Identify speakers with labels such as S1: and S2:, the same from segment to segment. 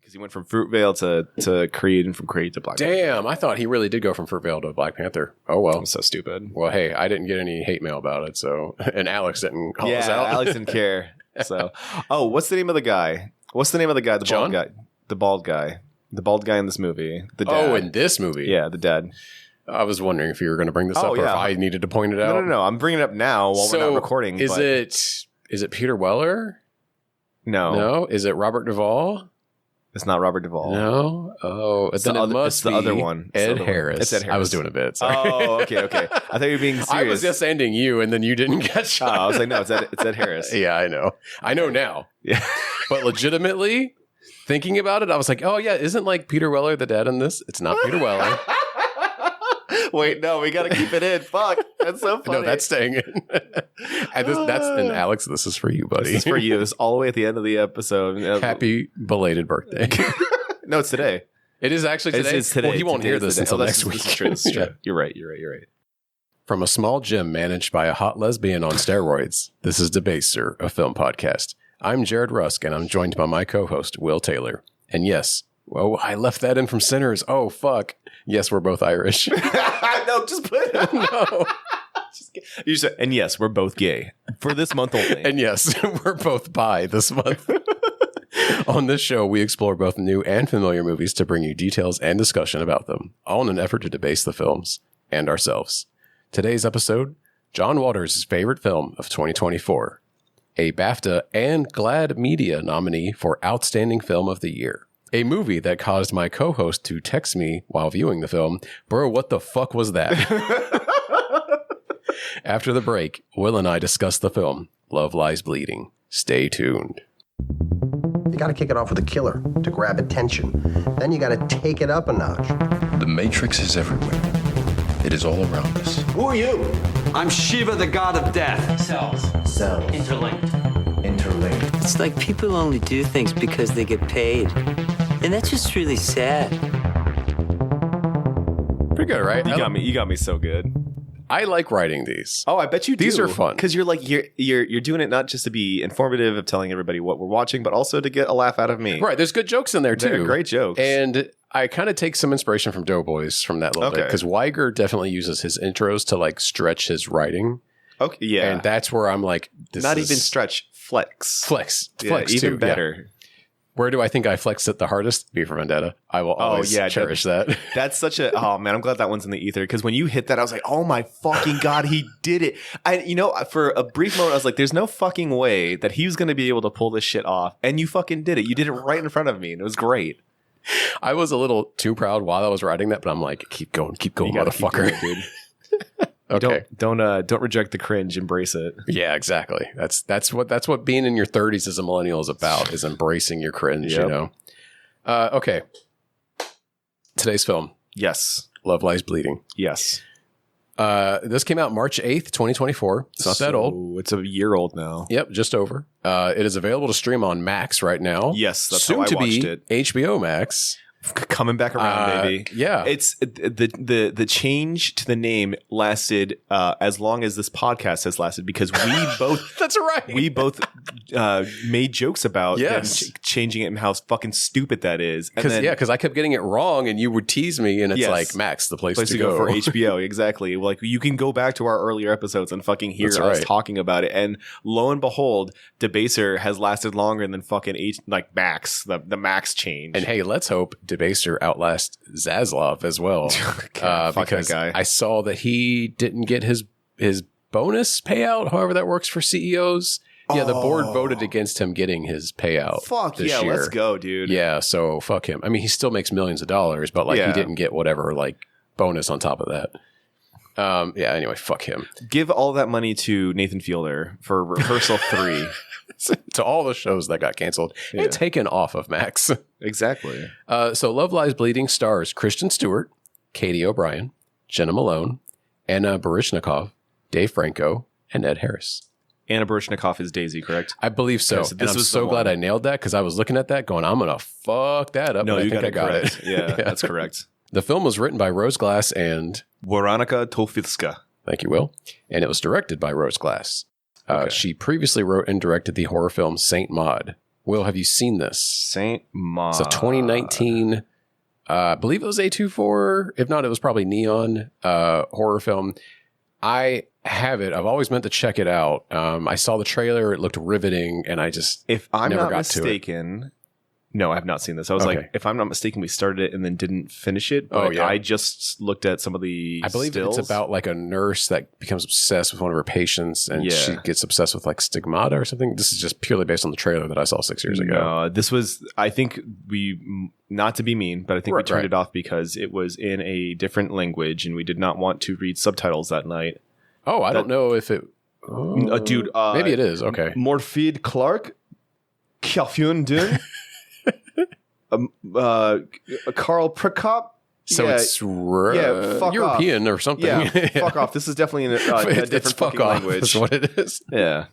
S1: Because he went from Fruitvale to Creed and from Creed to Black Panther.
S2: Damn, I thought he really did go from Fruitvale to Black Panther. Oh, well.
S1: I'm so stupid.
S2: Well, hey, I didn't get any hate mail about it, so... And Alex didn't call us out.
S1: Alex didn't care. So, what's the name of the guy? The
S2: John?
S1: bald guy. The bald guy. The bald guy in this movie. The dad.
S2: Oh, in this movie?
S1: Yeah, the dad.
S2: I was wondering if you were going to bring this up or if I needed to point it out.
S1: No. I'm bringing it up now while we're not recording.
S2: Is it Peter Weller?
S1: No.
S2: Is it Robert Duvall?
S1: It's not Robert Duvall.
S2: No. Oh,
S1: it's
S2: then
S1: the
S2: it must be
S1: the other one.
S2: Ed Harris.
S1: It's Ed Harris.
S2: I was doing a bit. Sorry.
S1: Oh, okay. I thought you were being serious.
S2: I was just ending you, and then you didn't catch on.
S1: I was like, no, it's Ed Harris.
S2: Yeah, I know. I know now.
S1: Yeah.
S2: But legitimately, thinking about it, I was like, oh, yeah, isn't like Peter Weller the dad in this? It's not Peter Weller.
S1: Wait, no, we got to keep it in. Fuck. That's so funny.
S2: No, that's staying in. And Alex, this is for you, buddy.
S1: This is for you. It's all the way at the end of the episode.
S2: Happy belated birthday.
S1: No, it's today.
S2: It is actually today.
S1: It's today.
S2: Well, he won't hear this until next week.
S1: This is true. You're right.
S2: From a small gym managed by a hot lesbian on steroids, this is Debaser, a film podcast. I'm Jared Rusk, and I'm joined by my co-host, Will Taylor. And yes, I left that in from Sinners. Oh, fuck. Yes, we're both Irish.
S1: No, just put it.
S2: No.
S1: You said, and yes, we're both gay for this month only.
S2: And yes, we're both bi this month. On this show, we explore both new and familiar movies to bring you details and discussion about them, all in an effort to debase the films and ourselves. Today's episode, John Waters' favorite film of 2024, a BAFTA and GLAAD Media nominee for Outstanding Film of the Year. A movie that caused my co-host to text me while viewing the film, bro, what the fuck was that? After the break, Will and I discuss the film, Love Lies Bleeding. Stay tuned.
S3: You got to kick it off with a killer to grab attention. Then you got to take it up a notch.
S4: The Matrix is everywhere. It is all around us.
S3: Who are you?
S5: I'm Shiva, the god of death.
S6: Cells. Interlinked.
S7: It's like people only do things because they get paid. And that's just really sad.
S2: Pretty good, right?
S1: You got me so good.
S2: I like writing these.
S1: Oh, I bet you do.
S2: These are fun.
S1: Because you're like you're doing it not just to be informative of telling everybody what we're watching, but also to get a laugh out of me.
S2: Right. There's good jokes in there too.
S1: They're great jokes.
S2: And I kind of take some inspiration from Doughboys from that little bit. Because Weiger definitely uses his intros to like stretch his writing.
S1: Okay. Yeah.
S2: And that's where I'm like,
S1: even stretch, flex.
S2: Flex
S1: Even
S2: too.
S1: better.
S2: Yeah. Where do I think I flexed it the hardest? V for Vendetta. I will always cherish that.
S1: That's such a... Oh, man, I'm glad that one's in the ether. Because when you hit that, I was like, oh, my fucking God, he did it. For a brief moment, I was like, there's no fucking way that he was going to be able to pull this shit off. And you fucking did it. You did it right in front of me. And it was great.
S2: I was a little too proud while I was writing that, but I'm like, keep going, motherfucker.
S1: Keep going, dude.
S2: Okay.
S1: Don't reject the cringe. Embrace it.
S2: Yeah, exactly. That's what being in your 30s as a millennial is about, is embracing your cringe, you know? Okay. Today's film.
S1: Yes.
S2: Love Lies Bleeding.
S1: Yes.
S2: This came out March 8th, 2024. It's not that old.
S1: It's a year old now.
S2: Yep, just over. It is available to stream on Max right now.
S1: Yes, that's
S2: soon
S1: how I
S2: to
S1: watched
S2: be
S1: it.
S2: HBO Max.
S1: Coming back around, baby.
S2: Yeah.
S1: It's the change to the name lasted as long as this podcast has lasted, because we both
S2: that's right.
S1: We both made jokes about them changing it and how fucking stupid that is.
S2: Because I kept getting it wrong and you would tease me, and it's like, Max, the place to go
S1: for HBO. Exactly. Like, you can go back to our earlier episodes and fucking hear us talking about it. And lo and behold, Debaser has lasted longer than fucking Max, the Max change.
S2: And hey, let's hope Debaser outlasts Zaslav as well. Because I saw that he didn't get his bonus payout, however that works for CEOs. Yeah, the board voted against him getting his payout.
S1: Fuck yeah,
S2: year.
S1: Let's go, dude.
S2: Yeah, so fuck him. I mean, he still makes millions of dollars, but he didn't get whatever bonus on top of that. Anyway, fuck him.
S1: Give all that money to Nathan Fielder for Rehearsal 3.
S2: To all the shows that got canceled and taken off of Max.
S1: Exactly.
S2: So Love Lies Bleeding stars Kristen Stewart, Katy O'Brian, Jenna Malone, Anna Baryshnikov, Dave Franco, and Ed Harris.
S1: Anna Baryshnikov is Daisy, correct?
S2: I believe so.
S1: So
S2: and I'm so glad I nailed that, because I was looking at that going, I'm going to fuck that up.
S1: No,
S2: I
S1: you
S2: think I got it.
S1: Yeah, that's correct.
S2: The film was written by Rose Glass and
S1: Weronika Tolfilska.
S2: Thank you, Will. And it was directed by Rose Glass. She previously wrote and directed the horror film Saint Maud, Will, have you seen this?
S1: Saint Maud.
S2: It's a 2019, I believe it was A24. If not, it was probably Neon horror film. I have it. I've always meant to check it out. I saw the trailer. It looked riveting, and I just
S1: If I'm
S2: never
S1: not
S2: got to it.
S1: mistaken, no, I have not seen this. I was
S2: Okay.
S1: like, if I'm not mistaken, we started it and then didn't finish it. But
S2: Oh, yeah.
S1: I just looked at some of the
S2: I believe
S1: stills.
S2: it's about like a nurse that becomes obsessed with one of her patients, and
S1: Yeah.
S2: she gets obsessed with like stigmata or something. This is just purely based on the trailer that I saw 6 years ago.
S1: No, this was, I think not to be mean, but I think we turned
S2: Right.
S1: it off because it was in a different language and we did not want to read subtitles that night.
S2: Oh, I don't know if it.
S1: Dude,
S2: maybe it is. Okay.
S1: Morfeed Clark, Kjafjun Dun, Carl Prokop.
S2: So
S1: yeah,
S2: it's
S1: fuck
S2: European
S1: off.
S2: or something.
S1: Yeah, fuck off. This is definitely a different
S2: It's fuck
S1: fucking
S2: off.
S1: language.
S2: That's what it is.
S1: Yeah.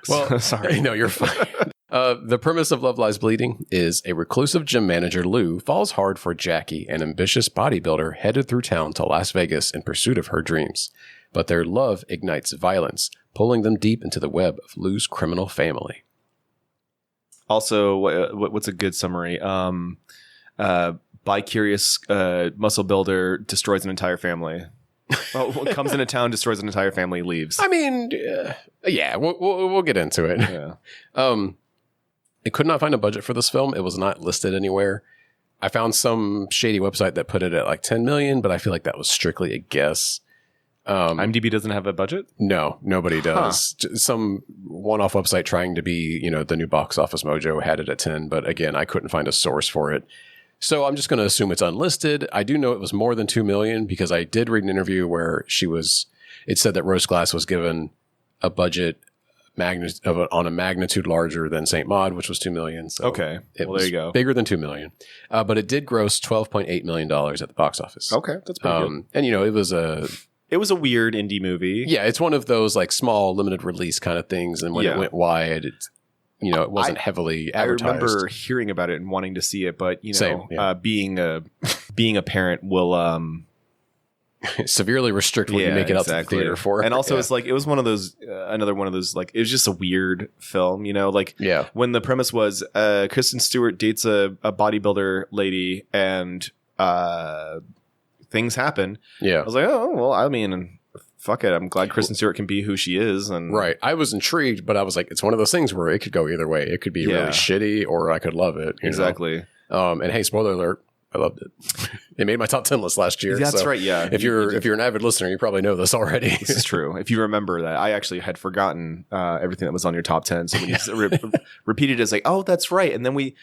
S2: Well,
S1: sorry.
S2: No, you're fine. The premise of Love Lies Bleeding is a reclusive gym manager, Lou, falls hard for Jackie, an ambitious bodybuilder headed through town to Las Vegas in pursuit of her dreams. But their love ignites violence, pulling them deep into the web of Lou's criminal family.
S1: Also, what's a good summary? Bi-curious muscle builder destroys an entire family. Well, comes into town, destroys an entire family, leaves.
S2: I mean, yeah, we'll get into it.
S1: Yeah.
S2: I could not find a budget for this film. It was not listed anywhere. I found some shady website that put it at like 10 million, but I feel like that was strictly a guess.
S1: IMDb doesn't have a budget?
S2: No, nobody does. Some one-off website trying to be, the new Box Office Mojo had it at 10, but again, I couldn't find a source for it. So I'm just going to assume it's unlisted. I do know it was more than 2 million because I did read an interview where it said that Rose Glass was given a budget on a magnitude larger than Saint Maud, which was 2 million. So
S1: Okay.
S2: it
S1: Well,
S2: was
S1: there you go.
S2: bigger than 2 million. But it did gross $12.8 million at the box office.
S1: Okay. That's pretty good.
S2: And
S1: It was a weird indie movie.
S2: yeah, it's one of those like small limited release kind of things. And when it went wide, it wasn't heavily advertised.
S1: I remember hearing about it and wanting to see it, but
S2: Same, yeah.
S1: being a parent will
S2: severely restrict what you make it out to the theater for.
S1: And also,
S2: Yeah.
S1: it's like it was one of those another one of those like it was just a weird film, like
S2: Yeah.
S1: when the premise was Kristen Stewart dates a bodybuilder lady and things happen.
S2: Yeah.
S1: I was like, oh well, I mean, fuck it. I'm glad Kristen Stewart can be who she is. And
S2: Right. I was intrigued, but I was like, it's one of those things where it could go either way. It could be
S1: Yeah.
S2: really shitty or I could love it.
S1: exactly.
S2: And hey, spoiler alert, I loved it. It made my top 10 list last year.
S1: That's
S2: so
S1: right. Yeah.
S2: If you're an avid listener, you probably know this already.
S1: This is true. If you remember that, I actually had forgotten everything that was on your top 10. So when you repeated it, it's like, oh, that's right. And then we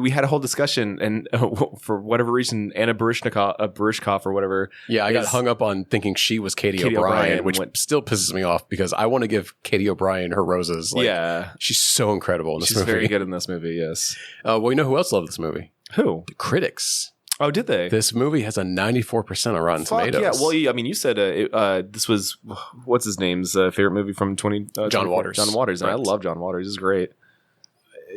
S1: had a whole discussion, and for whatever reason, Anna Barishkov or whatever.
S2: Yeah, I got hung up on thinking she was Katy O'Brian, which still pisses me off because I want to give Katy O'Brian her roses. Like,
S1: yeah,
S2: she's so incredible in this
S1: she's
S2: movie.
S1: very good in this movie. Yes.
S2: Well, you know who else loved this movie?
S1: Who?
S2: The critics.
S1: Oh, did they?
S2: This movie has a 94% on Rotten
S1: Fuck
S2: Tomatoes.
S1: yeah. Well, I mean, you said this was what's his name's favorite movie from
S2: John Waters.
S1: John Waters, and I
S2: Right.
S1: love John Waters. He's great.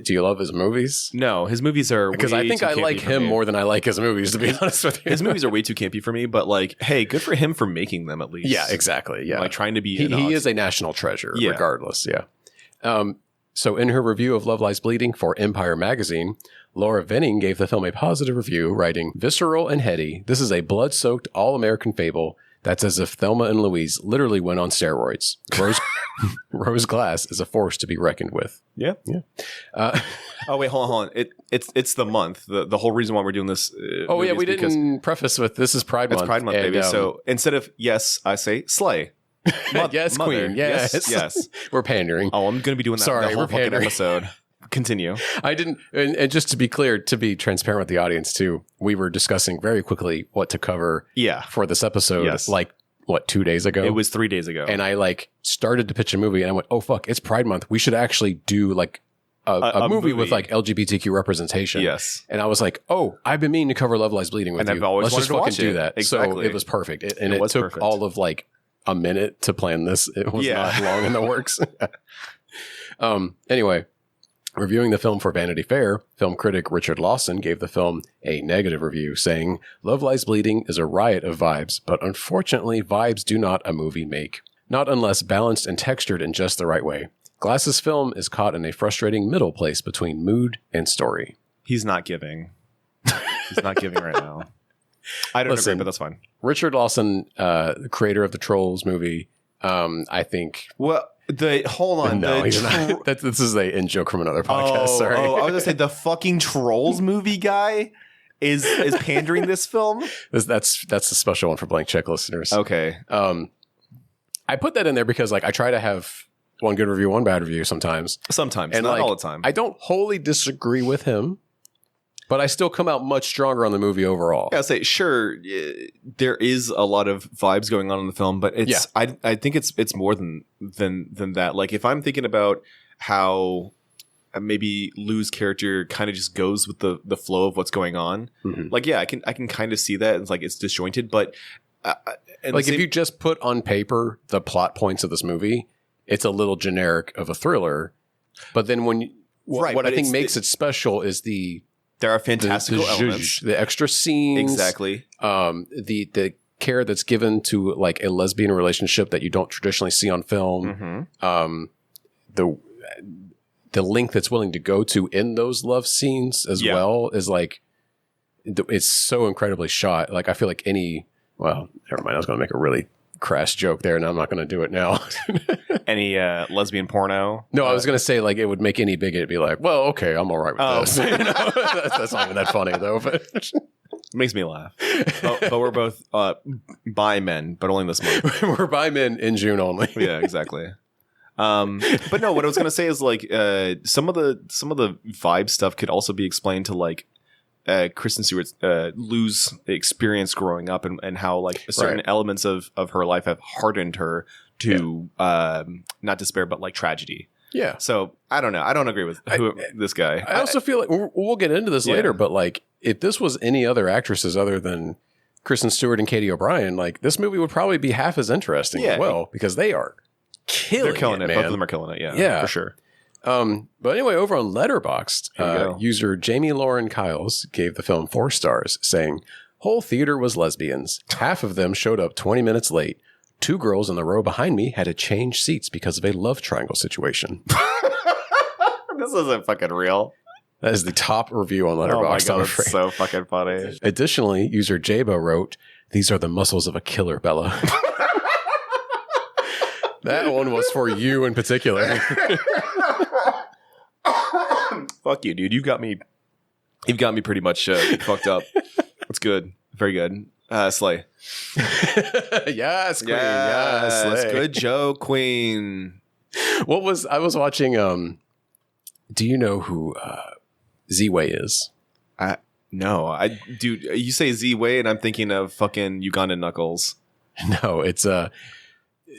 S2: Do you love his movies?
S1: No, his movies are
S2: Because
S1: way
S2: I think
S1: too
S2: I
S1: campy
S2: like
S1: for
S2: him
S1: me.
S2: more than I like his movies, to be honest with you.
S1: His movies are way too campy for me, but like, hey, good for him for making them at least.
S2: Yeah, exactly. Yeah.
S1: Like trying to be.
S2: He is a national treasure,
S1: Yeah.
S2: regardless. Yeah. So in her review of Love Lies Bleeding for Empire Magazine, Laura Venning gave the film a positive review, writing, "Visceral and heady, this is a blood-soaked all-American fable that's as if Thelma and Louise literally went on steroids. Rose Glass is a force to be reckoned with."
S1: Yeah. Oh wait, hold on. It's the month. The whole reason why we're doing this.
S2: Oh yeah, we didn't preface with this is Pride Month.
S1: It's Pride Month,
S2: and,
S1: baby. So instead of yes, I say slay.
S2: yes,
S1: Mother.
S2: Queen. Yes,
S1: Yes.
S2: We're pandering.
S1: Oh, I'm going to be doing that.
S2: Sorry,
S1: the whole
S2: we're
S1: fucking
S2: pandering.
S1: episode. Continue.
S2: I didn't, and just to be clear, to be transparent with the audience too, we were discussing very quickly what to cover
S1: Yeah.
S2: for this episode,
S1: Yes.
S2: 2 days ago?
S1: It was 3 days ago.
S2: And I started to pitch a movie and I went, oh fuck, it's Pride Month. We should actually do a movie with LGBTQ representation.
S1: Yes.
S2: And I was like, oh, I've been meaning to cover Love Lies Bleeding with
S1: And
S2: you.
S1: I've always
S2: Let's just
S1: wanted to
S2: fucking
S1: watch
S2: do
S1: it.
S2: that.
S1: Exactly.
S2: So it was perfect. It
S1: was
S2: took
S1: perfect.
S2: all of a minute to plan this. It was not long in the works. Anyway, reviewing the film for Vanity Fair, film critic Richard Lawson gave the film a negative review, saying, "Love Lies Bleeding is a riot of vibes, but unfortunately, vibes do not a movie make. Not unless balanced and textured in just the right way. Glass's film is caught in a frustrating middle place between mood and story.
S1: He's not giving. He's not giving right now. I don't agree, but that's fine.
S2: Richard Lawson, creator of the Trolls movie, I think.
S1: Well, hold on.
S2: No, he's not. This is a in joke from another podcast. Sorry.
S1: I was gonna say the fucking Trolls movie guy is pandering this film.
S2: That's a special one for Blank Check listeners.
S1: Okay.
S2: I put that in there because I try to have one good review, one bad review sometimes.
S1: Sometimes,
S2: and
S1: not all the time.
S2: I don't wholly disagree with him, but I still come out much stronger on the movie overall.
S1: I gotta say, sure, there is a lot of vibes going on in the film, but it's I think it's more than that. Like if I'm thinking about how maybe Lou's character kind of just goes with the flow of what's going on, like I can kind of see that. It's like it's disjointed, but
S2: if you just put on paper the plot points of this movie, it's a little generic of a thriller. But then what I think makes it special is
S1: there are fantastical elements,
S2: the extra scenes,
S1: exactly.
S2: The care that's given to like a lesbian relationship that you don't traditionally see on film. The length that's willing to go to in those love scenes as well is like it's so incredibly shot. Like I feel like well, never mind. I was going to make a really crass joke there, and I'm not going to do it now.
S1: Any lesbian porno?
S2: No, I was going to say like it would make any bigot be like, well, okay, I'm all right with this. That's not even that funny though. But
S1: it makes me laugh. But we're both bi men, but only this month.
S2: We're bi men in June only.
S1: Yeah, exactly. But no, what I was going to say is like some of the vibe stuff could also be explained to like Kristen Stewart's Lou's experience growing up and how like certain elements of her life have hardened her to not despair but like tragedy.
S2: Yeah.
S1: So I don't know. I don't agree with this guy.
S2: I also feel like we'll get into this later, but like if this was any other actresses other than Kristen Stewart and Katy O'Brian, like this movie would probably be half as interesting as well because they are killing it, man.
S1: Both of them are killing it. Yeah, for sure.
S2: But anyway, over on Letterboxd, user Jamie Lauren Kyles gave the film 4 stars, saying, "Whole theater was lesbians. Half of them showed up 20 minutes late. 2 girls in the row behind me had to change seats because of a love triangle situation."
S1: This isn't fucking real.
S2: That is the top review on Letterboxd.
S1: Oh my god, it's so fucking funny.
S2: Additionally, user Jabo wrote, "These are the muscles of a killer, Bella." That one was for you in particular.
S1: Fuck you, dude. You've got me pretty much fucked up. That's good. Very good. Slay.
S2: Yes, Queen. Yes, slay.
S1: Good joke, Queen.
S2: I was watching, do you know who Z-Way is?
S1: No. Dude, you say Z-Way and I'm thinking of fucking Ugandan Knuckles.
S2: No, it's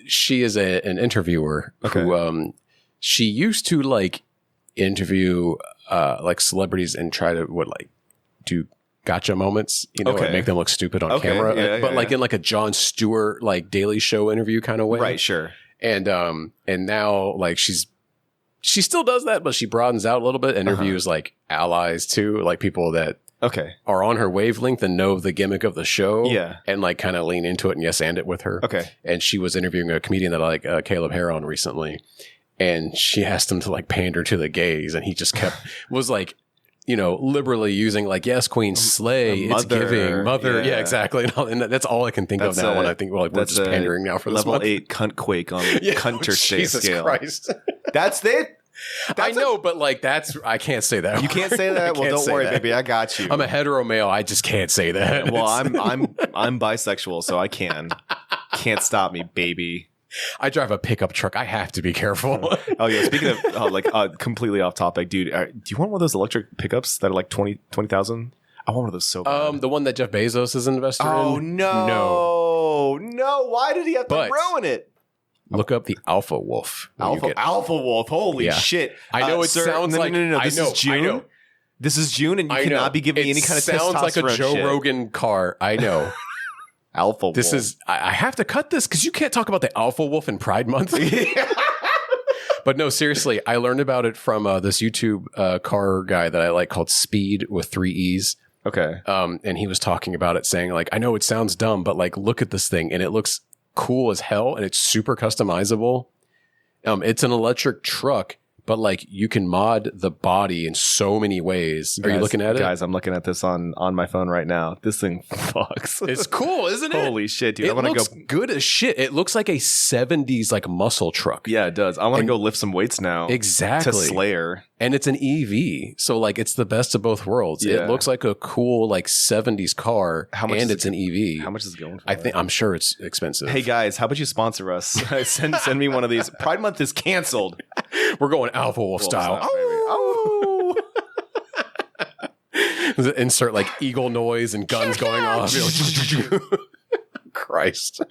S2: she is an interviewer who she used to like interview like celebrities and try to do gotcha moments, and make them look stupid on camera, but like in like a Jon Stewart like Daily Show interview kind of way,
S1: right? Sure.
S2: And now like she still does that, but she broadens out a little bit. Interviews like allies too, like people that are on her wavelength and know the gimmick of the show, and like kind of lean into it and yes and it with her. And she was interviewing a comedian that I like, Caleb Heron, recently, and she asked him to like pander to the gays, and he just was like, liberally using like, yes, Queen, slay, it's giving, mother, yeah, exactly, and that's all I can think of now when I think we're just pandering now for this
S1: level 8 cunt quake on the cunter scale.
S2: Christ.
S1: That's it.
S2: I know, but like I can't say that.
S1: You can't say that. Well, don't worry, baby. I got you.
S2: I'm a hetero male. I just can't say that.
S1: Well, I'm bisexual, so I can. Can't stop me, baby.
S2: I drive a pickup truck. I have to be careful.
S1: Oh yeah. Speaking of completely off topic, dude. Do you want one of those electric pickups that are like 20,000? I want one of those so bad.
S2: The one that Jeff Bezos is an investor in.
S1: Oh no! Why did he have to ruin it?
S2: Look up the Alpha Wolf.
S1: Alpha Wolf. Holy shit!
S2: I know it sounds like
S1: no. This is June. I know. This is June, and you cannot be giving me any kind of testosterone.
S2: Sounds like a Joe Rogan car. I know.
S1: Alpha Wolf.
S2: This is. I have to cut this because you can't talk about the Alpha Wolf in Pride Month. But no, seriously, I learned about it from this YouTube car guy that I like called Speed with 3 E's.
S1: Okay.
S2: And he was talking about it, saying like, I know it sounds dumb, but like, look at this thing, and it looks cool as hell, and it's super customizable. It's an electric truck, but like you can mod the body in so many ways. Are you looking at it?
S1: Guys, I'm looking at this on my phone right now. This thing fucks.
S2: It's cool, isn't it?
S1: Holy shit, dude.
S2: It looks good as shit. It looks like a 70s like muscle truck.
S1: Yeah, it does. I want to go lift some weights now.
S2: Exactly.
S1: To Slayer.
S2: And it's an EV. So like it's the best of both worlds.
S1: Yeah.
S2: It looks like a cool like 70s car and it's an EV.
S1: How much is it going for?
S2: I'm sure it's expensive.
S1: Hey guys, how about you sponsor us? send me one of these. Pride Month is canceled.
S2: We're going Alpha Wolf style.
S1: Oh.
S2: Insert like eagle noise and guns going off. Christ.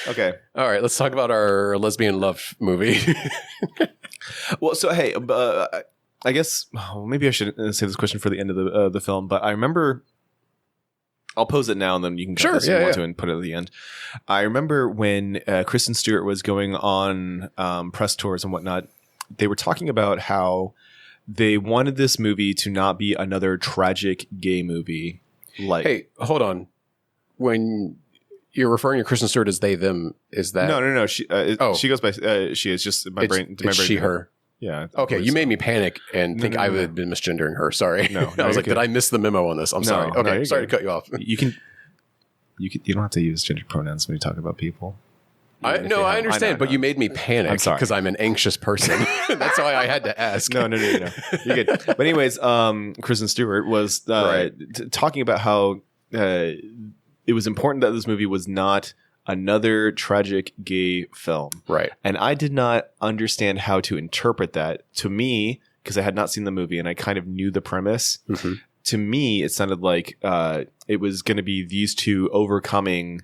S1: Okay.
S2: All right, let's talk about our lesbian love movie.
S1: Well, so hey, I guess maybe I should save this question for the end of the film. But I remember, I'll pose it now, and then you can cut this if you want to and put it at the end. I remember when Kristen Stewart was going on press tours and whatnot. They were talking about how they wanted this movie to not be another tragic gay movie. Like,
S2: hey, hold on. When you're referring to Kristen Stewart as they, them, is that...
S1: No. She goes by... she is just... My brain...
S2: she, her.
S1: Yeah.
S2: Okay, you made me panic and think I would have been misgendering her. Sorry.
S1: No,
S2: I was like, did I miss the memo on this? I'm sorry. Okay, sorry to cut you off.
S1: You don't have to use gender pronouns when you talk about people.
S2: I understand, but you made me panic because I'm an anxious person. That's why I had to ask.
S1: No. You're good. But anyways, Kristen Stewart was talking about how it was important that this movie was not another tragic gay film.
S2: Right.
S1: And I did not understand how to interpret that. To me, because I had not seen the movie and I kind of knew the premise, to me, it sounded like it was going to be these two overcoming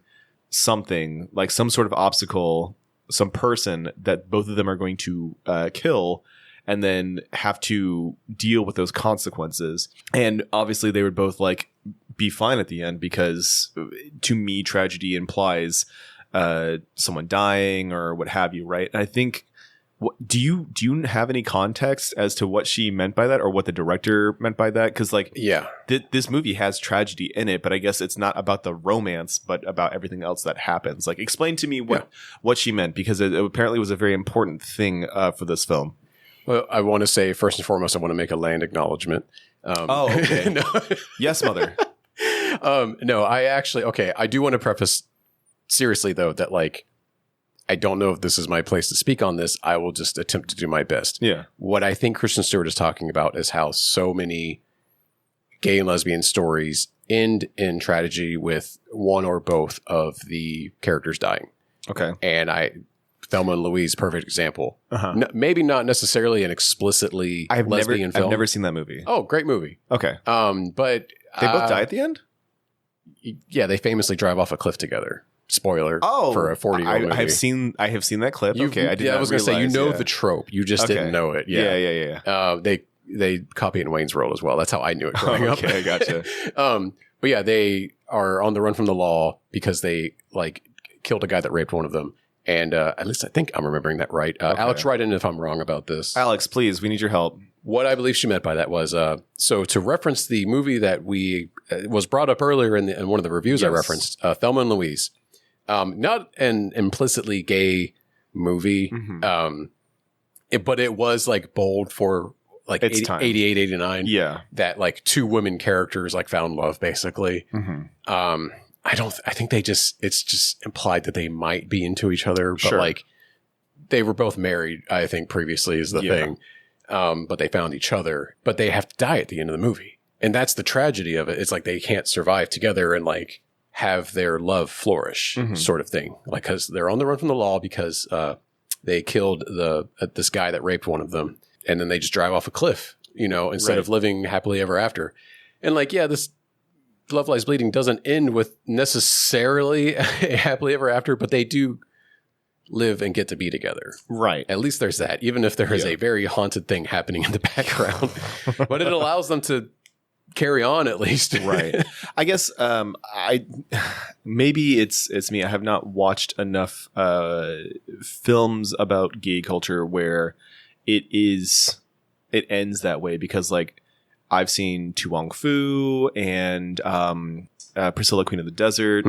S1: something, like some sort of obstacle, some person that both of them are going to kill and then have to deal with those consequences. And obviously they would both like be fine at the end because to me, tragedy implies someone dying or what have you, right? And I think, do you have any context as to what she meant by that or what the director meant by that? Because like, this movie has tragedy in it, but I guess it's not about the romance, but about everything else that happens. Like, explain to me what she meant, because it apparently was a very important thing for this film.
S2: Well, I want to say first and foremost, I want to make a land acknowledgement.
S1: Okay.
S2: No.
S1: Yes, mother.
S2: No, I do want to preface seriously though that like, I don't know if this is my place to speak on this. I will just attempt to do my best.
S1: Yeah.
S2: What I think Kristen Stewart is talking about is how so many gay and lesbian stories end in tragedy with one or both of the characters dying.
S1: Okay.
S2: And Thelma and Louise, perfect example. Maybe not necessarily an explicitly lesbian film.
S1: I've never seen that movie.
S2: Oh, great movie.
S1: Okay.
S2: But
S1: they both die at the end?
S2: Yeah, they famously drive off a cliff together. Spoiler for a 40-year-old movie.
S1: I have seen that clip. Okay,
S2: I was going to say, the trope. You just didn't know it.
S1: Yeah.
S2: They copy it in Wayne's World as well. At least I knew it growing up.
S1: Okay, I gotcha.
S2: But yeah, they are on the run from the law because they like killed a guy that raped one of them. And at least I think I'm remembering that right. Alex, write in if I'm wrong about this.
S1: Alex, please, we need your help.
S2: What I believe she meant by that was, so to reference the movie that was brought up earlier in one of the reviews I referenced, Thelma and Louise. Not an implicitly gay movie, but it was like bold for like 88, 89.
S1: Yeah.
S2: That like two women characters like found love basically. I think it's just implied that they might be into each other, but like they were both married, I think previously is the thing. But they found each other, but they have to die at the end of the movie. And that's the tragedy of it. It's like they can't survive together and like have their love flourish sort of thing. Like, cause they're on the run from the law because, they killed this guy that raped one of them. And then they just drive off a cliff, instead of living happily ever after. And like, this Love Lies Bleeding doesn't end with necessarily a happily ever after, but they do live and get to be together. Right. At least there's that, even if there is a very haunted thing happening in the background, but it allows them to carry on at least. Right.
S1: I guess, maybe it's me. I have not watched enough, films about gay culture where it ends that way, because like, I've seen Tu Wong Fu and Priscilla, Queen of the Desert,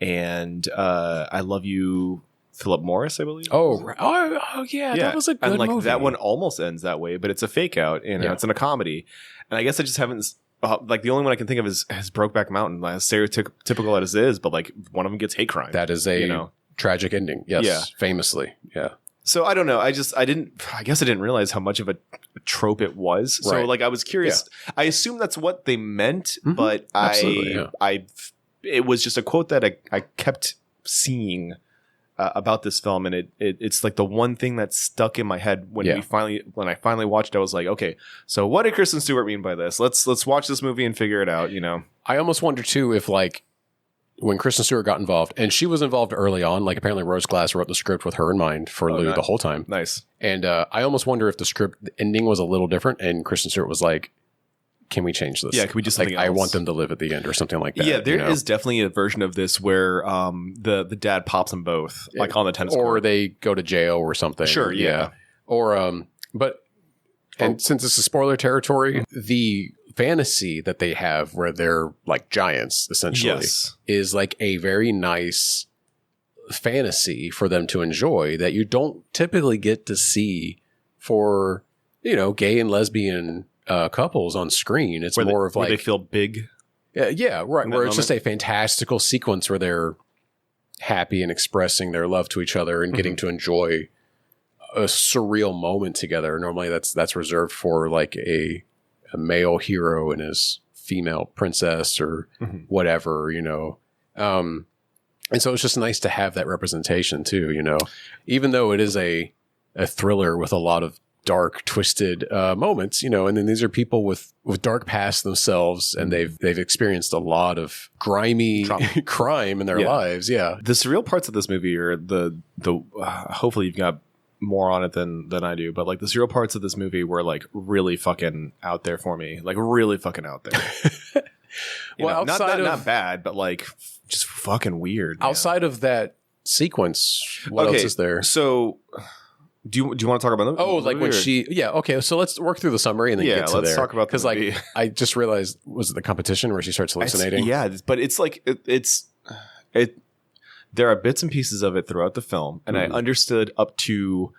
S1: and I Love You Philip Morris, I believe.
S2: Yeah, that was a good
S1: and like
S2: movie.
S1: that one almost ends that way, but it's a fake out. It's in a comedy, and I guess I just haven't. Like the only one I can think of is Brokeback Mountain, as stereotypical as it is, but like one of them gets hate crime.
S2: That is a tragic ending. Yes,
S1: Yeah.
S2: famously. Yeah.
S1: So I don't know. I guess I didn't realize how much of a trope it was. So
S2: Right.
S1: like I was curious. Yeah. I assume that's what they meant, but
S2: Absolutely,
S1: it was just a quote that I kept seeing about this film, and it's like the one thing that stuck in my head when I finally watched it. I was like, okay, so what did Kristen Stewart mean by this? Let's watch this movie and figure it out.
S2: I almost wonder too if like when Kristen Stewart got involved, and she was involved early on, like apparently Rose Glass wrote the script with her in mind for Lou the whole time.
S1: Nice.
S2: And I almost wonder if the ending was a little different, and Kristen Stewart was like, "Can we change this?
S1: Yeah, can we do something
S2: I
S1: else?
S2: want them to live at the end or something like that."
S1: Yeah, there is definitely a version of this where the dad pops them both, like on the tennis court.
S2: Or they go to jail or something.
S1: Sure, yeah.
S2: Or since this is spoiler territory, the fantasy that they have where they're like giants essentially is like a very nice fantasy for them to enjoy that you don't typically get to see for gay and lesbian couples on screen. It's more of like
S1: they feel big.
S2: Yeah, right. Where it's just a fantastical sequence where they're happy and expressing their love to each other and getting to enjoy a surreal moment together. Normally that's reserved for like a male hero and his female princess or whatever, and so it's just nice to have that representation too, even though it is a thriller with a lot of dark, twisted moments, and then these are people with dark past themselves, and they've experienced a lot of grimy crime in their lives. Yeah,
S1: the surreal parts of this movie are the hopefully you've got more on it than I do, but like the surreal parts of this movie were like really fucking out there for me, like really fucking out there.
S2: Well,
S1: not bad, but like just fucking weird.
S2: Outside of that sequence, what else is there?
S1: So do you want to talk about
S2: the like when okay, so let's work through the summary and then get to
S1: let's talk about
S2: because like I just realized, was it the competition where she starts hallucinating?
S1: But it's like there are bits and pieces of it throughout the film, and I understood up to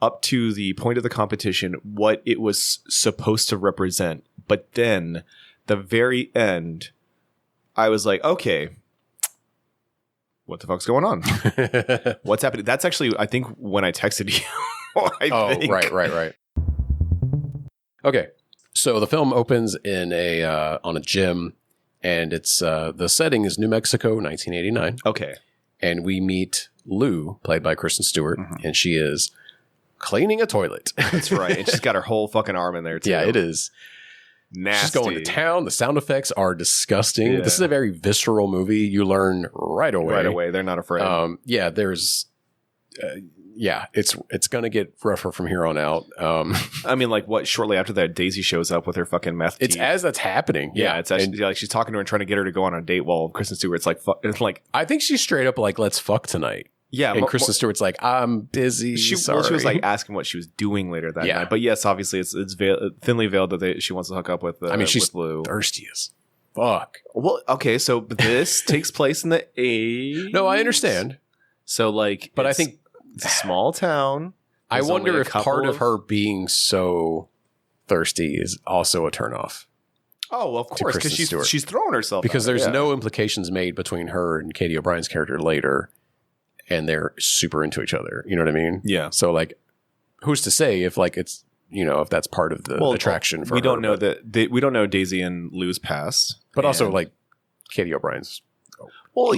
S1: the point of the competition what it was supposed to represent. But then the very end, I was like, okay, what the fuck's going on? What's happening? That's actually, I think, when I texted you.
S2: Right. Okay, so the film opens in on a gym, and it's the setting is New Mexico, 1989.
S1: Okay.
S2: And we meet Lou, played by Kristen Stewart, and she is cleaning a toilet.
S1: That's right. And she's got her whole fucking arm in there, too.
S2: Yeah, it is.
S1: Nasty.
S2: She's going to town. The sound effects are disgusting. Yeah. This is a very visceral movie. You learn right away.
S1: Right away. They're not afraid.
S2: There's... it's going to get rougher from here on out.
S1: I mean, like, shortly after that, Daisy shows up with her fucking meth teeth.
S2: It's as that's happening.
S1: Yeah, it's actually like she's talking to her and trying to get her to go on a date while Kristen Stewart's like,
S2: I think she's straight up like, let's fuck tonight.
S1: Yeah.
S2: And Kristen Stewart's like, I'm busy. Sorry.
S1: She was like asking what she was doing later that night. But yes, obviously it's thinly veiled that she wants to hook up with
S2: she's
S1: with Lou.
S2: Thirsty as fuck.
S1: Well, okay, so this takes place in the 80s.
S2: No, I understand.
S1: So like,
S2: but I think
S1: it's a small town.
S2: I wonder if part of her being so thirsty is also a turnoff.
S1: Oh, well, of course, because she's throwing herself.
S2: Because there's no implications made between her and Katy O'Brien's character later, and they're super into each other. You know what I mean?
S1: Yeah.
S2: So like, who's to say if like it's if that's part of the attraction for her?
S1: We don't know we don't know Daisy and Lou's past,
S2: but also like Katy O'Brien's. Well,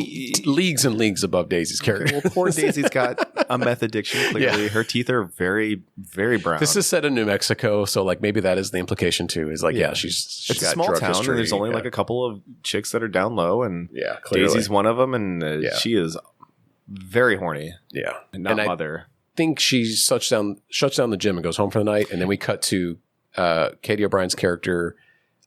S2: leagues and leagues above Daisy's character.
S1: Well, poor Daisy's got a meth addiction. Clearly, her teeth are very, very brown.
S2: This is set in New Mexico, so like maybe that is the implication too. Is like, she's
S1: it's got a small town, history, and there's only like a couple of chicks that are down low, and
S2: clearly.
S1: Daisy's one of them, and she is very horny.
S2: Yeah,
S1: and mother.
S2: I think she shuts down the gym and goes home for the night, and then we cut to Katy O'Brien's character.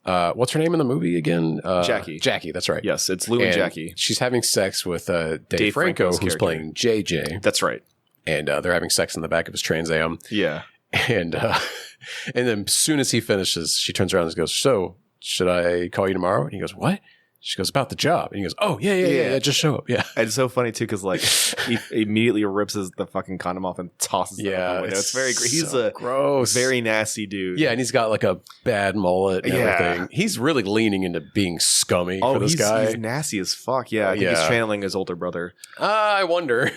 S2: What's her name in the movie again?
S1: Jackie.
S2: Jackie, that's right.
S1: Yes, it's Lou and Jackie.
S2: She's having sex with Dave Franco, who's playing JJ.
S1: That's right.
S2: And they're having sex in the back of his Trans Am.
S1: Yeah.
S2: And then as soon as he finishes, she turns around and goes, "So, should I call you tomorrow?" And he goes, "What?" She goes, about the job. And he goes, oh, yeah, just show up. Yeah.
S1: And it's so funny, too, because, like, he immediately rips the fucking condom off and tosses it out the window. It's very great. He's a
S2: gross,
S1: very nasty dude.
S2: Yeah, and he's got, like, a bad mullet and everything. He's really leaning into being scummy for this guy.
S1: He's nasty as fuck. Yeah, I think he's channeling his older brother.
S2: I wonder.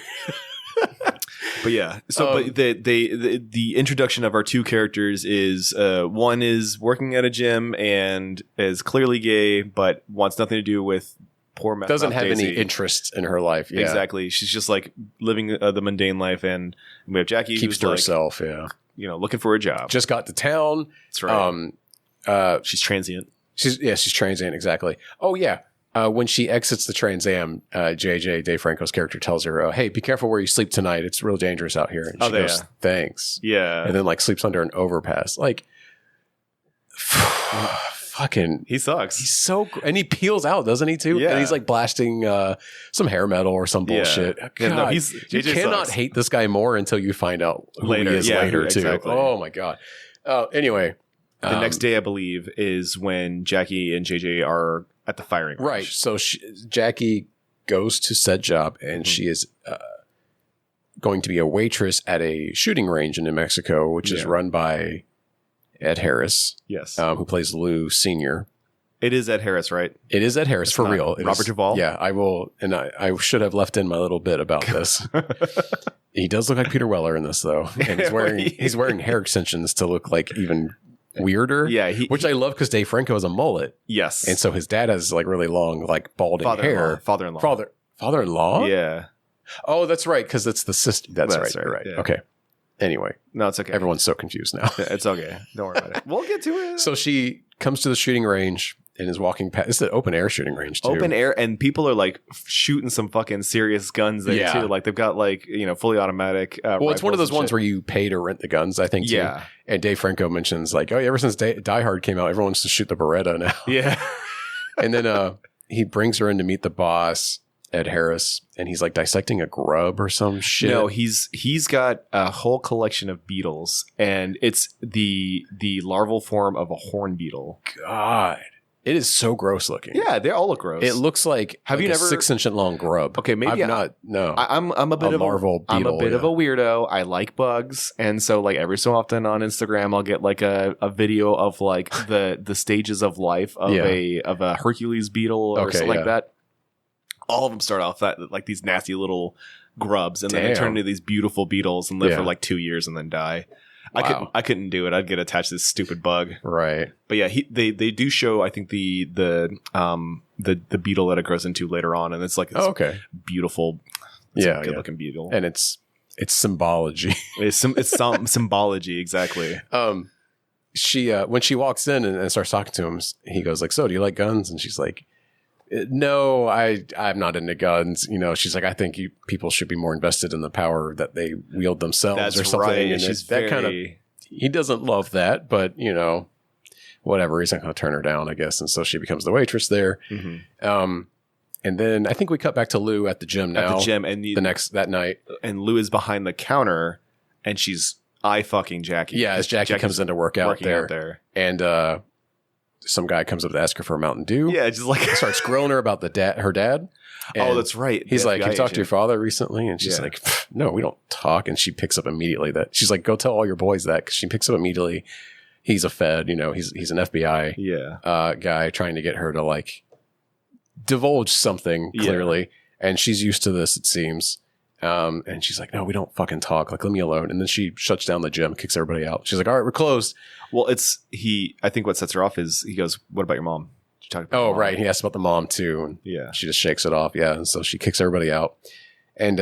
S1: But yeah, so but the introduction of our two characters is one is working at a gym and is clearly gay, but wants nothing to do with poor meth.
S2: Doesn't have
S1: Daisy.
S2: any interests in her life. Yeah.
S1: Exactly. She's just like living the mundane life, and we have Jackie
S2: keeps
S1: who's
S2: to
S1: like,
S2: herself. Yeah,
S1: looking for a job.
S2: Just got to town.
S1: That's right. She's transient.
S2: She's transient. Exactly. Oh yeah. When she exits the Trans Am, JJ, Dave Franco's character, tells her, hey, be careful where you sleep tonight. It's real dangerous out here. And she goes, thanks.
S1: Yeah.
S2: And then like sleeps under an overpass. Like, fucking.
S1: He sucks.
S2: He's so, and he peels out, doesn't he too?
S1: Yeah.
S2: And he's like blasting some hair metal or some bullshit. God,
S1: yeah, no, you
S2: JJ cannot
S1: sucks.
S2: hate this guy more until you find out who he is later too.
S1: Exactly.
S2: Oh my God. Anyway.
S1: The next day, I believe, is when Jackie and JJ are at the firing range.
S2: Right. So Jackie goes to said job, and she is going to be a waitress at a shooting range in New Mexico, which is run by Ed Harris.
S1: Yes.
S2: Who plays Lou Sr.
S1: It is Ed Harris, right?
S2: It is Ed Harris, for real.
S1: Robert Duvall?
S2: Yeah, I will. And I should have left in my little bit about this. He does look like Peter Weller in this, though. And he's wearing hair extensions to look like even weirder.
S1: Yeah.
S2: Which I love because Dave Franco has a mullet.
S1: Yes.
S2: And so his dad has like really long, like balding hair.
S1: Father-in-law.
S2: Father-in-law?
S1: Yeah.
S2: Oh, that's right. Because it's the sister. That's right. You're right.
S1: Yeah.
S2: Okay. Anyway.
S1: No, it's okay.
S2: Everyone's so confused now.
S1: It's okay. Don't worry about it. We'll get to it.
S2: So she comes to the shooting range and is walking past. It's an open air shooting range too.
S1: Open air, and people are like shooting some fucking serious guns there too. Like they've got like fully automatic.
S2: Well, it's one of those ones where you pay to rent the guns, I think. Too.
S1: Yeah.
S2: And Dave Franco mentions like, oh, ever since Die Hard came out, everyone wants to shoot the Beretta now.
S1: Yeah.
S2: And then he brings her in to meet the boss, Ed Harris, and he's like dissecting a grub or some shit.
S1: No, he's got a whole collection of beetles, and it's the larval form of a horn beetle.
S2: God. It is so gross looking.
S1: Yeah, they all look gross.
S2: It looks like
S1: you
S2: a
S1: never
S2: 6-inch long grub.
S1: Okay, maybe
S2: I'm not. No,
S1: I'm a bit of
S2: larval beetle.
S1: I'm a bit of a weirdo. I like bugs, and so like every so often on Instagram, I'll get like a video of like the stages of life of a Hercules beetle or something like that. All of them start off like these nasty little grubs, and then they turn into these beautiful beetles and live for like 2 years and then die.
S2: Wow.
S1: I couldn't do it. I'd get attached to this stupid bug.
S2: Right.
S1: But yeah, they do show, I think, the beetle that it grows into later on, and it's like this beautiful, good looking beetle,
S2: and it's symbology.
S1: It's some symbology, exactly.
S2: She when she walks in and starts talking to him, he goes like, "So, do you like guns?" And she's like, "No, I'm not into guns." She's like, "I think people should be more invested in the power that they wield themselves or something."
S1: Right.
S2: And
S1: she's
S2: that kind of, he doesn't love that, but whatever. He's not going to turn her down, I guess. And so she becomes the waitress there. Mm-hmm. And then I think we cut back to Lou at the gym now.
S1: At the gym, and
S2: that night,
S1: and Lou is behind the counter, and she's fucking Jackie.
S2: Yeah, as Jackie comes in to work out there, and some guy comes up to ask her for a Mountain Dew.
S1: Yeah, just like
S2: starts grilling her about her dad.
S1: Oh, that's right.
S2: He's like, "You talked to your father recently?" And she's like, "No, we don't talk." And she picks up immediately that she's like, "Go tell all your boys that." Because she picks up immediately. He's a Fed, he's an FBI guy trying to get her to like divulge something clearly, and she's used to this, it seems. And she's like, "No, we don't fucking talk. Like, leave me alone." And then she shuts down the gym, kicks everybody out. She's like, "All right, we're closed."
S1: Well, I think what sets her off is he goes, "What about your mom?" Did you talk about your mom?
S2: Right. He asked about the mom too. And she just shakes it off. Yeah. And so she kicks everybody out. And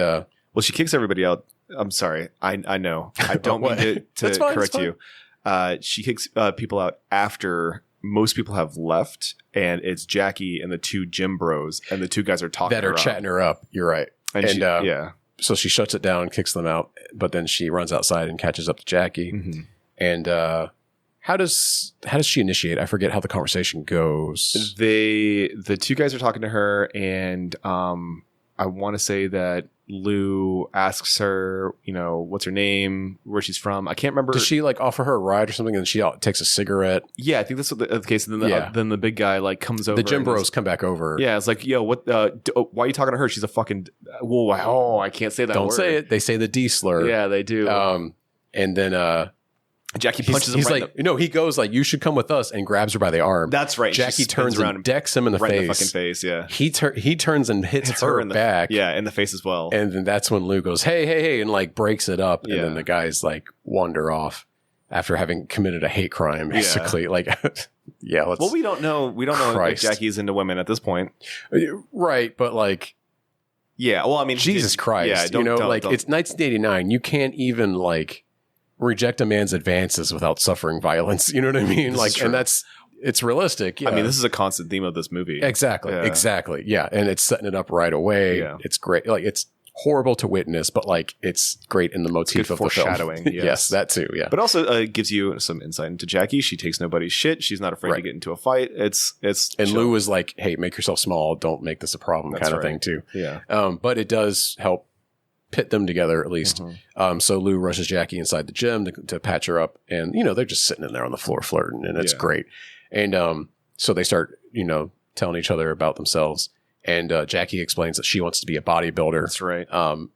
S1: she kicks everybody out. I'm sorry. I know. I don't mean to correct you. She kicks people out after most people have left, and it's Jackie and the two gym bros, and the two guys are talking
S2: that are chatting her up. You're right.
S1: And
S2: so she shuts it down, kicks them out, but then she runs outside and catches up to Jackie. Mm-hmm. And how does she initiate? I forget how the conversation goes.
S1: The two guys are talking to her, and I want to say that Lou asks her, what's her name, where she's from. I can't remember.
S2: Does she like offer her a ride or something, and she takes a cigarette?
S1: Yeah, I think that's what the case. And then the big guy like comes over.
S2: The gym bros come back over.
S1: Yeah, it's like, yo, what? Why are you talking to her? She's a fucking. Whoa, I can't say that.
S2: Don't
S1: word.
S2: say it. They say the D slur.
S1: Yeah, they do.
S2: And then
S1: Jackie punches him.
S2: He's
S1: right
S2: like, he goes like, "You should come with us," and grabs her by the arm.
S1: That's right.
S2: Jackie turns around and decks him in the
S1: right
S2: face.
S1: In the fucking face. Yeah.
S2: He turns and hits her
S1: in the
S2: back.
S1: Yeah, in the face as well.
S2: And then that's when Lou goes, "Hey," and like breaks it up. And then the guys like wander off after having committed a hate crime, basically. Like, yeah.
S1: Well, we don't know if Jackie's into women at this point,
S2: right? But like,
S1: yeah. Well, I mean,
S2: Jesus Christ,
S1: yeah.
S2: It's 1989. You can't even like reject a man's advances without suffering violence. You know what I mean? And it's realistic. Yeah.
S1: I mean, this is a constant theme of this movie.
S2: Exactly. Yeah. And it's setting it up right away. Yeah. It's great. Like, it's horrible to witness, but like, it's great in the motif of the film.
S1: Foreshadowing.
S2: Yes, that too. Yeah.
S1: But also gives you some insight into Jackie. She takes nobody's shit. She's not afraid to get into a fight. It's
S2: and
S1: chill.
S2: Lou is like, hey, make yourself small. Don't make this a problem. That's kind of thing too.
S1: Yeah.
S2: But it does help pit them together at least. So Lou rushes Jackie inside the gym to patch her up, and they're just sitting in there on the floor flirting, and it's great. And so they start telling each other about themselves, and Jackie explains that she wants to be a bodybuilder.
S1: That's right.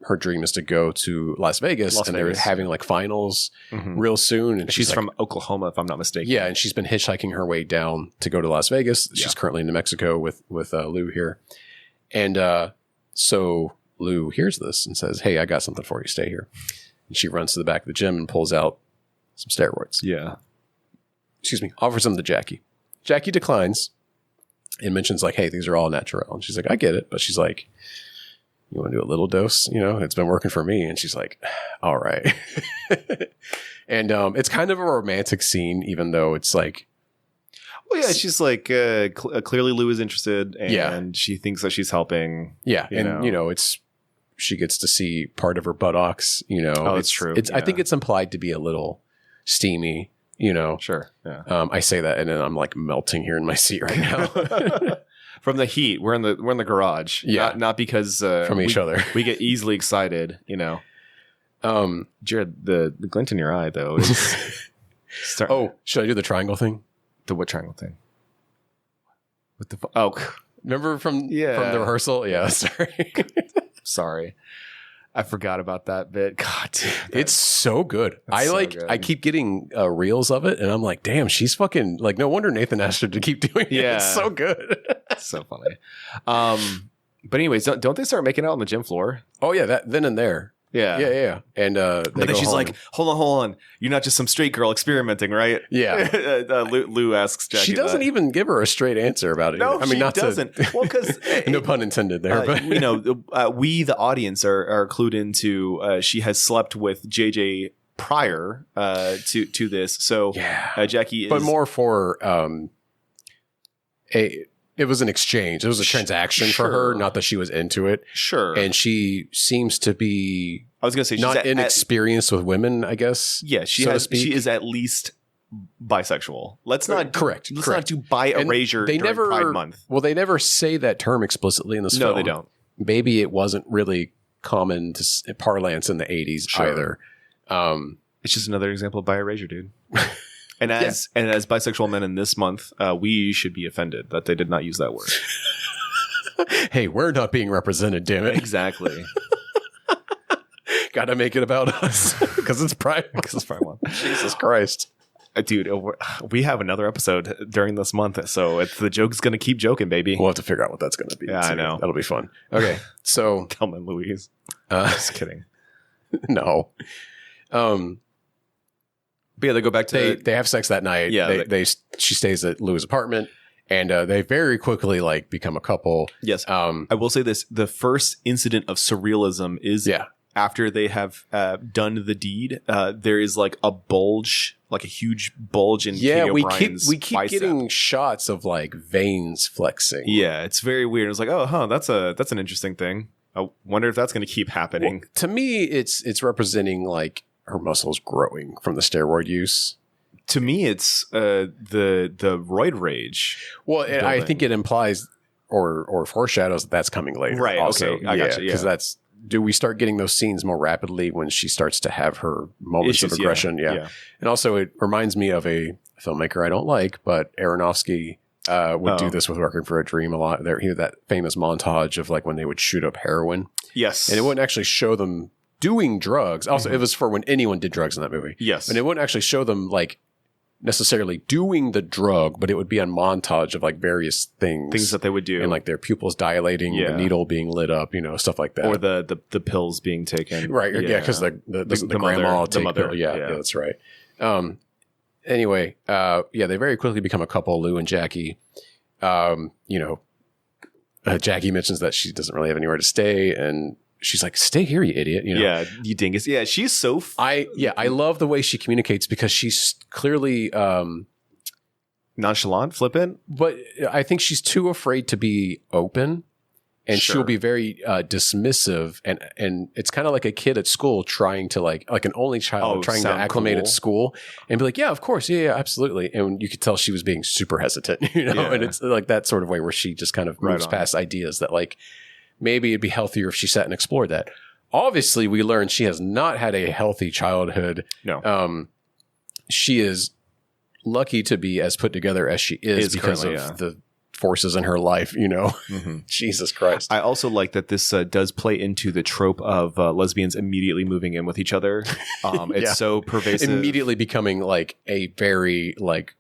S2: Her dream is to go to Las Vegas, they're having like finals real soon, and
S1: she's
S2: like,
S1: from Oklahoma, if I'm not mistaken.
S2: Yeah, and she's been hitchhiking her way down to go to Las Vegas. She's currently in New Mexico with Lou here, and so Lou hears this and says, "Hey, I got something for you. Stay here." And she runs to the back of the gym and pulls out some steroids.
S1: Yeah.
S2: Excuse me. Offers them to Jackie. Jackie declines and mentions like, "Hey, these are all natural." And she's like, "I get it." But she's like, "You want to do a little dose? It's been working for me." And she's like, "All right." And it's kind of a romantic scene, even though it's like,
S1: well, yeah, she's like, clearly Lou is interested, and she thinks that she's helping.
S2: Yeah. It's, she gets to see part of her buttocks,
S1: Oh, it's true.
S2: I think it's implied to be a little steamy,
S1: Sure. Yeah.
S2: I say that and then I'm like melting here in my seat right now.
S1: From the heat. We're in the garage.
S2: Yeah.
S1: Not because
S2: from each other.
S1: We get easily excited, Jared, the glint in your eye though is
S2: should I do the triangle thing?
S1: The what triangle thing? What the
S2: remember from the rehearsal? Yeah,
S1: sorry. I forgot about that bit. God damn,
S2: it's so good. I keep getting reels of it and I'm like, damn, she's fucking like, no wonder Nathan asked her to keep doing it.
S1: Yeah.
S2: It's so good.
S1: So funny. But anyways, don't they start making out on the gym floor?
S2: Oh yeah, that then and there. Yeah. And
S1: but then she's like, hold on. You're not just some straight girl experimenting, right?
S2: Yeah.
S1: Lou asks Jackie.
S2: She doesn't even give her a straight answer about it.
S1: No, she doesn't. Well, because
S2: no pun intended there. But
S1: we, the audience, are clued into she has slept with JJ prior to this. So Jackie is,
S2: but more for it was an exchange. It was a transaction for her, not that she was into it.
S1: Sure.
S2: And she seems to be,
S1: I was going to say,
S2: not inexperienced with women, I guess.
S1: Yeah, she is at least bisexual. Let's not do bi erasure during Pride Month.
S2: Well, they never say that term explicitly in this film.
S1: No, they don't.
S2: Maybe it wasn't really common to parlance in the 80s either.
S1: It's just another example of bi erasure, dude. And as bisexual men in this month, we should be offended that they did not use that word.
S2: Hey, we're not being represented, damn it.
S1: Exactly.
S2: Got to make it about us because it's Pride.
S1: Month.
S2: Jesus Christ.
S1: Dude, we have another episode during this month, so the joke's going to keep joking, baby.
S2: We'll have to figure out what that's going to be.
S1: Yeah, I know.
S2: That'll be fun. Okay, so...
S1: Thelma and Louise. Just kidding.
S2: No.
S1: But yeah, they go back to...
S2: They have sex that night.
S1: Yeah.
S2: She stays at Lou's apartment, and they very quickly become a couple.
S1: Yes. I will say this. The first incident of surrealism is... After they have done the deed, there is like a bulge, like a huge bulge in Katy O'Brien's
S2: we keep
S1: bicep.
S2: Getting shots of like veins flexing.
S1: Yeah, it's very weird. It's like, that's an interesting thing. I wonder if that's going to keep happening.
S2: Well, to me, it's representing like her muscles growing from the steroid use.
S1: To me, it's the roid rage.
S2: Well, I think it implies or foreshadows that's coming later.
S1: Right.
S2: Also.
S1: Okay. I got you.
S2: Because that's do we start getting those scenes more rapidly when she starts to have her moments of aggression? Yeah. And also it reminds me of a filmmaker I don't like, but Aronofsky would do this with Working for a Dream a lot. He had that famous montage of like when they would shoot up heroin.
S1: Yes.
S2: And it wouldn't actually show them doing drugs. Also, it was for when anyone did drugs in that movie.
S1: Yes.
S2: And it wouldn't actually show them like necessarily doing the drug, but it would be a montage of like various things
S1: that they would do,
S2: and like their pupils dilating, the needle being lit up, stuff like that,
S1: or the pills being taken,
S2: right? Yeah, because the grandma take pill. Yeah, that's right. Anyway, they very quickly become a couple, Lou and Jackie. Jackie mentions that she doesn't really have anywhere to stay, and she's like, "Stay here, you idiot!"
S1: Yeah, you dingus. Yeah, she's so.
S2: I love the way she communicates because she's clearly
S1: nonchalant, flippant,
S2: but I think she's too afraid to be open, and she'll be very dismissive, and it's kind of like a kid at school trying to like an only child trying to acclimate at school and be like, "Yeah, of course, yeah, absolutely," and you could tell she was being super hesitant, and it's like that sort of way where she just kind of moves past ideas that like. Maybe it'd be healthier if she sat and explored that. Obviously, we learned she has not had a healthy childhood.
S1: No.
S2: She is lucky to be as put together as she is because of the forces in her life, Mm-hmm. Jesus Christ.
S1: I also like that this does play into the trope of lesbians immediately moving in with each other. It's so pervasive.
S2: Immediately becoming like a very like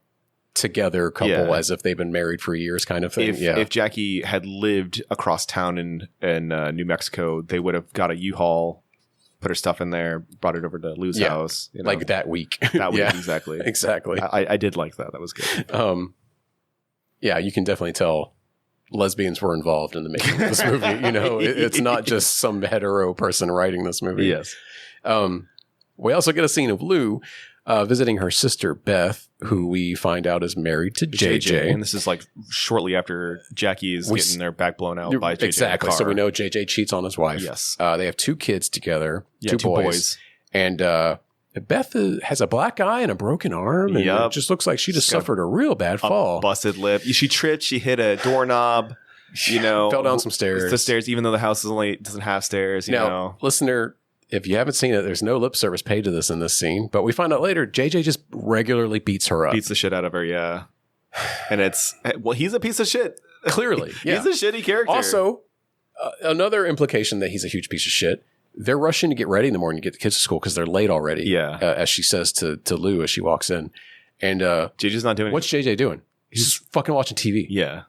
S2: together couple as if they've been married for years kind of thing.
S1: If Jackie had lived across town in New Mexico, they would have got a U-Haul, put her stuff in there, brought it over to Lou's house.
S2: Like that week.
S1: That week, exactly.
S2: Exactly.
S1: I did like that. That was good.
S2: You can definitely tell lesbians were involved in the making of this movie. It's not just some hetero person writing this movie.
S1: Yes.
S2: We also get a scene of Lou visiting her sister Beth, who we find out is married to JJ.
S1: And this is like shortly after Jackie is getting their back blown out by JJ.
S2: Exactly. So we know JJ cheats on his wife.
S1: Yes.
S2: They have 2 kids together, two boys. And Beth has a black eye and a broken arm. And it just looks like she just suffered a real bad fall.
S1: Busted lip. She tripped. She hit a doorknob.
S2: Fell down some stairs.
S1: The stairs, even though the house doesn't have stairs.
S2: Now, listener, if you haven't seen it, there's no lip service paid to this in this scene. But we find out later, JJ just regularly beats her up.
S1: Beats the shit out of her, yeah. And he's a piece of shit.
S2: Clearly. Yeah.
S1: He's a shitty character.
S2: Also, another implication that he's a huge piece of shit. They're rushing to get ready in the morning to get the kids to school because they're late already.
S1: Yeah.
S2: As she says to Lou as she walks in. And
S1: JJ's not doing
S2: what's JJ doing? He's just fucking watching TV.
S1: Yeah.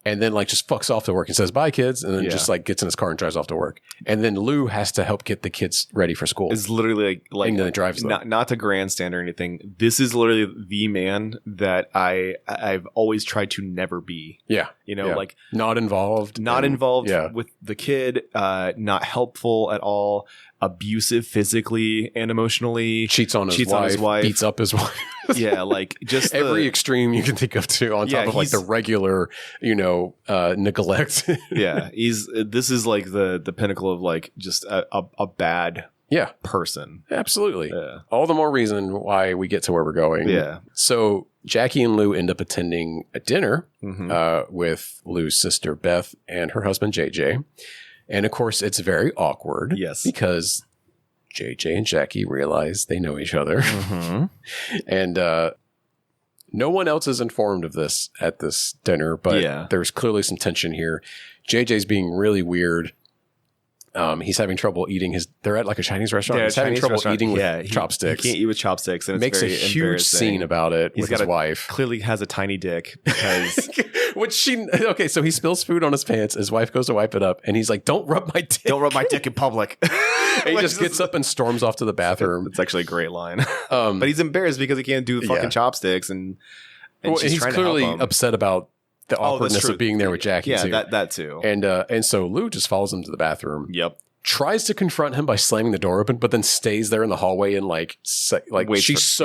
S2: And then like just fucks off to work and says, "Bye, kids." And then just like gets in his car and drives off to work. And then Lou has to help get the kids ready for school.
S1: It's literally like
S2: and then it drives them.
S1: Not to grandstand or anything. This is literally the man that I've always tried to never be.
S2: Yeah.
S1: Like
S2: not involved
S1: with the kid, not helpful at all, abusive physically and emotionally,
S2: cheats on his wife, beats up his wife.
S1: Yeah, like just
S2: every extreme you can think of too, on top of like the regular, neglect.
S1: Yeah, this is like the pinnacle of like just a bad person.
S2: Absolutely. Yeah. All the more reason why we get to where we're going.
S1: Yeah.
S2: So Jackie and Lou end up attending a dinner with Lou's sister Beth and her husband JJ. And of course, it's very awkward.
S1: Yes.
S2: Because JJ and Jackie realize they know each other. And no one else is informed of this at this dinner, but there's clearly some tension here. JJ's being really weird. He's having trouble eating they're at like a Chinese restaurant. He's having trouble eating with chopsticks.
S1: He can't eat with chopsticks. And
S2: makes a huge scene about it with his wife.
S1: Clearly has a tiny dick because
S2: so he spills food on his pants. His wife goes to wipe it up and he's like, "Don't rub my dick.
S1: Don't rub my dick in public."
S2: And he just gets up and storms off to the bathroom.
S1: It's actually a great line. But he's embarrassed because he can't do fucking chopsticks and he's
S2: clearly upset about the awkwardness of being there with Jackie.
S1: Yeah, that too.
S2: And so Lou just follows him to the bathroom.
S1: Yep.
S2: Tries to confront him by slamming the door open, but then stays there in the hallway and she's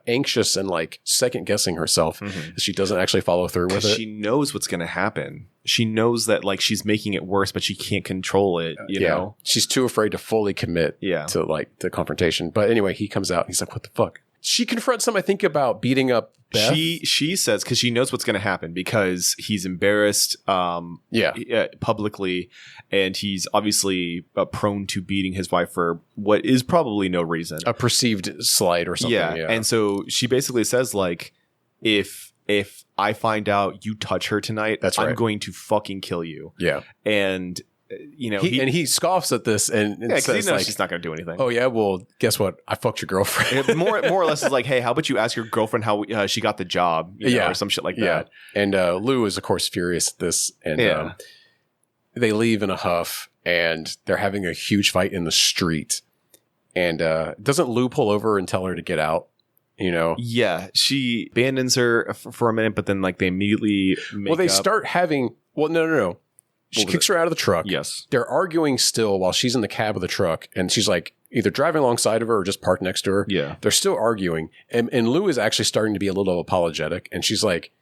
S2: anxious and like second guessing herself that she doesn't actually follow through with it.
S1: She knows what's going to happen. She knows that like she's making it worse, but she can't control it. You know,
S2: she's too afraid to fully commit to like the confrontation. But anyway, he comes out and he's like, "What the fuck?" she confronts him, I think, about beating up Beth.
S1: She says, because she knows what's going to happen because he's embarrassed publicly, and he's obviously prone to beating his wife for what is probably no reason.
S2: A perceived slight or something. Yeah.
S1: And so she basically says, like, if I find out you touch her tonight, I'm going to fucking kill you.
S2: Yeah.
S1: And he scoffs
S2: at this and
S1: says, he knows
S2: like,
S1: she's not going to do anything.
S2: Oh yeah, well, guess what? I fucked your girlfriend.
S1: more or less is like, hey, how about you ask your girlfriend how she got the job, or some shit like that.
S2: And Lou is of course furious at this, and they leave in a huff, and they're having a huge fight in the street. And doesn't Lou pull over and tell her to get out?
S1: Yeah, she abandons her for a minute, but then like they immediately
S2: start having. Well, no. She kicks her out of the truck.
S1: Yes.
S2: They're arguing still while she's in the cab of the truck, and she's like either driving alongside of her or just parked next to her.
S1: Yeah.
S2: They're still arguing. And Lou is actually starting to be a little apologetic. And she's like,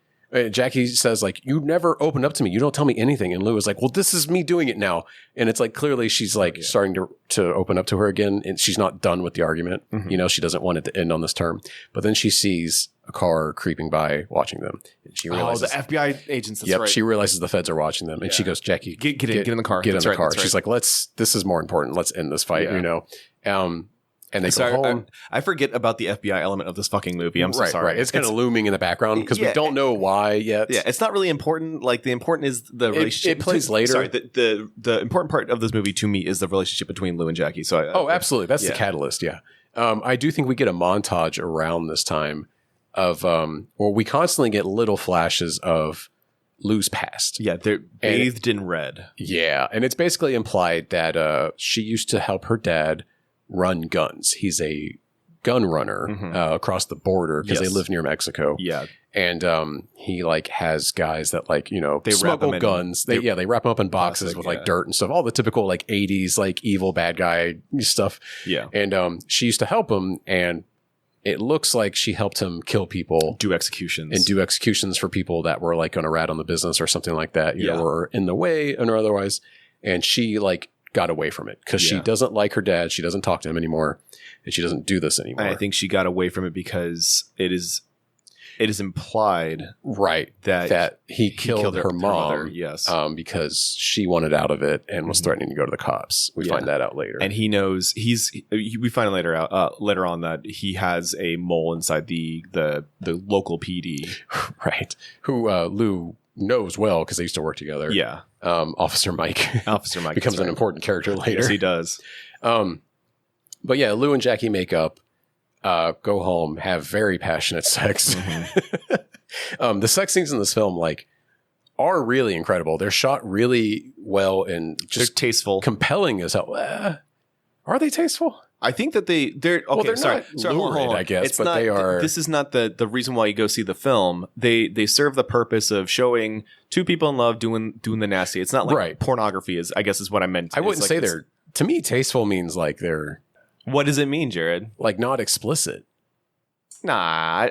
S2: Jackie says, like, you never open up to me. You don't tell me anything. And Lou is like, well, this is me doing it now. And it's like, clearly she's like starting to open up to her again. And she's not done with the argument. Mm-hmm. She doesn't want it to end on this term. But then she sees a car creeping by watching them. And she realizes,
S1: the FBI agents. That's right.
S2: She realizes the feds are watching them. And she goes, Jackie,
S1: get in the car.
S2: Get in the car. She's like, this is more important. Let's end this fight, And they go home.
S1: I forget about the FBI element of this fucking movie. I'm so sorry.
S2: Right. It's kind of looming in the background because we don't know why yet.
S1: Yeah, it's not really important. Like the important is the relationship.
S2: It plays later.
S1: Sorry, the important part of this movie to me is the relationship between Lou and Jackie. So
S2: absolutely, that's the catalyst. Yeah, I do think we get a montage around this time of where we constantly get little flashes of Lou's past.
S1: Yeah, they're bathed in red.
S2: Yeah, and it's basically implied that she used to help her dad run guns. He's a gun runner across the border because they live near Mexico.
S1: Yeah.
S2: And he like has guys that like, they smuggle guns. They wrap them up in boxes with like dirt and stuff. All the typical like 80s like evil bad guy stuff.
S1: Yeah.
S2: And she used to help him, and it looks like she helped him kill people.
S1: Do executions
S2: for people that were like going to rat on the business or something like that, or in the way or otherwise. And she like got away from it because she doesn't like her dad. She doesn't talk to him anymore, and she doesn't do this anymore.
S1: And I think she got away from it because it is implied that he killed her mom. Yes.
S2: Because she wanted out of it and was threatening to go to the cops. We find that out later.
S1: And he knows we find later on that he has a mole inside the local PD.
S2: Right. Who Lou knows well because they used to work together.
S1: Yeah.
S2: Officer Mike becomes an important character later.
S1: Yes, he does.
S2: But yeah, Lou and Jackie make up, go home, have very passionate sex. The sex scenes in this film are really incredible. They're shot really well and just
S1: they're tasteful,
S2: compelling as hell. Are they tasteful?
S1: I think that they're okay.
S2: Well, they're
S1: sorry,
S2: not lurid, I guess, but they are.
S1: This is not the reason why you go see the film. They serve the purpose of showing two people in love doing the nasty. It's not like pornography is. I guess is what I meant.
S2: I wouldn't say they're. To me, tasteful means like they're.
S1: What does it mean, Jared?
S2: Like not explicit.
S1: Nah,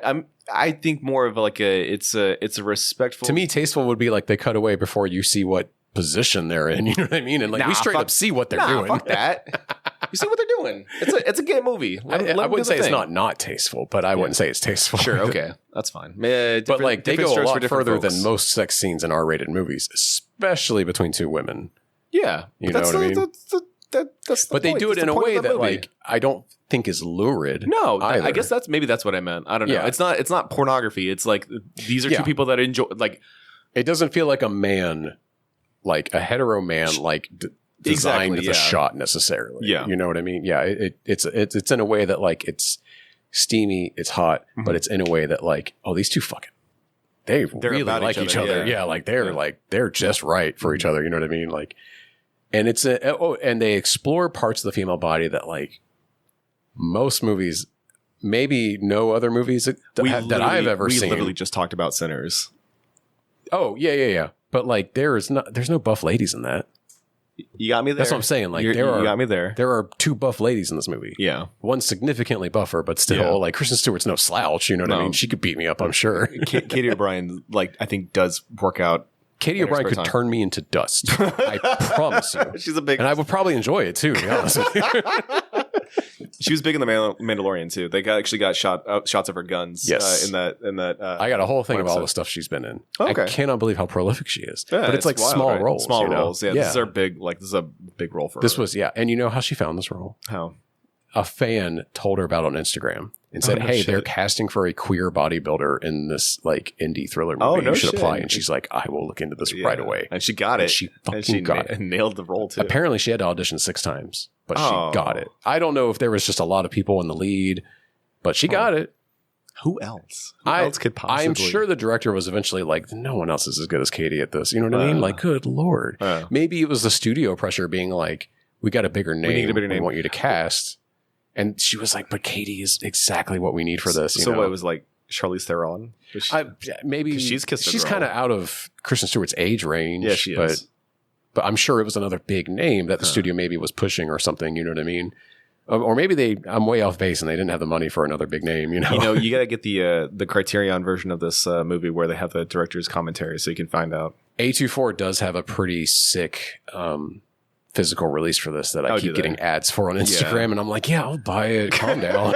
S1: I think more of like it's a respectful.
S2: To me, tasteful would be like they cut away before you see what position they're in. You know what I mean? And like we straight up see what they're doing.
S1: Fuck that. You see what they're doing. It's a gay movie.
S2: I wouldn't say it's not tasteful, but I wouldn't say it's tasteful.
S1: Sure, okay, that's fine.
S2: But like they go a lot further than most sex scenes in R-rated movies, especially between two women.
S1: Yeah,
S2: you know what I mean.
S1: That's
S2: but they do it in a way that like I don't think is lurid.
S1: No, I guess that's what I meant. I don't know. Yeah. It's not pornography. It's like these are two people that enjoy. Like
S2: it doesn't feel like a man, like a hetero man, like designed the shot necessarily.
S1: Yeah,
S2: you know what I mean. Yeah, it's in a way that like it's steamy, it's hot, but it's in a way that like these two fucking they're really like each other. Yeah, like they're just right for each other. You know what I mean? Like. And it's and they explore parts of the female body that like most movies, maybe no other movies that I've ever seen.
S1: We literally just talked about Sinners.
S2: Oh yeah. But like there's no buff ladies in that.
S1: You got me there.
S2: That's what I'm saying. Like you
S1: got me there.
S2: There are two buff ladies in this movie.
S1: Yeah,
S2: one significantly buffer, but still like Kristen Stewart's no slouch. You know what I mean? She could beat me up. I'm sure.
S1: Katy O'Brian, I think does work out.
S2: Katy O'Brian could turn me into dust. I promise you.
S1: She's a big...
S2: And I would probably enjoy it too, to be honest with you.
S1: She was big in the Mandalorian too. They actually got shots of her guns.
S2: Yes.
S1: In that.
S2: I got a whole thing of all the stuff she's been in.
S1: Okay.
S2: I cannot believe how prolific she is.
S1: Yeah,
S2: but it's like
S1: wild,
S2: small
S1: right?
S2: roles.
S1: Small
S2: you know?
S1: roles. Yeah, this is her big. Like this is a big role for her.
S2: This was and you know how she found this role?
S1: How?
S2: A fan told her about it on Instagram and said, "Hey, they're casting for a queer bodybuilder in this like indie thriller movie.
S1: Oh, no
S2: you should
S1: shit.
S2: apply." And she's like, "I will look into this right away."
S1: And she got it.
S2: And she fucking got it.
S1: Nailed the role too.
S2: Apparently, she had to audition 6 times, but she
S1: Oh.
S2: got it. I don't know if there was just a lot of people in the lead, but she got it.
S1: Who else? Who else could possibly?
S2: I'm sure the director was eventually like, no one else is as good as Katy at this. You know what I mean? Like, good Lord. Maybe it was the studio pressure being like, we got a bigger name.
S1: need a bigger name.
S2: We want you to cast. And she was like, but Katy is exactly what we need for this.
S1: So what, it was like Charlize Theron?
S2: Maybe
S1: 'Cause she's kissed a
S2: she's
S1: girl.
S2: kind of out of Kristen Stewart's age range.
S1: Yeah, she
S2: but,
S1: is.
S2: But I'm sure it was another big name that the studio maybe was pushing or something. You know what I mean? Or maybe I'm way off base and they didn't have the money for another big name. You know,
S1: You got to get the Criterion version of this movie where they have the director's commentary so you can find out.
S2: A24 does have a pretty sick physical release for this that I keep getting ads for on Instagram, and I'm like, yeah, I'll buy it. Calm down.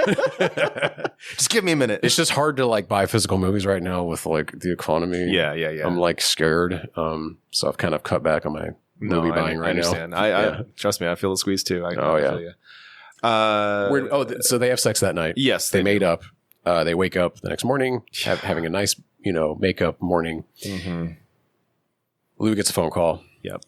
S1: Just give me a minute.
S2: It's just hard to like buy physical movies right now with like the economy.
S1: Yeah.
S2: I'm like scared. So I've kind of cut back on my movie buying right now.
S1: I understand. I trust me, I feel the squeeze too. I feel you.
S2: So they have sex that night.
S1: Yes,
S2: they made up. They wake up the next morning, having a nice, makeup morning.
S1: Mm-hmm.
S2: Lou gets a phone call.
S1: Yep.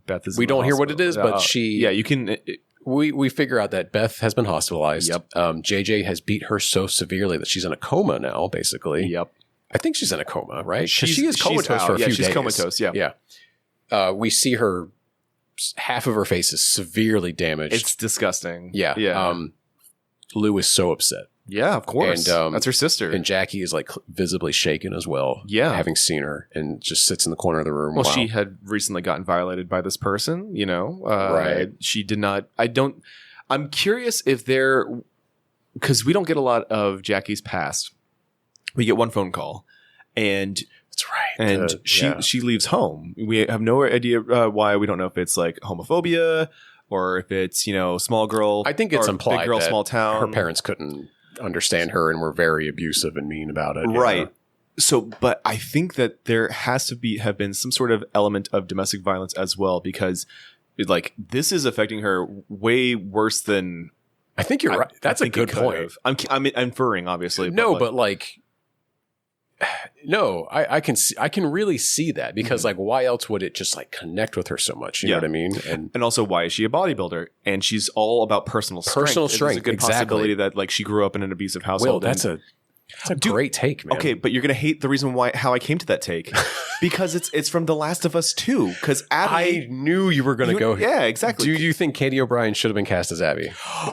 S1: Beth is.
S2: We don't hear what it is, but she.
S1: Yeah, you can.
S2: We figure out that Beth has been hospitalized.
S1: Yep.
S2: JJ has beat her so severely that she's in a coma now. Basically.
S1: Yep.
S2: I think she's in a coma, right? Because she is comatose for a few days.
S1: She's comatose. Yeah.
S2: Yeah. We see her. Half of her face is severely damaged.
S1: It's disgusting.
S2: Yeah.
S1: Yeah.
S2: Lou is so upset.
S1: Yeah, of course.
S2: And,
S1: that's her sister.
S2: And Jackie is like visibly shaken as well.
S1: Yeah.
S2: Having seen her and just sits in the corner of the room.
S1: Well, she had recently gotten violated by this person,
S2: Right.
S1: She did not. I'm curious if because we don't get a lot of Jackie's past. We get one phone call and
S2: that's right.
S1: And she leaves home. We have no idea why. We don't know if it's like homophobia or if it's, small girl.
S2: I think it's implied
S1: big girl,
S2: that
S1: small town.
S2: Her parents couldn't understand her and were very abusive and mean about it.
S1: Right. So, but I think that there has to have been some sort of element of domestic violence as well, because this is affecting her way worse than.
S2: I think you're right. That's a good point.
S1: I'm inferring, obviously.
S2: No, but no, I can really see that because why else would it just connect with her so much? You know what I mean?
S1: And also, why is she a bodybuilder? And she's all about personal strength.
S2: Personal strength.
S1: There's a good possibility that she grew up in an abusive household.
S2: Will, that's a great take, man.
S1: Okay, but you're gonna hate the reason how I came to that take because it's from The Last of Us 2. Because Abby,
S2: I knew you were going to go here.
S1: Yeah, exactly.
S2: Do you think Katy O'Brian should have been cast as Abby?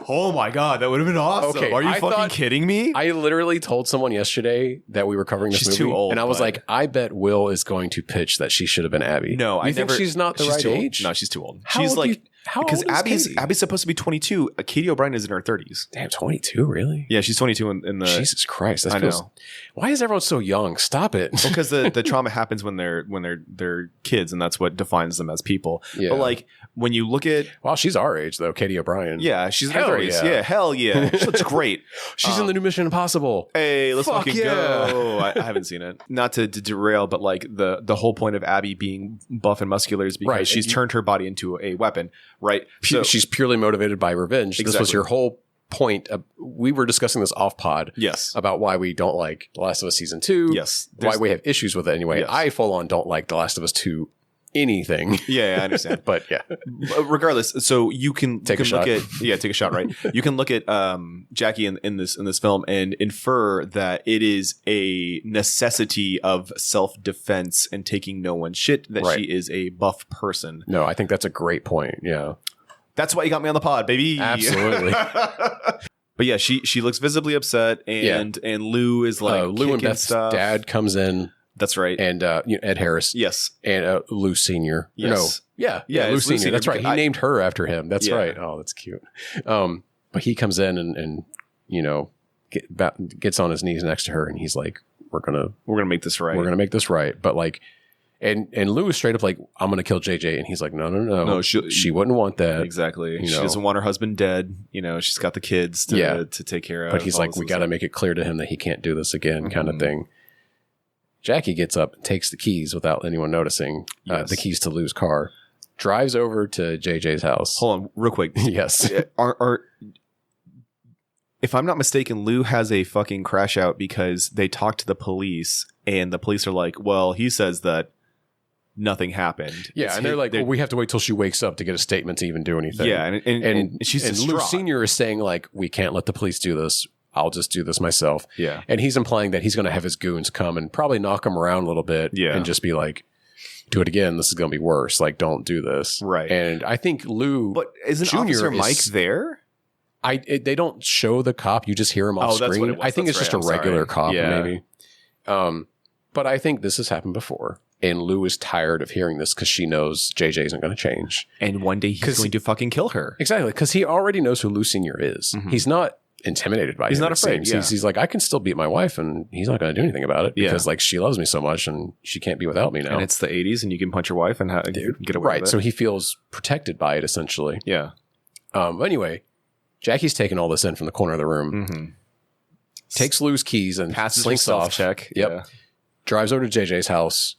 S1: Oh my god, that would have been awesome.
S2: Okay,
S1: are you fucking kidding me?
S2: I literally told someone yesterday that we were covering this movie.
S1: She's too old,
S2: and I was like, I bet Will is going to pitch that she should have been Abby.
S1: No,
S2: you think she's not the right age?
S1: No, she's too old.
S2: How
S1: she's
S2: old
S1: because
S2: old is Katy?
S1: Abby's supposed to be 22. Katy O'Brian is in her 30s.
S2: Damn, 22, really?
S1: Yeah, she's 22 in the.
S2: Jesus Christ,
S1: I know.
S2: Why is everyone so young? Stop it.
S1: Well, because the trauma happens when they're kids, and that's what defines them as people.
S2: Yeah.
S1: But when you look at,
S2: well, she's our age though, Katy O'Brian.
S1: Yeah, she's in her
S2: Hell
S1: 30s.
S2: yeah.
S1: Yeah, hell yeah, she looks great.
S2: She's in the new Mission Impossible.
S1: Hey, let's
S2: Fuck
S1: fucking go. I haven't seen it. Not to derail, but the whole point of Abby being buff and muscular is because she's turned her body into a weapon, right? So
S2: she's purely motivated by revenge.
S1: Exactly.
S2: This was your whole point. We were discussing this off pod.
S1: Yes.
S2: About why we don't like The Last of Us Season 2.
S1: Yes.
S2: Why we have issues with it anyway.
S1: Yes.
S2: I full on don't like The Last of Us 2 anything.
S1: Yeah, I understand.
S2: But yeah.
S1: Regardless, so you can
S2: take a shot.
S1: Take a shot, right? You can look at Jackie in this film and infer that it is a necessity of self-defense and taking no one's shit that she is a buff person.
S2: No, I think that's a great point. Yeah.
S1: That's why you got me on the pod, baby.
S2: Absolutely.
S1: But yeah, she looks visibly upset, and Lou is
S2: Lou and Beth's
S1: stuff.
S2: dad comes in.
S1: That's right.
S2: And Ed Harris.
S1: Yes.
S2: And Lou Sr.
S1: Yes.
S2: No. Yeah, Lou Sr. That's right. He named her after him. That's right. Oh, that's cute. But he comes in and gets on his knees next to her, and he's like, we're gonna
S1: make this right.
S2: We're gonna make this right. But And Lou is straight up like, I'm going to kill JJ. And he's like, no, she wouldn't want that.
S1: Exactly. She doesn't want her husband dead. She's got the kids to take care of.
S2: But he's like, we got to make it clear to him that he can't do this again, kind of thing. Jackie gets up and takes the keys without anyone noticing, the keys to Lou's car, drives over to JJ's house.
S1: Hold on, real quick.
S2: Yes.
S1: If I'm not mistaken, Lou has a fucking crash out because they talk to the police and the police are like, well, he says that nothing happened.
S2: Yeah, and they're like, well, we have to wait till she wakes up to get a statement to even do anything.
S1: Yeah, and she's distraught.
S2: Lou Sr. is saying, like, we can't let the police do this. I'll just do this myself.
S1: Yeah.
S2: And he's implying that he's going to have his goons come and probably knock him around a little bit and just be like, do it again. This is going to be worse. Like, don't do this.
S1: Right.
S2: And I think Lou
S1: But isn't
S2: Jr.
S1: Officer Mike there?
S2: They don't show the cop. You just hear him off screen.
S1: That's what it was.
S2: I think
S1: That's
S2: it's
S1: right.
S2: just a regular cop,
S1: Yeah.
S2: maybe. But I think this has happened before. And Lou is tired of hearing this because she knows JJ isn't going to change.
S1: And one day he's going to fucking kill her.
S2: Exactly. Because he already knows who Lou Sr. is. Mm-hmm. He's not intimidated by
S1: He's
S2: him.
S1: not afraid. Yeah.
S2: He's like, I can still beat my wife and he's not going to do anything about it because like she loves me so much and she can't be without me now.
S1: And it's the 80s and you can punch your wife and get away with it.
S2: So he feels protected by it essentially.
S1: Yeah.
S2: Anyway, Jackie's taking all this in from the corner of the room. Takes Lou's keys and
S1: passes
S2: slinks
S1: off.
S2: Off.
S1: Check.
S2: Yep.
S1: Yeah.
S2: Drives over to JJ's house.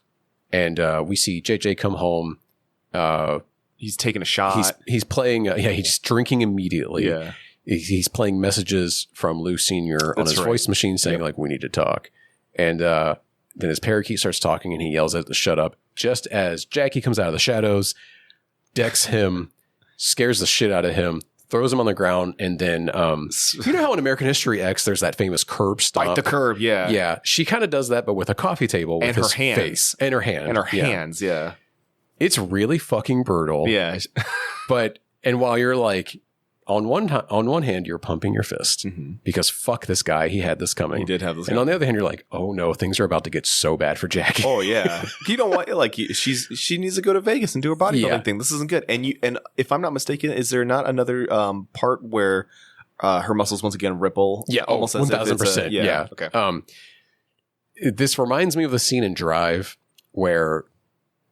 S2: And we see JJ come home.
S1: He's taking a shot.
S2: He's playing. He's drinking immediately.
S1: Yeah.
S2: He's playing messages from Lou Sr. on his voice machine saying, like, we need to talk. And then his parakeet starts talking and he yells at the shut up. Just as Jackie comes out of the shadows, decks him, scares the shit out of him, throws him on the ground, and then you know how in American History X there's that famous curb stomp?
S1: Bite the curb, yeah.
S2: Yeah. She kind of does that, but with a coffee table with his face. And her hand.
S1: And her hands, yeah.
S2: It's really fucking brutal.
S1: Yeah.
S2: And while you're like, on one hand, you're pumping your fist because fuck this guy. He had this coming.
S1: He did have this
S2: And
S1: coming.
S2: on the other hand, you're like, oh no, things are about to get so bad for Jackie.
S1: Oh yeah. You don't want she needs to go to Vegas and do her bodybuilding thing. This isn't good. And if I'm not mistaken, is there not another part where her muscles once again ripple?
S2: Yeah,
S1: almost as if it's
S2: 1000%. Yeah.
S1: Okay.
S2: This reminds me of the scene in Drive where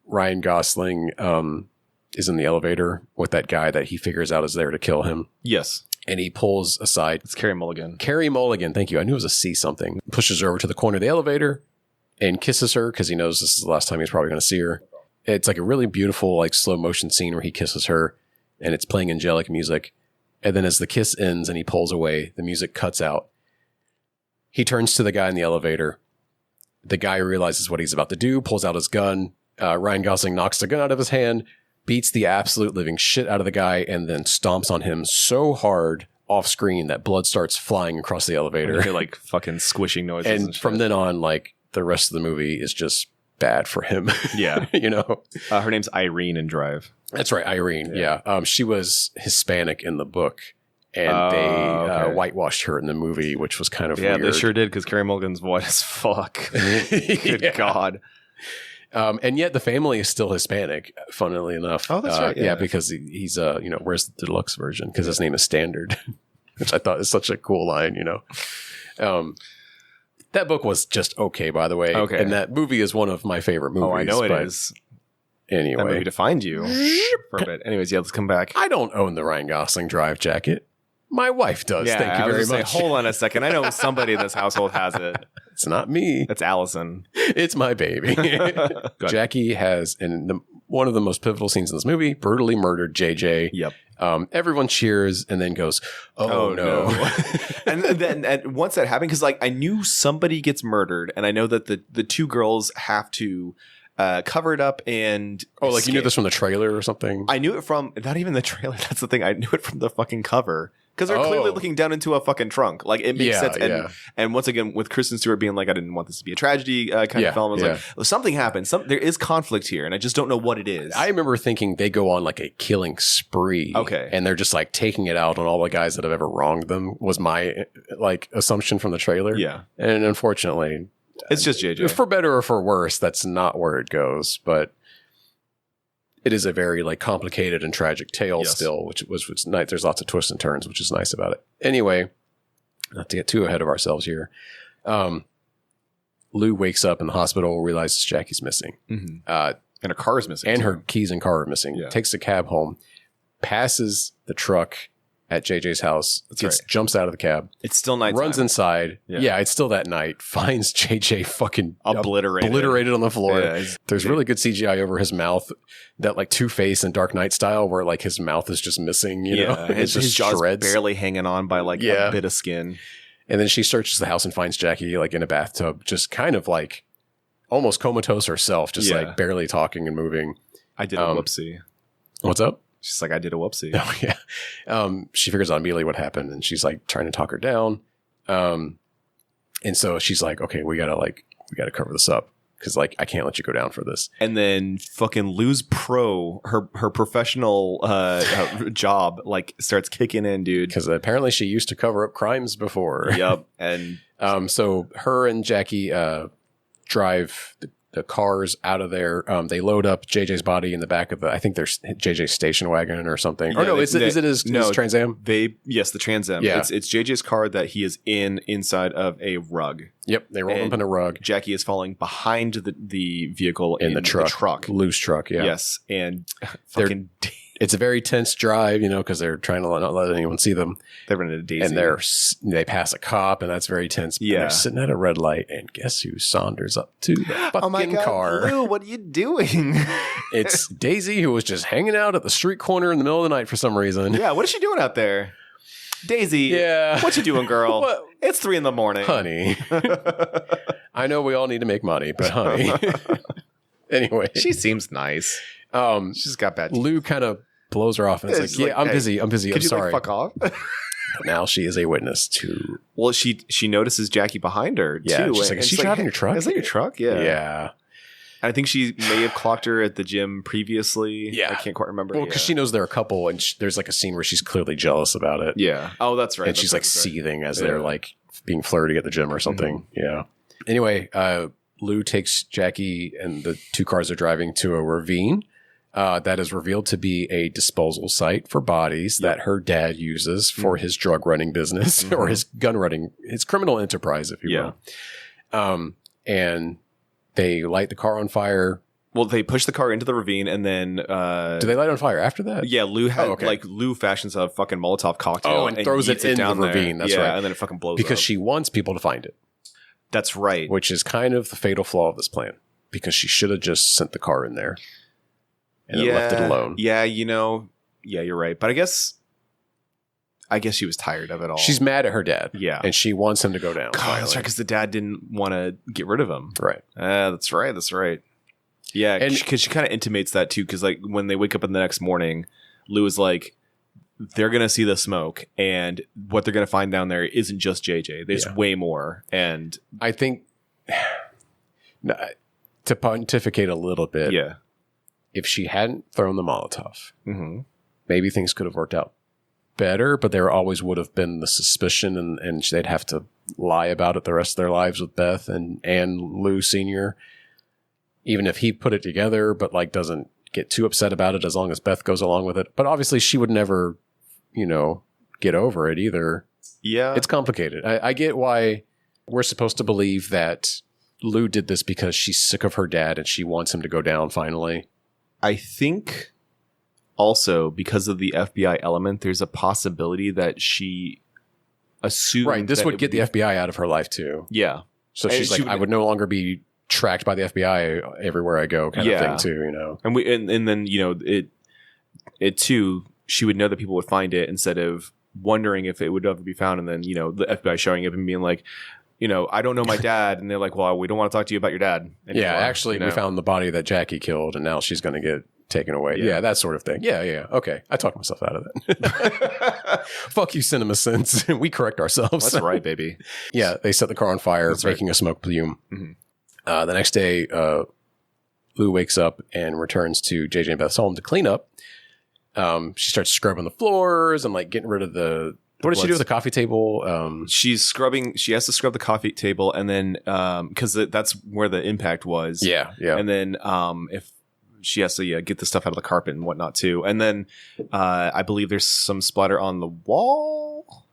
S2: Ryan Gosling is in the elevator with that guy that he figures out is there to kill him.
S1: Yes.
S2: And he pulls aside.
S1: It's Carey Mulligan.
S2: Carey Mulligan, thank you. I knew it was a C something. Pushes her over to the corner of the elevator and kisses her because he knows this is the last time he's probably going to see her. It's like a really beautiful, like slow motion scene where he kisses her and it's playing angelic music. And then as the kiss ends and he pulls away, the music cuts out. He turns to the guy in the elevator. The guy realizes what he's about to do, pulls out his gun. Ryan Gosling knocks the gun out of his hand, beats the absolute living shit out of the guy, and then stomps on him so hard off screen that blood starts flying across the elevator.
S1: You hear like fucking squishing noises.
S2: And from then on, like the rest of the movie is just bad for him.
S1: Yeah.
S2: You know?
S1: Her name's Irene in Drive.
S2: That's right, Irene. Yeah. She was Hispanic in the book. And they whitewashed her in the movie, which was kind of weird.
S1: Yeah, they sure did because Carey Mulligan's white as fuck. Good God.
S2: And yet the family is still Hispanic, funnily enough.
S1: Oh, that's right.
S2: Yeah, because he's, where's the deluxe version? Because his name is Standard, which I thought is such a cool line, That book was just okay, by the way.
S1: Okay.
S2: And that movie is one of my favorite movies.
S1: Oh, I know it is.
S2: Anyway.
S1: That movie defined you for a bit. Anyways, let's come back.
S2: I don't own the Ryan Gosling Drive jacket. My wife does.
S1: Yeah,
S2: Thank you very much.
S1: Hold on a second. I know somebody in this household has it.
S2: It's not me.
S1: It's Allison.
S2: It's my baby. Jackie has, in one of the most pivotal scenes in this movie, brutally murdered JJ.
S1: Yep.
S2: Everyone cheers and then goes, oh no.
S1: and then once that happened, because I knew somebody gets murdered, and I know that the two girls have to cover it up and
S2: you knew this from the trailer or something?
S1: I knew it from not even the trailer. That's the thing. I knew it from the fucking cover. Because they're clearly looking down into a fucking trunk. Like, it makes sense. And once again, with Kristen Stewart being like, I didn't want this to be a tragedy kind of film. I was like, well, something happened. There is conflict here, and I just don't know what it is.
S2: I remember thinking they go on like a killing spree.
S1: Okay.
S2: And they're just like taking it out on all the guys that have ever wronged them, was my like assumption from the trailer.
S1: Yeah.
S2: And unfortunately,
S1: it's just JJ.
S2: For better or for worse, that's not where it goes. But it is a very like complicated and tragic tale still, which was nice. There's lots of twists and turns, which is nice about it. Anyway, not to get too ahead of ourselves here. Lou Lou wakes up in the hospital, realizes Jackie's missing.
S1: And her car is missing.
S2: And her keys and car are missing.
S1: Yeah.
S2: Takes the cab home, passes the truck at JJ's house, jumps out of the cab.
S1: It's still nighttime.
S2: Runs inside. Yeah, it's still that night. Finds JJ fucking
S1: obliterated
S2: on the floor.
S1: Yeah,
S2: There's really good CGI over his mouth, that like Two-Face and Dark Knight style, where like his mouth is just missing. You know,
S1: his jaw's barely hanging on by like a bit of skin.
S2: And then she searches the house and finds Jackie like in a bathtub, just kind of like almost comatose herself, just like barely talking and moving.
S1: I did a whoopsie.
S2: What's up?
S1: She's like, I did a whoopsie.
S2: Oh, yeah. She figures out immediately what happened, and she's like trying to talk her down. And so she's like, okay, we gotta cover this up, because like I can't let you go down for this.
S1: And then fucking Lou's her professional job like starts kicking in, dude.
S2: Because apparently she used to cover up crimes before.
S1: Yep. And
S2: so her and Jackie drive the cars out of there. They load up JJ's body in the back of I think there's JJ's station wagon or something.
S1: Yeah,
S2: is it his Trans Am?
S1: Yes, the Trans Am.
S2: Yeah.
S1: It's JJ's car that he is inside of a rug.
S2: Yep, they roll up in a rug.
S1: Jackie is falling behind the vehicle in
S2: the truck. Lou's truck, yeah.
S1: Yes, and fucking...
S2: It's a very tense drive, you know, because they're trying to not let anyone see them.
S1: They're running a daisy.
S2: And they pass a cop, and that's very tense. Yeah. And they're sitting at a red light, and guess who saunters up to the fucking
S1: oh my God,
S2: car?
S1: Lou, what are you doing?
S2: It's Daisy, who was just hanging out at the street corner in the middle of the night for some reason.
S1: Yeah, what is she doing out there? Daisy, what you doing, girl? It's 3 a.m,
S2: honey. I know we all need to make money, but honey. Anyway,
S1: she seems nice. She's got bad teeth.
S2: Lou kind of blows her off and is like, I'm busy.
S1: Could
S2: I'm
S1: you
S2: sorry.
S1: Fuck off?
S2: Now she is a witness to.
S1: Well, she notices Jackie behind her too.
S2: She's like, is she driving your truck?
S1: Is that your truck? Yeah.
S2: Yeah.
S1: I think she may have clocked her at the gym previously.
S2: Yeah.
S1: I can't quite remember.
S2: Well, because she knows they're a couple, and there's like a scene where she's clearly jealous about it.
S1: Yeah. Oh, that's right.
S2: And she's like seething as they're like being flirty at the gym or something. Mm-hmm. Yeah. Anyway, Lou takes Jackie and the 2 cars are driving to a ravine. That is revealed to be a disposal site for bodies that her dad uses for his drug running business or his gun running, his criminal enterprise, if you will. And they light the car on fire.
S1: Well, they push the car into the ravine, and then
S2: do they light it on fire after that?
S1: Yeah, Lou Lou fashions a fucking Molotov cocktail
S2: and throws it in
S1: down
S2: the ravine. That's right,
S1: and then it fucking blows
S2: because
S1: up.
S2: she wants people to find it.
S1: That's right,
S2: which is kind of the fatal flaw of this plan, because she should have just sent the car in there. And then left it alone.
S1: Yeah, you're right. But I guess she was tired of it all.
S2: She's mad at her dad.
S1: Yeah.
S2: And she wants him to go down.
S1: God, that's right, because the dad didn't want to get rid of him.
S2: Right.
S1: That's right. Yeah, because she kind of intimates that too, because like when they wake up in the next morning, Lou is like, they're going to see the smoke, and what they're going to find down there isn't just JJ. There's way more. And
S2: I think, to pontificate a little bit, if she hadn't thrown the Molotov, maybe things could have worked out better, but there always would have been the suspicion, and they'd have to lie about it the rest of their lives with Beth and Lou Sr. Even if he put it together, but like doesn't get too upset about it as long as Beth goes along with it. But obviously she would never, get over it either.
S1: Yeah.
S2: It's complicated. I get why we're supposed to believe that Lou did this because she's sick of her dad and she wants him to go down finally.
S1: I think also because of the FBI element, there's a possibility that she assumed...
S2: Right, this would get the FBI out of her life too.
S1: Yeah.
S2: So she's like, I would no longer be tracked by the FBI everywhere I go kind of thing too,
S1: And then, it too, she would know that people would find it instead of wondering if it would ever be found, and then, the FBI showing up and being like, I don't know my dad. And they're like, well, we don't want to talk to you about your dad anymore.
S2: Yeah, actually, we found the body that Jackie killed, and now she's going to get taken away. Yeah, that sort of thing. Yeah. Okay. I talked myself out of that. Fuck you, CinemaSins. We correct ourselves.
S1: That's right, baby.
S2: Yeah, they set the car on fire, making a smoke plume. Mm-hmm. The next day, Lou wakes up and returns to JJ and Beth's home to clean up. She starts scrubbing the floors and like getting rid of the... What does she do with the coffee table?
S1: She's scrubbing. She has to scrub the coffee table, and then because that's where the impact was.
S2: Yeah.
S1: And then if she has to get the stuff out of the carpet and whatnot too, and then I believe there's some splatter on the wall.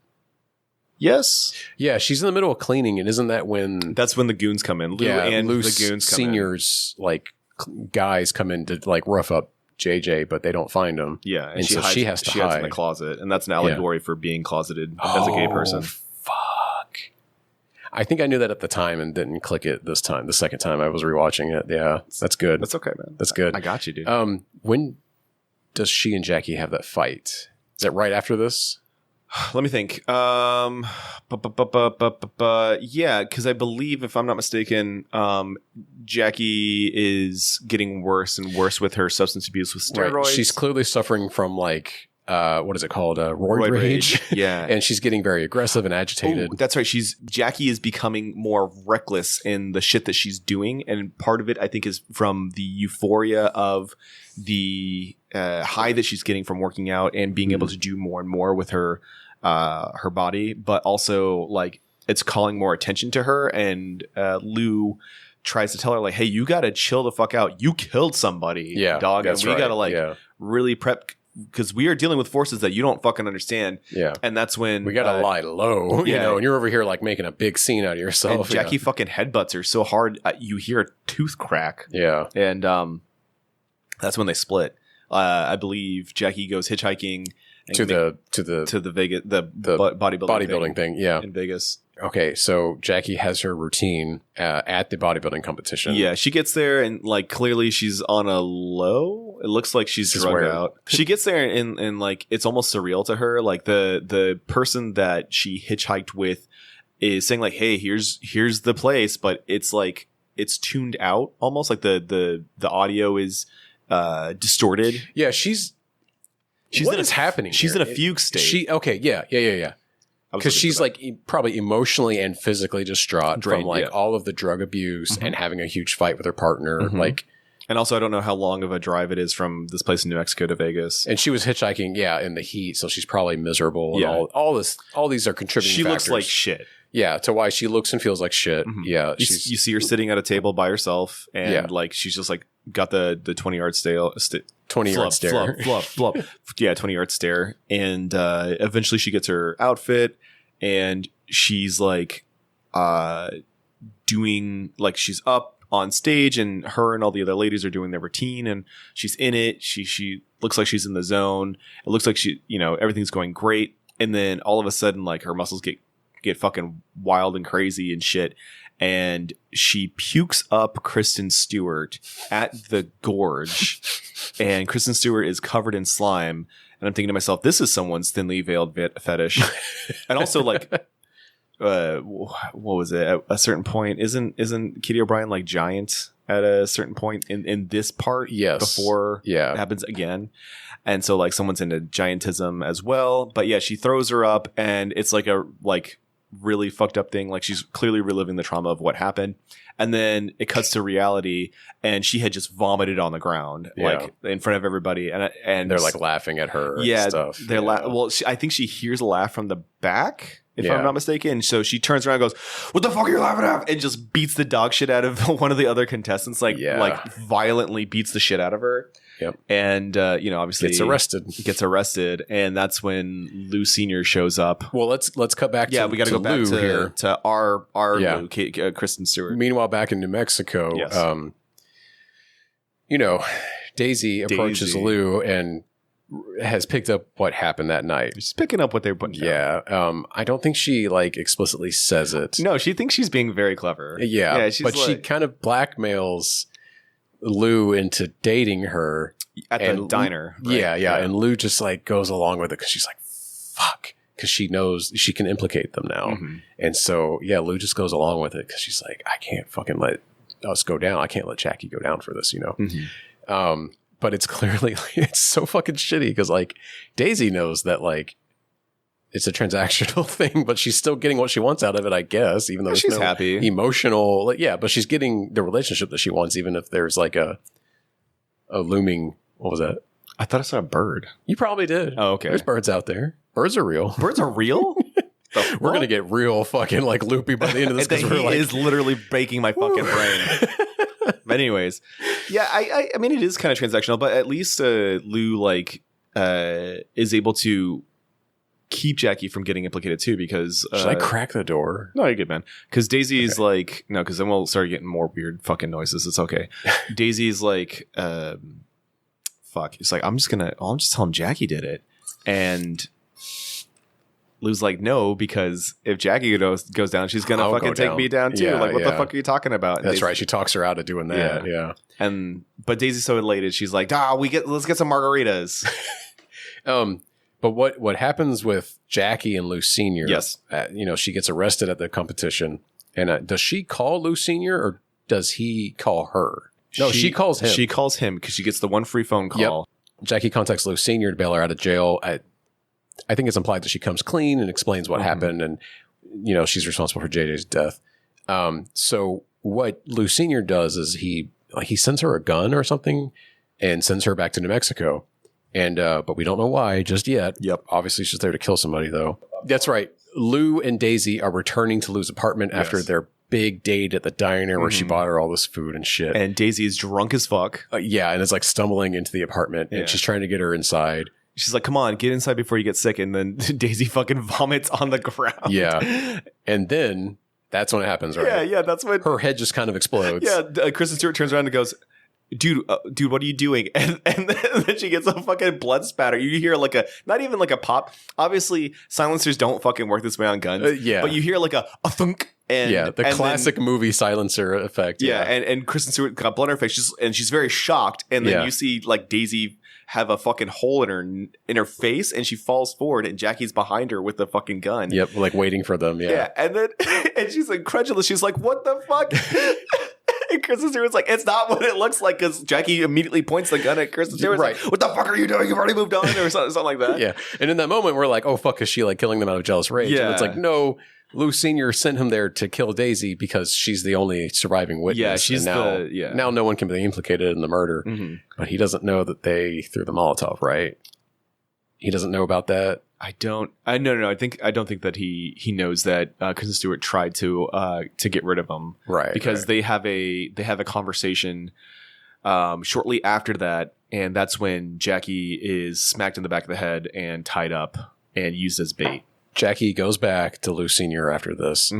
S1: Yes.
S2: Yeah, she's in the middle of cleaning, and isn't that when
S1: That's when the goons come in. Lou and the goons come
S2: seniors, like, guys come in to, like, rough up JJ, but they don't find him.
S1: Yeah,
S2: and so she has to hide.
S1: Hides in the closet, and that's an allegory for being closeted as a gay person.
S2: Fuck. I think I knew that at the time and didn't click it this time. The second time I was rewatching it. Yeah, that's good.
S1: That's okay, man.
S2: That's good.
S1: I got you, dude.
S2: When does she and Jackie have that fight? Is that right after this?
S1: Let me think. Yeah, because I believe, if I'm not mistaken, Jackie is getting worse and worse with her substance abuse with steroids.
S2: Right. She's clearly suffering from, like, what is it called? Roid rage.
S1: Yeah.
S2: And she's getting very aggressive and agitated.
S1: Oh, that's right. Jackie is becoming more reckless in the shit that she's doing. And part of it, I think, is from the euphoria of the high that she's getting from working out and being able to do more and more with her body. But also, like, it's calling more attention to her. And Lou tries to tell her, like, hey, you got to chill the fuck out. You killed somebody, dog. And we got to, really prep, because we are dealing with forces that you don't fucking understand. Yeah. And that's when
S2: we gotta lie low, you know, and you're over here, like, making a big scene out of yourself.
S1: And Jackie fucking headbutts her so hard you hear a tooth crack.
S2: Yeah.
S1: And that's when they split. I believe Jackie goes hitchhiking
S2: to the
S1: Vegas bodybuilding
S2: thing, yeah,
S1: in Vegas.
S2: Okay, so Jackie has her routine at the bodybuilding competition.
S1: Yeah, she gets there and, like, clearly she's on a low. It looks like she's drugged out. She gets there and like, it's almost surreal to her. Like, the person that she hitchhiked with is saying, like, hey, here's the place, but it's like it's tuned out almost, like the audio is distorted.
S2: Yeah,
S1: what is happening? She's in a fugue state.
S2: Yeah. Because she's, like, probably emotionally and physically distraught from, like, all of the drug abuse and having a huge fight with her partner. Like,
S1: and also, I don't know how long of a drive it is from this place in New Mexico to Vegas.
S2: And she was hitchhiking, in the heat, so she's probably miserable. And all these are contributing factors.
S1: She looks like shit.
S2: Yeah, to why she looks and feels like shit. Yeah,
S1: you see her sitting at a table by herself, and like, she's just, like, got the 20-yard stare.
S2: 20-yard stare.
S1: Flub. Yeah, 20-yard stare. And eventually she gets her outfit, and she's, like, doing, like, she's up on stage, and her and all the other ladies are doing their routine, and she's in it. She looks like she's in the zone. It looks like she, everything's going great. And then all of a sudden, like, her muscles get fucking wild and crazy and shit. And she pukes up Kristen Stewart at the gorge, and Kristen Stewart is covered in slime. And I'm thinking to myself, this is someone's thinly veiled fetish. And also, like, what was it? At a certain point, isn't Katy O'Brian, like, giant at a certain point in this part?
S2: Yes.
S1: Before it happens again. And so, like, someone's into giantism as well. But yeah, she throws her up, and it's like a, like, really fucked up thing. Like, she's clearly reliving the trauma of what happened. And then it cuts to reality, and she had just vomited on the ground, like, in front of everybody. And
S2: they're, like, laughing at her. And stuff.
S1: They're well, I think she hears a laugh from the back, if I'm not mistaken. So she turns around and goes, "What the fuck are you laughing at?" And just beats the dog shit out of one of the other contestants, like violently beats the shit out of her.
S2: Yep.
S1: And obviously
S2: gets arrested,
S1: and that's when Lou Senior shows up.
S2: Well, let's cut back.
S1: We got to go back
S2: Lou here
S1: to our Lou, Kristen Stewart.
S2: Meanwhile, back in New Mexico, Daisy approaches Lou and has picked up what happened that night.
S1: She's picking up what they were putting down.
S2: Yeah. I don't think she, like, explicitly says it.
S1: No, she thinks she's being very clever.
S2: Yeah, but she kind of blackmails Lou into dating her
S1: at the diner.
S2: Right? Yeah. And Lou just, like, goes along with it because she's like, fuck, because she knows she can implicate them now. And so, Lou just goes along with it because she's like, I can't fucking let us go down. I can't let Jackie go down for this, But it's clearly, it's so fucking shitty because, like, Daisy knows that, like, it's a transactional thing, but she's still getting what she wants out of it, I guess, even though
S1: she's happy.
S2: Emotional. But she's getting the relationship that she wants, even if there's, like, a looming, what was that?
S1: I thought I saw a bird.
S2: You probably did.
S1: Oh, okay.
S2: There's birds out there. Birds are real.
S1: Birds are real?
S2: We're going to get real fucking, like, loopy by the end of this.
S1: He is literally breaking my fucking brain. But anyways, I mean, it is kind of transactional, but at least Lou, like, is able to keep Jackie from getting implicated too, because
S2: Should I crack the door?
S1: no, you're good, man. Because Daisy's like, no, because then we'll start getting more weird fucking noises. It's okay. Daisy's like, fuck. It's like, I'm just telling Jackie did it. And Lou's like, no, because if Jackie goes down, she's going to fucking take me down too.
S2: Yeah,
S1: like, what the
S2: yeah.
S1: fuck are you talking about? And
S2: That's
S1: Daisy-
S2: right. She talks her out of doing that. Yeah.
S1: But Daisy's so elated. She's like, let's get some margaritas.
S2: But what happens with Jackie and Lou Senior?
S1: Yes.
S2: She gets arrested at the competition, and does she call Lou Senior or does he call her? No, she calls him.
S1: She calls him because she gets the one free phone call.
S2: Yep. Jackie contacts Lou Senior to bail her out of jail. I think it's implied that she comes clean and explains what happened, and she's responsible for JJ's death. So what Lou Senior does is he sends her a gun or something and sends her back to New Mexico. And but we don't know why just yet.
S1: Yep.
S2: Obviously, she's there to kill somebody, though. That's right. Lou and Daisy are returning to Lou's apartment after their big date at the diner where she bought her all this food and shit.
S1: And Daisy is drunk as fuck.
S2: And is like stumbling into the apartment, and she's trying to get her inside.
S1: She's like, come on, get inside before you get sick. And then Daisy fucking vomits on the ground.
S2: Yeah. And then that's when it happens, right?
S1: Yeah, that's when
S2: her head just kind of explodes.
S1: Yeah, Kristen Stewart turns around and goes, dude, what are you doing? And then she gets a fucking blood spatter. You hear like not even like a pop. Obviously, silencers don't fucking work this way on guns. But you hear like a thunk. And,
S2: the classic movie silencer effect.
S1: Yeah, and Kristen Stewart got blood on her face, she's very shocked. And then you see like Daisy have a fucking hole in her face, and she falls forward, and Jackie's behind her with the fucking gun.
S2: Yep, like waiting for them. Yeah,
S1: and then and she's incredulous. She's like, "What the fuck?" And Kristen Stewart's like, "It's not what it looks like," because Jackie immediately points the gun at Kristen Stewart. Right? Like, what the fuck are you doing? You've already moved on, or something like that.
S2: Yeah, and in that moment, we're like, "Oh fuck," is she like killing them out of jealous rage?
S1: Yeah,
S2: and it's like, no. Lou Senior sent him there to kill Daisy because she's the only surviving witness.
S1: Yeah, she's
S2: now no one can be implicated in the murder, but he doesn't know that they threw the Molotov, right? He doesn't know about that.
S1: I don't think that he knows that Kristen Stewart tried to get rid of him,
S2: right?
S1: Because they have a conversation shortly after that, and that's when Jackie is smacked in the back of the head and tied up and used as bait.
S2: Jackie goes back to Lou Senior after this,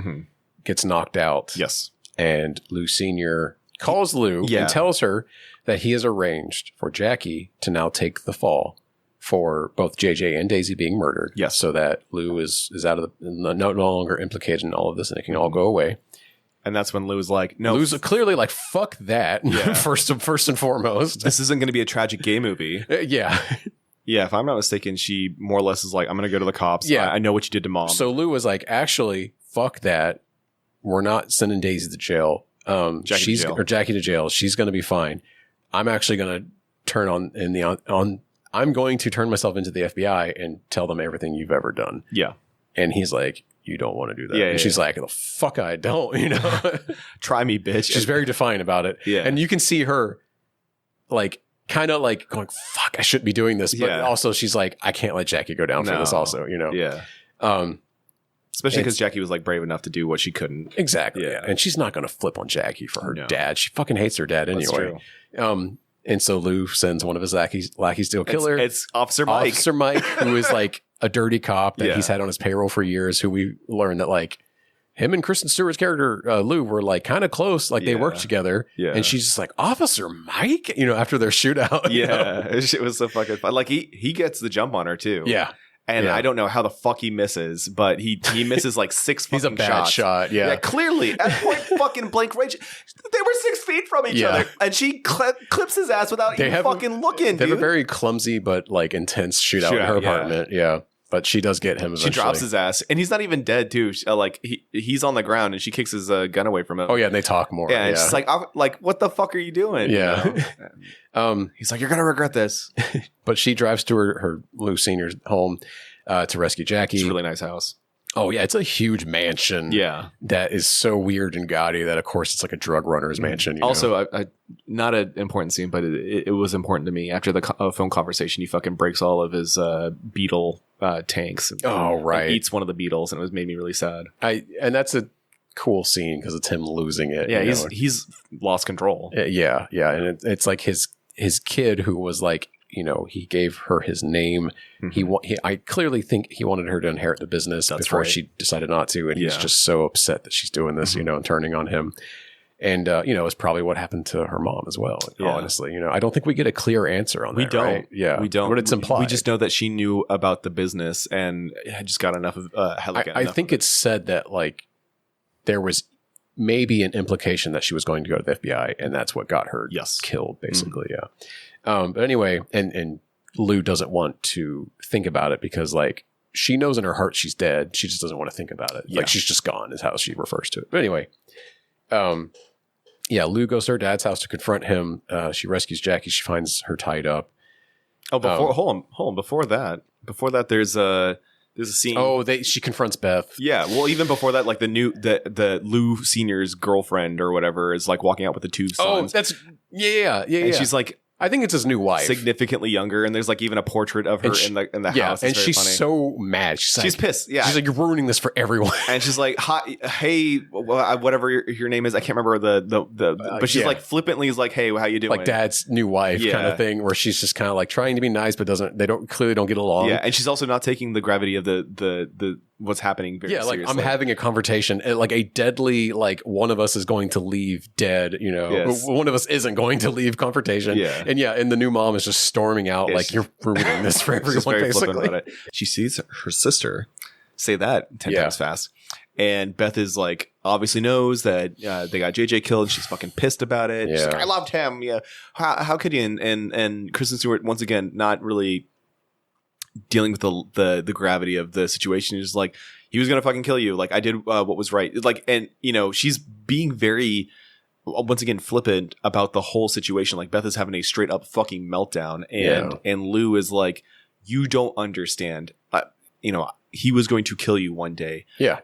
S2: gets knocked out.
S1: Yes,
S2: and Lou Senior calls Lou and tells her that he has arranged for Jackie to now take the fall for both JJ and Daisy being murdered.
S1: Yes.
S2: So that Lou is out of no longer implicated in all of this, and it can all go away.
S1: And that's when Lou's like, no.
S2: Lou's clearly like, fuck that.
S1: Yeah.
S2: first and foremost.
S1: This isn't going to be a tragic gay movie.
S2: Yeah.
S1: Yeah, if I'm not mistaken, she more or less is like, I'm going to go to the cops.
S2: Yeah.
S1: I know what you did to mom.
S2: So Lou was like, actually, fuck that. We're not sending Daisy to jail. Jackie to jail. She's going to be fine. I'm actually going to turn I'm going to turn myself into the FBI and tell them everything you've ever done.
S1: Yeah.
S2: And he's like, you don't want to do that.
S1: Yeah,
S2: and she's like, the fuck I don't,
S1: Try me, bitch.
S2: She's very defiant about it.
S1: Yeah.
S2: And you can see her like kind of like going, fuck, I shouldn't be doing this. But also she's like, I can't let Jackie go down for this also,
S1: Yeah. Especially because Jackie was like brave enough to do what she couldn't.
S2: Exactly. Yeah. And she's not going to flip on Jackie for her dad. She fucking hates her dad anyway.
S1: That's true.
S2: And so Lou sends one of his lackeys to kill her.
S1: It's Officer Mike.
S2: Officer Mike, who is like a dirty cop that he's had on his payroll for years, who we learned that like him and Kristen Stewart's character, Lou, were like kind of close. Like they worked together. Yeah. And she's just like, Officer Mike, after their shootout.
S1: Yeah. It was so fucking fun. Like he gets the jump on her too.
S2: Yeah.
S1: And I don't know how the fuck he misses, but he misses like 6 fucking shots.
S2: He's a bad shot, yeah.
S1: Clearly, at point fucking blank range. They were 6 feet from each other, and she clips his ass without even fucking looking,
S2: They have a very clumsy but like intense shootout in her apartment, yeah. But she does get him eventually.
S1: She drops his ass, and he's not even dead, too. Like he's on the ground, and she kicks his gun away from him.
S2: Oh yeah, and they talk more.
S1: Yeah, it's just like, what the fuck are you doing?
S2: Yeah.
S1: He's like, you're gonna regret this.
S2: But she drives to her Lou Senior's home to rescue Jackie.
S1: It's a really nice house.
S2: Oh yeah, it's a huge mansion.
S1: Yeah,
S2: that is so weird and gaudy that of course it's like a drug runner's mansion.
S1: Also, I not an important scene, but it was important to me. After the phone conversation, he fucking breaks all of his beetle tanks.
S2: Right,
S1: and eats one of the beetles, and it made me really sad.
S2: And that's a cool scene because it's him losing it.
S1: Yeah, he's lost control.
S2: Yeah, and it's like his kid who was like. he gave her his name. I clearly think he wanted her to inherit the business before she decided not to. And he's just so upset that she's doing this, and turning on him. And, it's probably what happened to her mom as well, honestly. I don't think we get a clear answer on that.
S1: We don't.
S2: Right? Yeah.
S1: We don't.
S2: But it's implied.
S1: We just know that she knew about the business and had just got enough of
S2: I think it's said that, like, there was maybe an implication that she was going to go to the FBI, and that's what got her killed, basically. Yeah. But anyway, and Lou doesn't want to think about it because, like, she knows in her heart she's dead. She just doesn't want to think about it. Like, she's just gone is how she refers to it. But anyway, Lou goes to her dad's house to confront him. She rescues Jackie. She finds her tied up.
S1: Oh, hold on. Before that, there's a scene.
S2: Oh, she confronts Beth.
S1: Yeah. Well, even before that, like the Lou Senior's girlfriend or whatever is like walking out with the two sons.
S2: Oh, that's yeah.
S1: And she's like,
S2: I think it's his new wife,
S1: significantly younger, and there's like even a portort of her in the house.
S2: And she's so mad. She's
S1: pissed. Yeah,
S2: she's like, you're ruining this for everyone.
S1: And she's like, "Hi, hey, whatever your name is, I can't remember but she's like flippantly is like, hey, how you doing?
S2: Like dad's new wife kind of thing, where she's just kind of like trying to be nice, but they clearly don't get along.
S1: Yeah, and she's also not taking the gravity of the what's happening very seriously.
S2: Like I'm having a conversation, like a deadly, like one of us is going to leave dead, one of us isn't going to leave confrontation.
S1: Yeah.
S2: And the new mom is just storming out like you're ruining this for everyone, basically.
S1: About it. She sees her sister say that 10 times fast. And Beth is like, obviously knows that they got JJ killed. She's fucking pissed about it. She's like, I loved him. Yeah. How could you? And Kristen Stewart, once again, not really dealing with the gravity of the situation. Is like, he was going to fucking kill you. Like, I did what was right. Like, and she's being very, once again, flippant about the whole situation. Like, Beth is having a straight up fucking meltdown. And Lou is like, you don't understand. He was going to kill you one day.
S2: Yeah.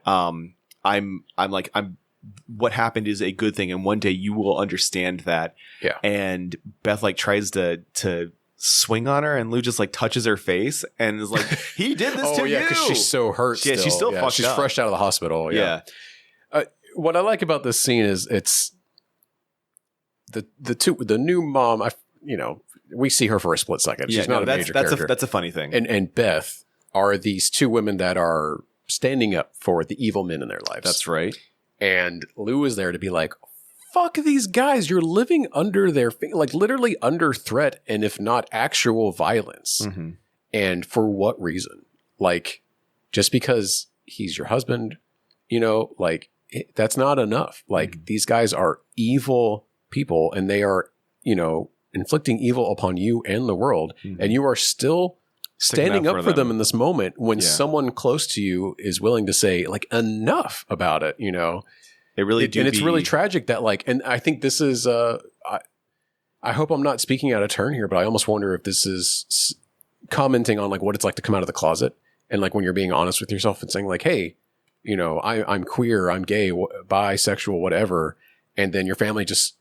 S1: What happened is a good thing. And one day you will understand that.
S2: Yeah.
S1: And Beth like tries to swing on her, and Lou just like touches her face and is like, he did this to you.
S2: Because she's so hurt.
S1: Yeah, she's still fucked
S2: She's
S1: up.
S2: fresh out of the hospital. Yeah. What I like about this scene is it's the new mom. We see her for a split second. She's not a major character.
S1: That's a funny thing.
S2: And Beth are these two women that are standing up for the evil men in their lives.
S1: That's right.
S2: And Lou is there to be like, fuck these guys. You're living under their, like literally under threat, and if not actual violence. Mm-hmm. And for what reason? Like, just because he's your husband, that's not enough. Like, these guys are evil people, and they are, inflicting evil upon you and the world. Mm-hmm. And you are still standing up for them in this moment when someone close to you is willing to say, like, enough about it,
S1: It really
S2: and it's really tragic that, like, and I think this is, I hope I'm not speaking out of turn here, but I almost wonder if this is commenting on like what it's like to come out of the closet, and like when you're being honest with yourself and saying like, hey, I'm queer, I'm gay, bisexual, whatever. And then your family just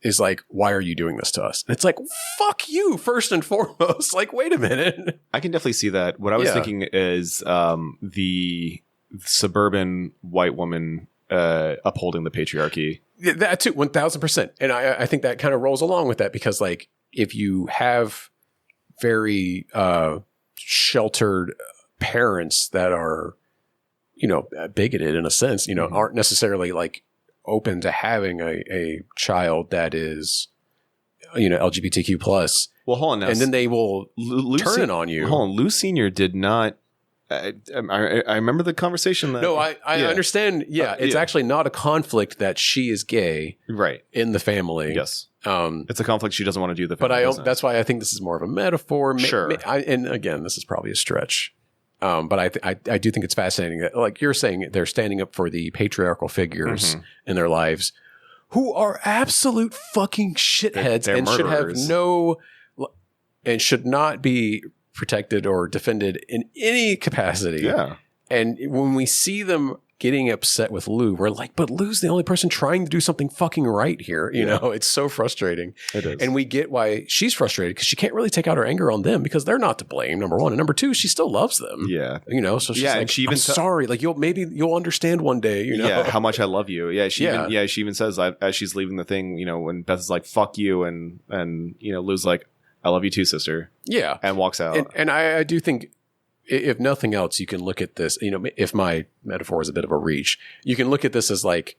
S2: is like, why are you doing this to us? And it's like, fuck you, first and foremost. Like, wait a minute.
S1: I can definitely see that. What I was thinking is the suburban white woman upholding the patriarchy.
S2: That too, 1000%. And I think that kind of rolls along with that, because like if you have very sheltered parents that are, bigoted in a sense, aren't necessarily like open to having a child that is, LGBTQ plus.
S1: Well, hold on now.
S2: And then they will turn it on you.
S1: Hold on. Lou Senior did not. I remember the conversation.
S2: No, I understand. Yeah, it's actually not a conflict that she is gay,
S1: right, in
S2: the family.
S1: Yes, it's a conflict she doesn't want to do. But
S2: that's why I think this is more of a metaphor.
S1: Sure,
S2: and again, this is probably a stretch. But I do think it's fascinating that, like you're saying, they're standing up for the patriarchal figures in their lives who are absolute fucking shitheads
S1: they're
S2: and
S1: murderers.
S2: should not be protected or defended in any capacity.
S1: Yeah.
S2: And when we see them getting upset with Lou, we're like, but Lou's the only person trying to do something fucking right here. It's so frustrating.
S1: It is.
S2: And we get why she's frustrated, because she can't really take out her anger on them because they're not to blame, number one. And number two, she still loves them.
S1: Yeah.
S2: So she's like, she even sorry. Like, you'll understand one day,
S1: Yeah, how much I love you. Yeah. She even says, as she's leaving the thing, when Beth is like, fuck you. And Lou's like, I love you too, sister.
S2: Yeah.
S1: And walks out.
S2: And I do think, if nothing else, you can look at this, if my metaphor is a bit of a reach, you can look at this as like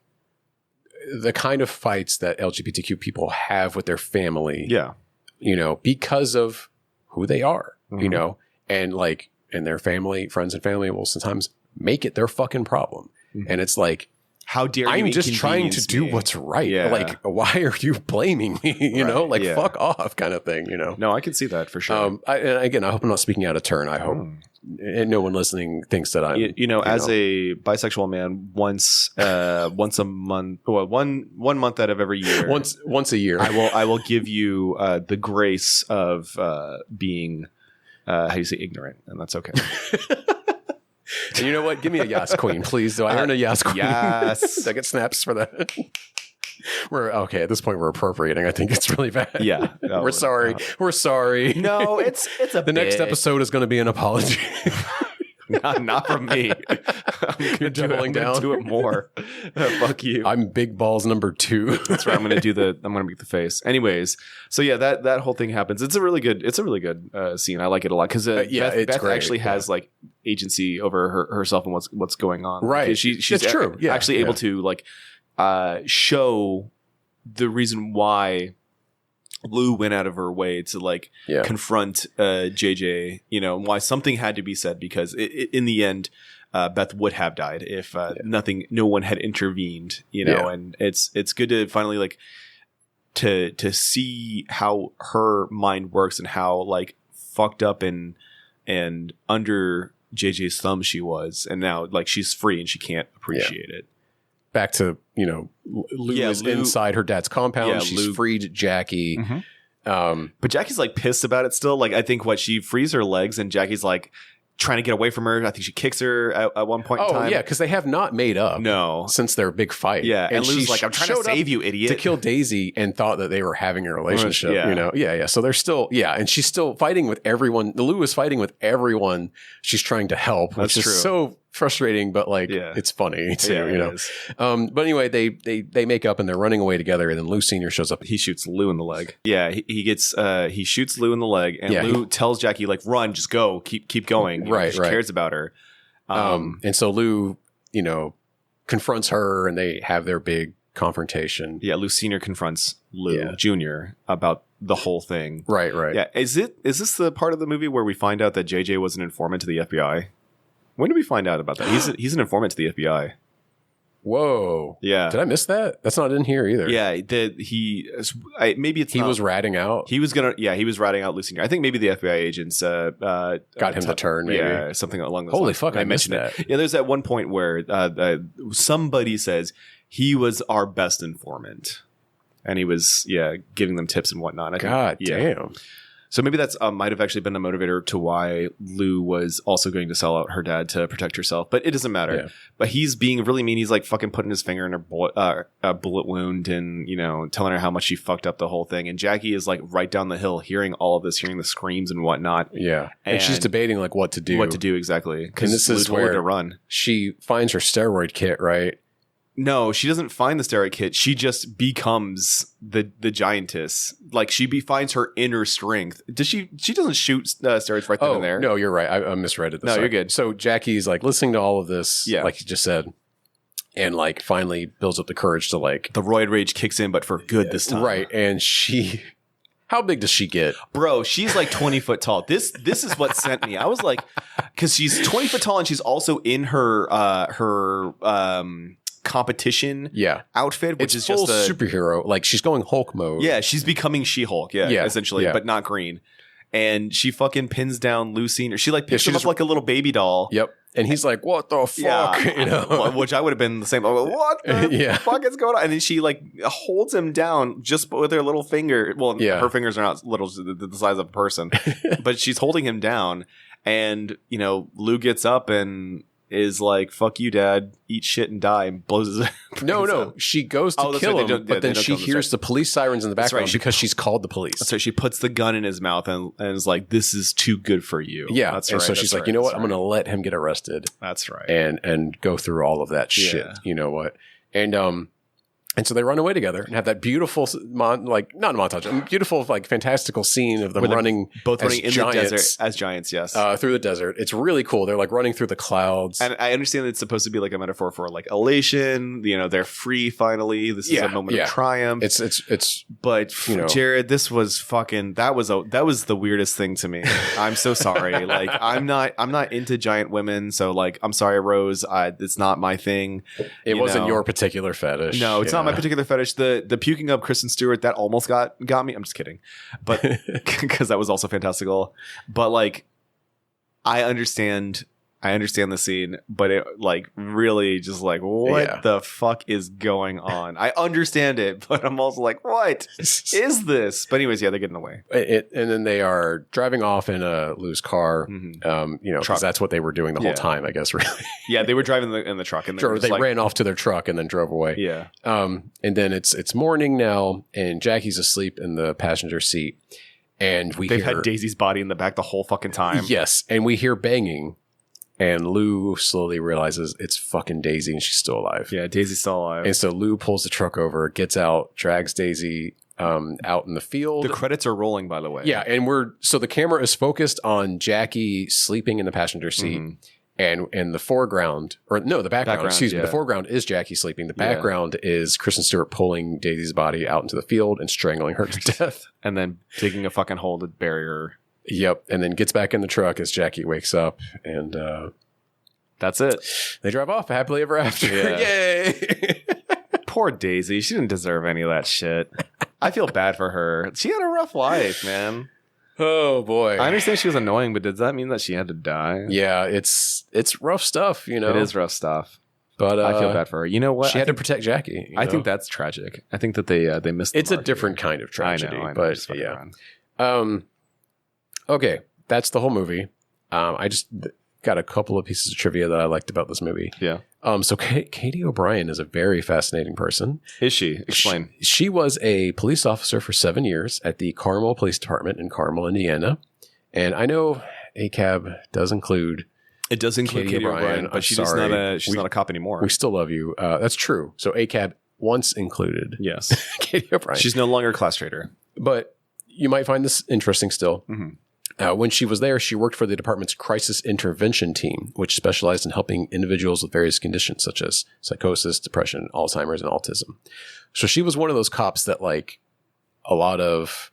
S2: the kind of fights that LGBTQ people have with their family.
S1: Yeah.
S2: Because of who they are, and like, and their family, friends and family will sometimes make it their fucking problem. And it's like,
S1: how dare you?
S2: I'm just trying to do what's right.
S1: Yeah.
S2: Like, why are you blaming me? Fuck off kind of thing,
S1: No, I can see that for sure.
S2: And again, I hope I'm not speaking out of turn. I hope and no one listening thinks that I'm,
S1: as a bisexual man, once a month, well, one month out of every year,
S2: once a year,
S1: I will give you the grace of being, how do you say, ignorant, and that's okay.
S2: And you know what? Give me a yes, queen, please. Do I earn a yes, queen?
S1: Yes.
S2: I get snaps for that. We're okay at this point. We're appropriating. I think it's really bad.
S1: Yeah,
S2: we're sorry. We're sorry.
S1: No, it's a.
S2: The next episode is going to be an apology.
S1: Not from me. I'm going to do it more. Fuck you.
S2: I'm big balls number 2.
S1: That's right. I'm going to make the face. Anyways, so yeah, that whole thing happens. It's a really good scene. I like it a lot because Beth actually has like agency over herself and what's going on.
S2: Right.
S1: She's
S2: true. Yeah.
S1: Actually able to like show the reason why Lou went out of her way to like confront JJ, why something had to be said, because in the end, Beth would have died if no one had intervened, and it's good to finally like to see how her mind works and how like fucked up and under JJ's thumb she was, and now like she's free and she can't appreciate it.
S2: Back to Lou is inside her dad's compound.
S1: Yeah,
S2: she's freed Jackie.
S1: Mm-hmm. But Jackie's like pissed about it still. Like I think she frees her legs and Jackie's like trying to get away from her. I think she kicks her at one point in time.
S2: Oh yeah, because they have not made up.
S1: No,
S2: since their big fight.
S1: Yeah, and Lou's like, I'm trying to save you, idiot.
S2: To kill Daisy and thought that they were having a relationship.
S1: Yeah.
S2: Yeah. So they're still and she's still fighting with everyone. Lou is fighting with everyone she's trying to help, which is so frustrating, but like it's funny too. But anyway, they make up and they're running away together, and then Lou Senior shows up.
S1: He shoots Lou in the leg. Yeah, he shoots Lou in the leg, and Lou tells Jackie like, "Run, just go, keep going."
S2: Right,
S1: she cares about her.
S2: And so Lou, confronts her, and they have their big confrontation.
S1: Yeah, Lou Senior confronts Lou Junior about the whole thing.
S2: Right.
S1: Yeah, is this the part of the movie where we find out that JJ was an informant to the FBI? When did we find out about that? He's an informant to the FBI.
S2: Whoa.
S1: Yeah.
S2: Did I miss that? That's not in here either.
S1: Yeah. Maybe it's
S2: he was ratting out.
S1: He was ratting out Lou Senior. I think maybe the FBI agents got
S2: him to turn. Maybe.
S1: Yeah, something along those
S2: lines.
S1: Holy
S2: fuck! I mentioned that.
S1: Yeah, there's that one point where somebody says he was our best informant, and he was giving them tips and whatnot.
S2: Damn.
S1: So maybe that's might have actually been the motivator to why Lou was also going to sell out her dad to protect herself. But it doesn't matter. Yeah. But he's being really mean. He's like fucking putting his finger in her bullet wound and, telling her how much she fucked up the whole thing. And Jackie is like right down the hill hearing all of this, hearing the screams and whatnot.
S2: Yeah. And she's debating like what to do.
S1: What to do exactly.
S2: Because this is where to run. She finds her steroid kit, right?
S1: No, she doesn't find the steroid kit. She just becomes the giantess. Like she finds her inner strength. Does she? She doesn't shoot steroids right then and there.
S2: No, you're right. I misread it.
S1: No, you're good.
S2: So Jackie's like listening to all of this, like you just said, and like finally builds up the courage to like
S1: the roid rage kicks in, but for good this time,
S2: right? And she. How big does she get?
S1: Bro, she's like 20 foot tall. This is what sent me. I was like, because she's 20 foot tall and she's also in her competition outfit, which is
S2: full
S1: just a
S2: superhero. Like she's going Hulk mode.
S1: Yeah, she's becoming She-Hulk. Yeah, essentially, but not green. And she fucking pins down Lou Senior. She like picks him up like a little baby doll.
S2: Yep. And he's like, "What the fuck?"
S1: Which I would have been the same. I'm like, what the fuck is going on? And then she like holds him down just with her little finger. Well, her fingers are not little, the size of a person, but she's holding him down. And Lou gets up and is like, "Fuck you, Dad, eat shit and die," and blows his
S2: No. She goes to kill him, but then she hears the police sirens in the background because she's called the police.
S1: So she puts the gun in his mouth and is like, "This is too good for you."
S2: Yeah, that's right. So she's like, "You know what? I'm going to let him get arrested."
S1: That's right.
S2: And go through all of that shit. You know what? And And so they run away together and have that beautiful, not a montage, beautiful, like fantastical scene of them running,
S1: both running in
S2: giants,
S1: the desert as giants. Yes,
S2: through the desert. It's really cool. They're like running through the clouds.
S1: And I understand that it's supposed to be like a metaphor for like elation. You know, they're free finally. This is a moment of triumph.
S2: It's.
S1: But Jared, this was fucking. That was the weirdest thing to me. I'm so sorry. Like I'm not into giant women. So like I'm sorry, Rose. It's not my thing.
S2: It wasn't your particular fetish.
S1: No, it's not my particular fetish. The puking up Kristen Stewart, that almost got me. I'm just kidding, but because that was also fantastical. But like, I understand the scene, but it like really just like what the fuck is going on? I understand it, but I'm also like, what is this? But anyways, they're getting away.
S2: And then they are driving off in a Lou's car. Because that's what they were doing the whole time, I guess. Really,
S1: yeah, they were driving in the truck, and
S2: they ran off to their truck and then drove away.
S1: Yeah.
S2: And then it's morning now, and Jackie's asleep in the passenger seat, and they've
S1: had Daisy's body in the back the whole fucking time.
S2: Yes, and we hear banging. And Lou slowly realizes it's fucking Daisy and she's still alive.
S1: Yeah, Daisy's still alive.
S2: And so Lou pulls the truck over, gets out, drags Daisy out in the field.
S1: The credits are rolling, by the way.
S2: Yeah, and so the camera is focused on Jackie sleeping in the passenger seat. And in the foreground, the background, excuse me. The foreground is Jackie sleeping. The background is Kristen Stewart pulling Daisy's body out into the field and strangling her to death.
S1: And then taking a fucking hole to bury her.
S2: Yep, and then gets back in the truck as Jackie wakes up, and
S1: that's it.
S2: They drive off happily ever after.
S1: Yeah.
S2: Yay!
S1: Poor Daisy. She didn't deserve any of that shit. I feel bad for her. She had a rough life, man.
S2: Oh boy.
S1: I understand she was annoying, but does that mean that she had to die?
S2: Yeah, it's rough stuff, It
S1: is rough stuff.
S2: But
S1: I feel bad for her. You know what?
S2: She had to protect Jackie.
S1: I think that's tragic. I think that they missed.
S2: It's a different kind of tragedy.
S1: I know,
S2: but yeah. Okay, that's the whole movie. I just got a couple of pieces of trivia that I liked about this movie.
S1: Yeah.
S2: So Katy O'Brian is a very fascinating person.
S1: Is she? Explain.
S2: She was a police officer for 7 years at the Carmel Police Department in Carmel, Indiana. And I know ACAB does include...
S1: It does include Katy O'Brian, but she's not a cop anymore.
S2: We still love you. That's true. So ACAB once included.
S1: Yes.
S2: Katy O'Brian.
S1: She's no longer a class traitor.
S2: But you might find this interesting still.
S1: Mm-hmm.
S2: When she was there, she worked for the department's crisis intervention team, which specialized in helping individuals with various conditions such as psychosis, depression, Alzheimer's, and autism. So she was one of those cops that like a lot of,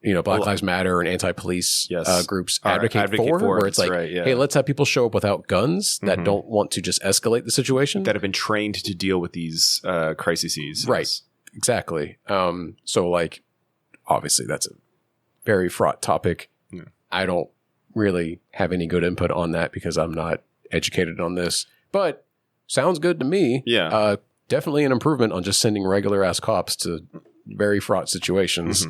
S2: Black Lives Matter and anti-police groups advocate for, where it's like, hey, let's have people show up without guns that don't want to just escalate the situation.
S1: That have been trained to deal with these crises.
S2: Right. Yes. Exactly. So like, obviously that's a very fraught topic. Yeah. I don't really have any good input on that because I'm not educated on this, but sounds good to me.
S1: Yeah.
S2: Definitely an improvement on just sending regular ass cops to very fraught situations.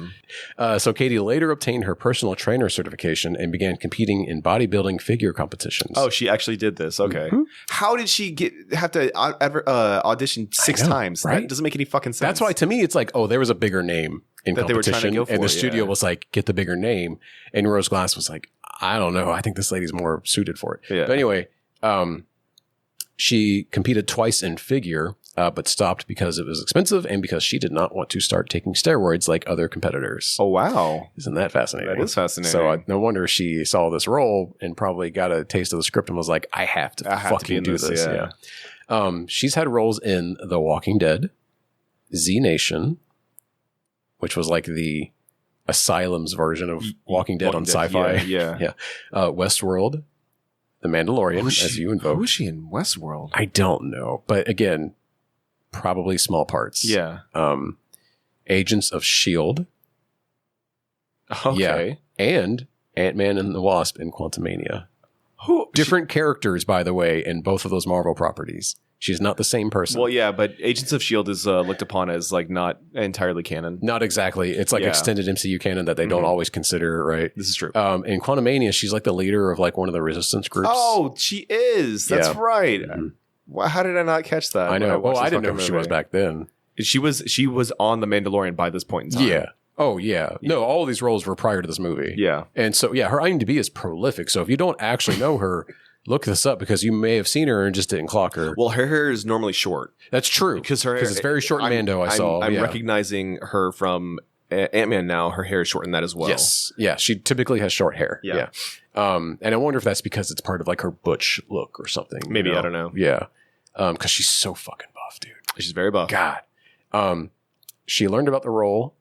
S2: So Katy later obtained her personal trainer certification and began competing in bodybuilding figure competitions.
S1: Oh, she actually did this. Okay. Mm-hmm. How did she have to audition 6 times? Right? That doesn't make any fucking sense.
S2: That's why to me, it's like, oh, there was a bigger name in
S1: that
S2: competition.
S1: They were trying to go for,
S2: and the studio was like, get the bigger name. And Rose Glass was like, I don't know. I think this lady's more suited for it.
S1: Yeah.
S2: But anyway, she competed twice in figure, but stopped because it was expensive and because she did not want to start taking steroids like other competitors.
S1: Oh, wow.
S2: Isn't that fascinating?
S1: That is fascinating.
S2: So no wonder she saw this role and probably got a taste of the script and was like, I have to fucking do this. Yeah. She's had roles in The Walking Dead, Z Nation, which was like the Asylum's version of Walking Dead on Sci-Fi.
S1: Yeah.
S2: Westworld, The Mandalorian, as you invoke.
S1: Who is she in Westworld?
S2: I don't know. But again, probably small parts.
S1: Yeah.
S2: Agents of S.H.I.E.L.D.
S1: Okay.
S2: Yeah. And Ant-Man and the Wasp in Quantumania. Different characters, by the way, in both of those Marvel properties. She's not the same person.
S1: Well, yeah, but Agents of S.H.I.E.L.D. is looked upon as like not entirely canon.
S2: Not exactly. It's like extended MCU canon that they don't always consider, right?
S1: This is true.
S2: In Quantumania, she's like the leader of like one of the resistance groups.
S1: Oh, she is. That's right. Mm-hmm. How did I not catch that?
S2: I know. Well, I didn't know who she was back then.
S1: She was on The Mandalorian by this point in time.
S2: Yeah. Oh, yeah. No, all of these roles were prior to this movie.
S1: Yeah.
S2: And so, yeah, her IMDb is prolific. So if you don't actually know her, look this up because you may have seen her and just didn't clock her.
S1: Well, her hair is normally short.
S2: That's true.
S1: Because her hair...
S2: it's very short in Mando, I saw.
S1: I'm recognizing her from Ant-Man now. Her hair is short in that as well.
S2: Yes. Yeah, she typically has short hair. Yeah. And I wonder if that's because it's part of like her butch look or something.
S1: Maybe, I don't know.
S2: Yeah. Because she's so fucking buff, dude.
S1: She's very buff.
S2: God. She learned about the role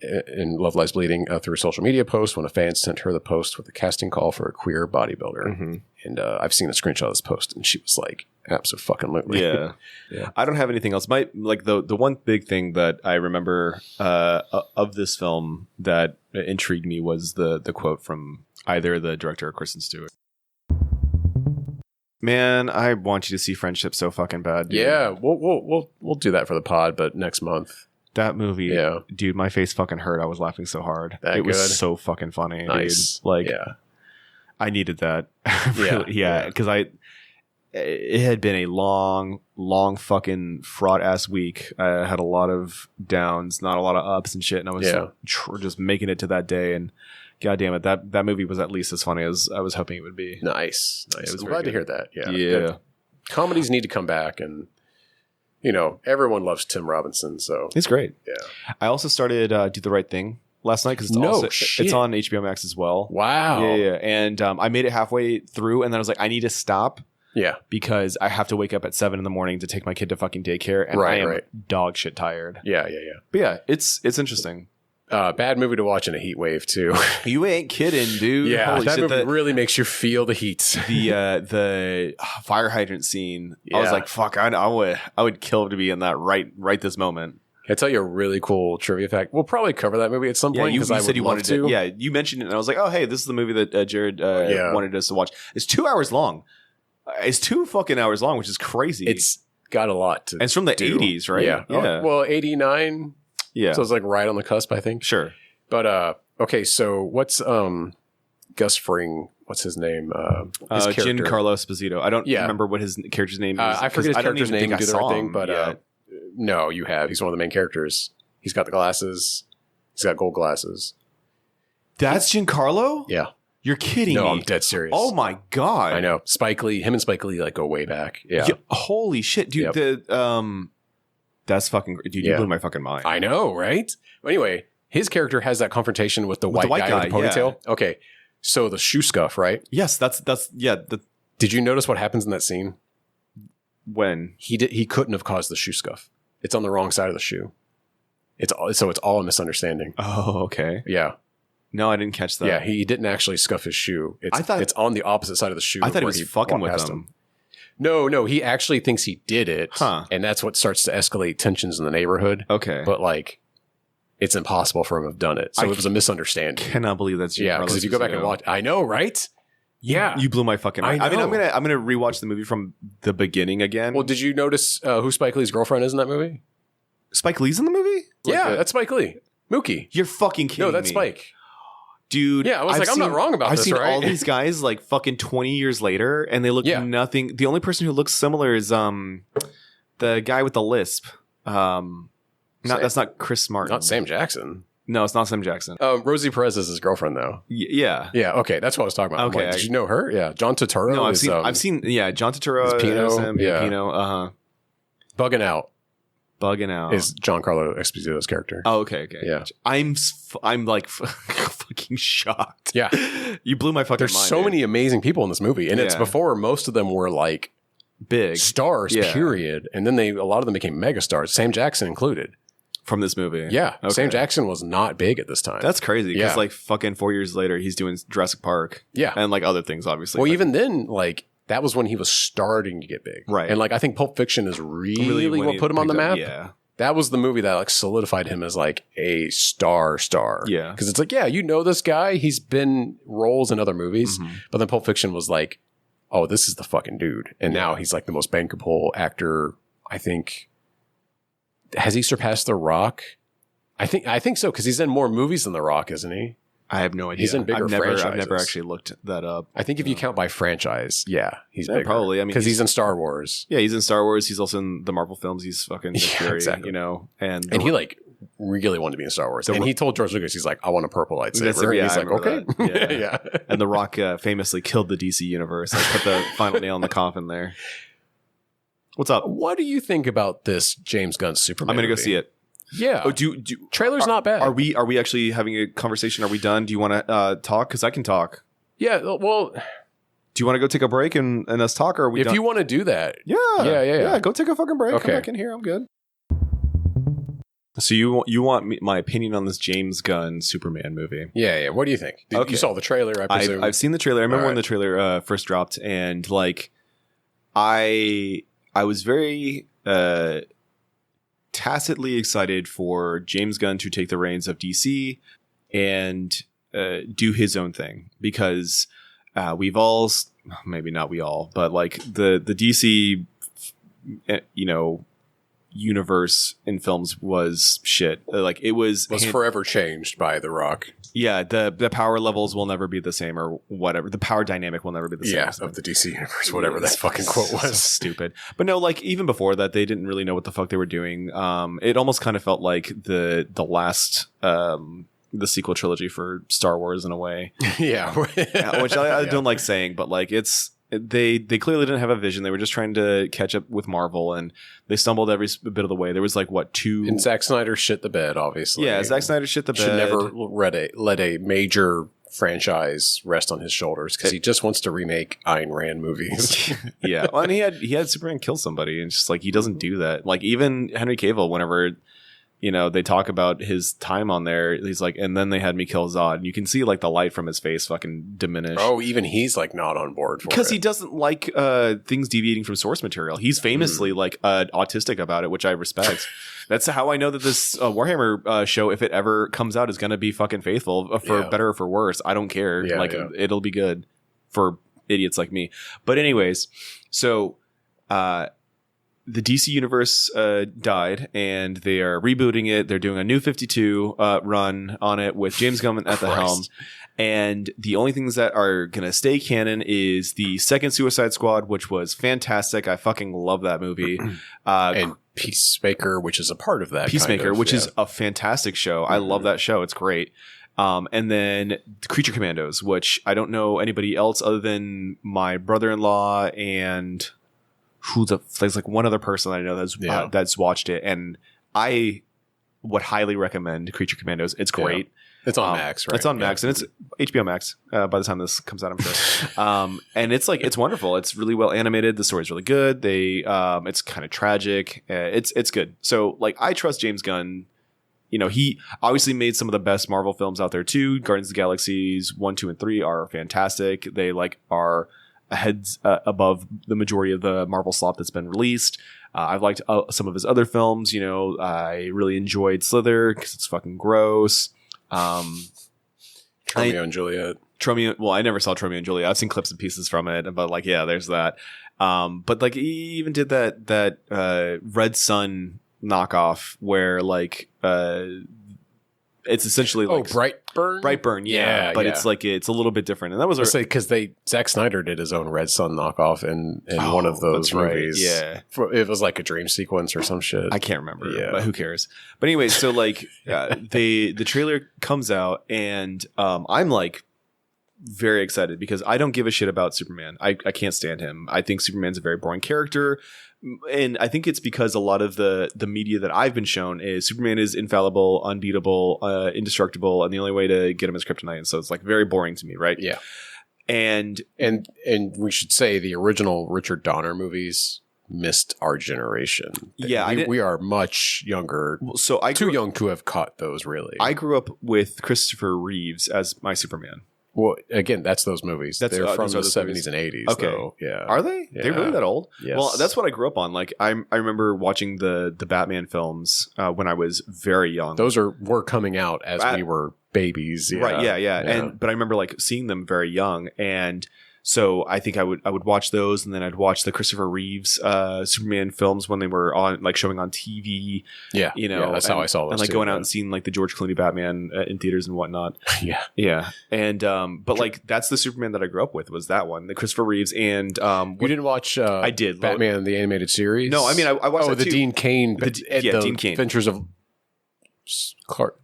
S2: in Love Lies Bleeding through a social media post when a fan sent her the post with a casting call for a queer bodybuilder. Mm-hmm. And I've seen a screenshot of this post, and she was like, absolutely.
S1: Yeah. I don't have anything else. The one big thing that I remember of this film that intrigued me was the quote from either the director or Kristen Stewart. Man, I want you to see Friendship so fucking bad, dude.
S2: Yeah, we'll do that for the pod, but next month.
S1: That movie, dude, my face fucking hurt. I was laughing so hard. It was so fucking funny,
S2: nice.
S1: Dude. I needed that. Because it had been a long fucking fraught ass week. I had a lot of downs, not a lot of ups and shit, and I was just making it to that day. And god damn it, that movie was at least as funny as I was hoping it would be.
S2: Nice.
S1: It was
S2: I'm glad to hear that.
S1: Yeah.
S2: Good. Comedies need to come back, and everyone loves Tim Robinson, so
S1: it's great.
S2: Yeah.
S1: I also started Do the Right Thing last night because it's on HBO Max as well.
S2: Wow.
S1: Yeah. And I made it halfway through, and then I was like, I need to stop.
S2: Yeah.
S1: Because I have to wake up at 7 a.m. to take my kid to fucking daycare, and I am dog shit tired.
S2: Yeah.
S1: But yeah, it's interesting.
S2: Bad movie to watch in a heat wave too.
S1: You ain't kidding, dude.
S2: Yeah,
S1: holy
S2: that
S1: shit,
S2: movie really makes you feel the heat.
S1: The fire hydrant scene. Yeah. I was like, fuck, I would kill to be in that right this moment.
S2: Can I tell you a really cool trivia fact? We'll probably cover that movie at some point.
S1: You said you wanted to. Yeah, you mentioned it, and I was like, oh, hey, this is the movie that Jared wanted us to watch. It's 2 hours long. It's 2 fucking hours long, which is crazy.
S2: It's got a lot to.
S1: And it's from the 80s, right?
S2: Yeah. Well, 89.
S1: Yeah.
S2: So it's like right on the cusp, I think.
S1: Sure.
S2: But okay, so what's Gus Fring? What's his name? His
S1: Giancarlo Esposito. I don't remember what his character's name is.
S2: I forget his character's name. Do the right thing, but no, you have. He's one of the main characters. He's got the glasses. He's got gold glasses.
S1: That's Giancarlo?
S2: Yeah.
S1: You're kidding me.
S2: No, I'm dead serious.
S1: Oh my god.
S2: I know. Him and Spike Lee go way back. Yeah.
S1: Holy shit, dude. Yep. That's fucking great. Dude, you blew my fucking mind.
S2: I know, right? Anyway, his character has that confrontation with the white guy with the ponytail. Yeah. Okay. So the shoe scuff, right?
S1: Yes, that's
S2: Did you notice what happens in that scene?
S1: When?
S2: He couldn't have caused the shoe scuff. It's on the wrong side of the shoe. It's all a misunderstanding.
S1: Oh, okay.
S2: Yeah.
S1: No, I didn't catch that.
S2: Yeah, he didn't actually scuff his shoe. It's on the opposite side of the shoe.
S1: I thought he was fucking with him.
S2: No, he actually thinks he did it.
S1: Huh.
S2: And that's what starts to escalate tensions in the neighborhood.
S1: Okay.
S2: But it's impossible for him to have done it. So it was a misunderstanding.
S1: Cannot believe that's
S2: because if you go back and watch, I know, right? Yeah.
S1: You blew my fucking mind. I mean, I'm gonna rewatch the movie from the beginning again.
S2: Well, did you notice who Spike Lee's girlfriend is in that movie?
S1: Spike Lee's in the movie?
S2: That's Spike Lee. Mookie.
S1: You're fucking kidding me.
S2: No, that's Spike.
S1: Dude,
S2: yeah, I was I'm not wrong about this, right?
S1: I've seen all these guys fucking 20 years later, and they look nothing. The only person who looks similar is the guy with the lisp. That's not Chris Martin.
S2: Not Sam Jackson.
S1: No, it's not Sam Jackson.
S2: Rosie Perez is his girlfriend, though.
S1: Yeah.
S2: Yeah. Okay, that's what I was talking about.
S1: Okay,
S2: did you know her? Yeah, John Turturro.
S1: No, I've seen. Yeah, John Turturro.
S2: Pino.
S1: Pino.
S2: Bugging Out.
S1: Bugging Out
S2: is Giancarlo Esposito's character.
S1: Oh, okay.
S2: Yeah.
S1: I'm fucking shocked.
S2: Yeah.
S1: You blew my fucking
S2: There's
S1: mind.
S2: So
S1: dude.
S2: many amazing people in this movie, and it's before most of them were
S1: big
S2: stars. Period. And then a lot of them became megastars. Sam Jackson included.
S1: From this movie.
S2: Yeah. Okay. Sam Jackson was not big at this time.
S1: That's crazy. Because fucking 4 years later, he's doing Jurassic Park.
S2: Yeah.
S1: And other things, obviously.
S2: Well, even then, that was when he was starting to get big.
S1: Right.
S2: And I think Pulp Fiction is really what put him on the map.
S1: Yeah.
S2: That was the movie that solidified him as a star.
S1: Yeah.
S2: Because it's this guy. He's been roles in other movies. Mm-hmm. But then Pulp Fiction was oh, this is the fucking dude. And now he's the most bankable actor, I think. Has he surpassed The Rock? I think so, because he's in more movies than The Rock, isn't he?
S1: I have no idea.
S2: He's in bigger franchises.
S1: I've never actually looked that up.
S2: I think if you count by franchise, he's bigger.
S1: Probably. I mean,
S2: because he's in Star Wars.
S1: Yeah, he's in Star Wars. He's also in the Marvel films. He's fucking Nick Fury,
S2: exactly.
S1: And
S2: he really wanted to be in Star Wars. And he told George Lucas, he's like, I want a purple lightsaber.
S1: Yeah,
S2: and he's like, okay.
S1: Yeah.
S2: Yeah.
S1: And The Rock famously killed the DC universe. I put the final nail in the coffin there. What's up?
S2: What do you think about this James Gunn Superman
S1: I'm going to go
S2: movie?
S1: see it.
S2: Yeah.
S1: Oh,
S2: trailer's not bad.
S1: Are we actually having a conversation? Are we done? Do you want to talk? Because I can talk.
S2: Yeah, well,
S1: do you want to go take a break and us talk? Or are we
S2: if
S1: done?
S2: you want to do that.
S1: Yeah. Go take a fucking break.
S2: Okay.
S1: Come back in here. I'm good. So you want my opinion on this James Gunn Superman movie?
S2: Yeah. What do you think? You saw the trailer, I presume.
S1: I've seen the trailer. I remember when the trailer first dropped, and like I was very tacitly excited for James Gunn to take the reins of DC and do his own thing, because we've all, maybe not we all, but like the DC universe in films was shit. Like it was
S2: forever changed by The Rock.
S1: Yeah, the power levels will never be the same, or whatever. The power dynamic will never be the same.
S2: Yeah, of the DC universe, whatever that fucking quote was.
S1: So stupid. But no, like even before that, they didn't really know what the fuck they were doing. It almost kind of felt like the last the sequel trilogy for Star Wars in a way.
S2: Yeah.
S1: Which I don't like saying, but like they clearly didn't have a vision. They were just trying to catch up with Marvel, and they stumbled every bit of the way. There was like two.
S2: And Zack Snyder shit the bed, obviously.
S1: Yeah, Zack Snyder shit the bed.
S2: Should never let a major franchise rest on his shoulders, because he just wants to remake Ayn Rand movies.
S1: Yeah, well, and he had Superman kill somebody, and it's just like he doesn't do that. Like even Henry Cavill, whenever they talk about his time on there, he's like, and then they had me kill Zod. And you can see like the light from his face fucking diminish.
S2: Oh, even he's like not on board for it.
S1: Because he doesn't like things deviating from source material. He's famously like autistic about it, which I respect. That's how I know that this Warhammer show, if it ever comes out, is going to be fucking faithful, for better or for worse. I don't care. It'll be good for idiots like me. But anyways, so the DC universe died, and they are rebooting it. They're doing a new 52 run on it with James Gunn at the helm. And the only things that are going to stay canon is the second Suicide Squad, which was fantastic. I fucking love that movie.
S2: And Peacemaker, which is a part of that.
S1: Peacemaker, which is a fantastic show. I love that show. It's great. And then Creature Commandos, which I don't know anybody else other than my brother-in-law and there's like one other person I know that's watched it, and I would highly recommend Creature Commandos. It's great.
S2: Yeah. It's on Max, right?
S1: It's on Max, and it's HBO Max by the time this comes out, I'm sure. And it's like, it's wonderful. It's really well animated. The story's really good. It's kind of tragic. It's good. So like, I trust James Gunn. He obviously made some of the best Marvel films out there too. Guardians of the Galaxies 1, 2, and 3 are fantastic. They are heads above the majority of the Marvel slop that's been released. I've liked some of his other films. I really enjoyed Slither because it's fucking gross.
S2: Romeo and Juliet.
S1: Well, I never saw Romeo and Juliet. I've seen clips and pieces from it, but like, yeah, there's that. But like, he even did that Red Sun knockoff where like it's essentially like Brightburn, yeah, but it's like it's a little bit different, and that was
S2: because Zack Snyder did his own Red Sun knockoff in one of those movies.
S1: Yeah,
S2: it was like a dream sequence or some shit.
S1: I can't remember, but who cares? But anyway, so like the trailer comes out, and I'm like very excited because I don't give a shit about Superman. I can't stand him. I think Superman's a very boring character. And I think it's because a lot of the media that I've been shown is Superman is infallible, unbeatable, indestructible, and the only way to get him is kryptonite. And so it's like very boring to me, right?
S2: Yeah.
S1: And
S2: we should say the original Richard Donner movies missed our generation.
S1: Yeah,
S2: we are much younger.
S1: So
S2: too young to have caught those. Really,
S1: I grew up with Christopher Reeves as my Superman.
S2: Well, again, that's those movies. They're from the 70s
S1: movies.
S2: and 80s.
S1: Okay.
S2: Though. Yeah.
S1: Are they?
S2: Yeah.
S1: They're really that old?
S2: Yes.
S1: Well, that's what I grew up on. Like, I remember watching the Batman films when I was very young.
S2: Those were coming out as we were babies. Yeah.
S1: Right. Yeah. But I remember like seeing them very young, and so I think I would watch those, and then I'd watch the Christopher Reeves Superman films when they were on, like, showing on TV.
S2: Yeah, that's how I saw those.
S1: And like going out and seeing like the George Clooney Batman in theaters and whatnot.
S2: Yeah.
S1: And but like that's the Superman that I grew up with, was that one, the Christopher Reeves. And
S2: you didn't watch?
S1: I did
S2: Batman the animated series.
S1: No, I mean I watched
S2: the
S1: too.
S2: Dean Cain.
S1: Dean Cain.
S2: Adventures of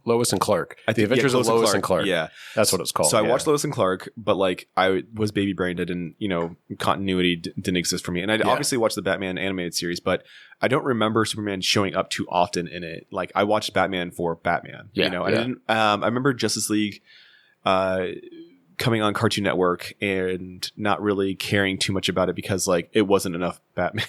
S2: Lois and Clark.
S1: I
S2: The
S1: think,
S2: Adventures of
S1: Close
S2: Lois and Clark.
S1: Yeah.
S2: That's what it's called.
S1: So I
S2: yeah.
S1: watched Lois and Clark, but like I was baby brained. I didn't, continuity didn't exist for me. And I obviously watched the Batman animated series, but I don't remember Superman showing up too often in it. Like I watched Batman for Batman, I didn't, I remember Justice League, coming on Cartoon Network and not really caring too much about it because like it wasn't enough Batman.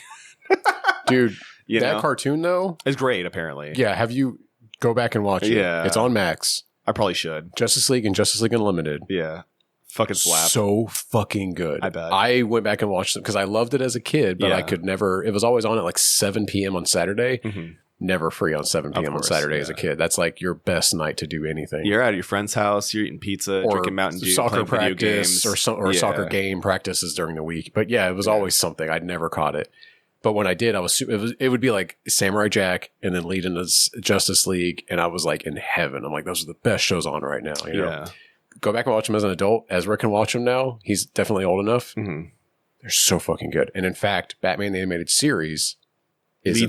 S2: Dude, that cartoon though
S1: is great apparently.
S2: Yeah, have you go back and watch it?
S1: Yeah.
S2: It's on Max.
S1: I probably should.
S2: Justice League and Justice League Unlimited.
S1: Yeah. Fucking slap.
S2: So fucking good.
S1: I bet.
S2: I went back and watched it because I loved it as a kid, but I could never, it was always on at like 7 p.m. on Saturday.
S1: Mm-hmm.
S2: Never free on 7 p.m. on Saturday as a kid. That's like your best night to do anything.
S1: You're at your friend's house, you're eating pizza,
S2: or
S1: drinking Mountain Dew,
S2: soccer
S1: playing video
S2: practice
S1: games.
S2: or soccer game practices during the week. But yeah, it was always something. I'd never caught it. But when I did, it would be like Samurai Jack and then lead into Justice League. And I was like in heaven. I'm like, those are the best shows on right now. You know? Go back and watch them as an adult. Ezra can watch them now. He's definitely old enough.
S1: Mm-hmm.
S2: They're so fucking good. And in fact, Batman the Animated Series is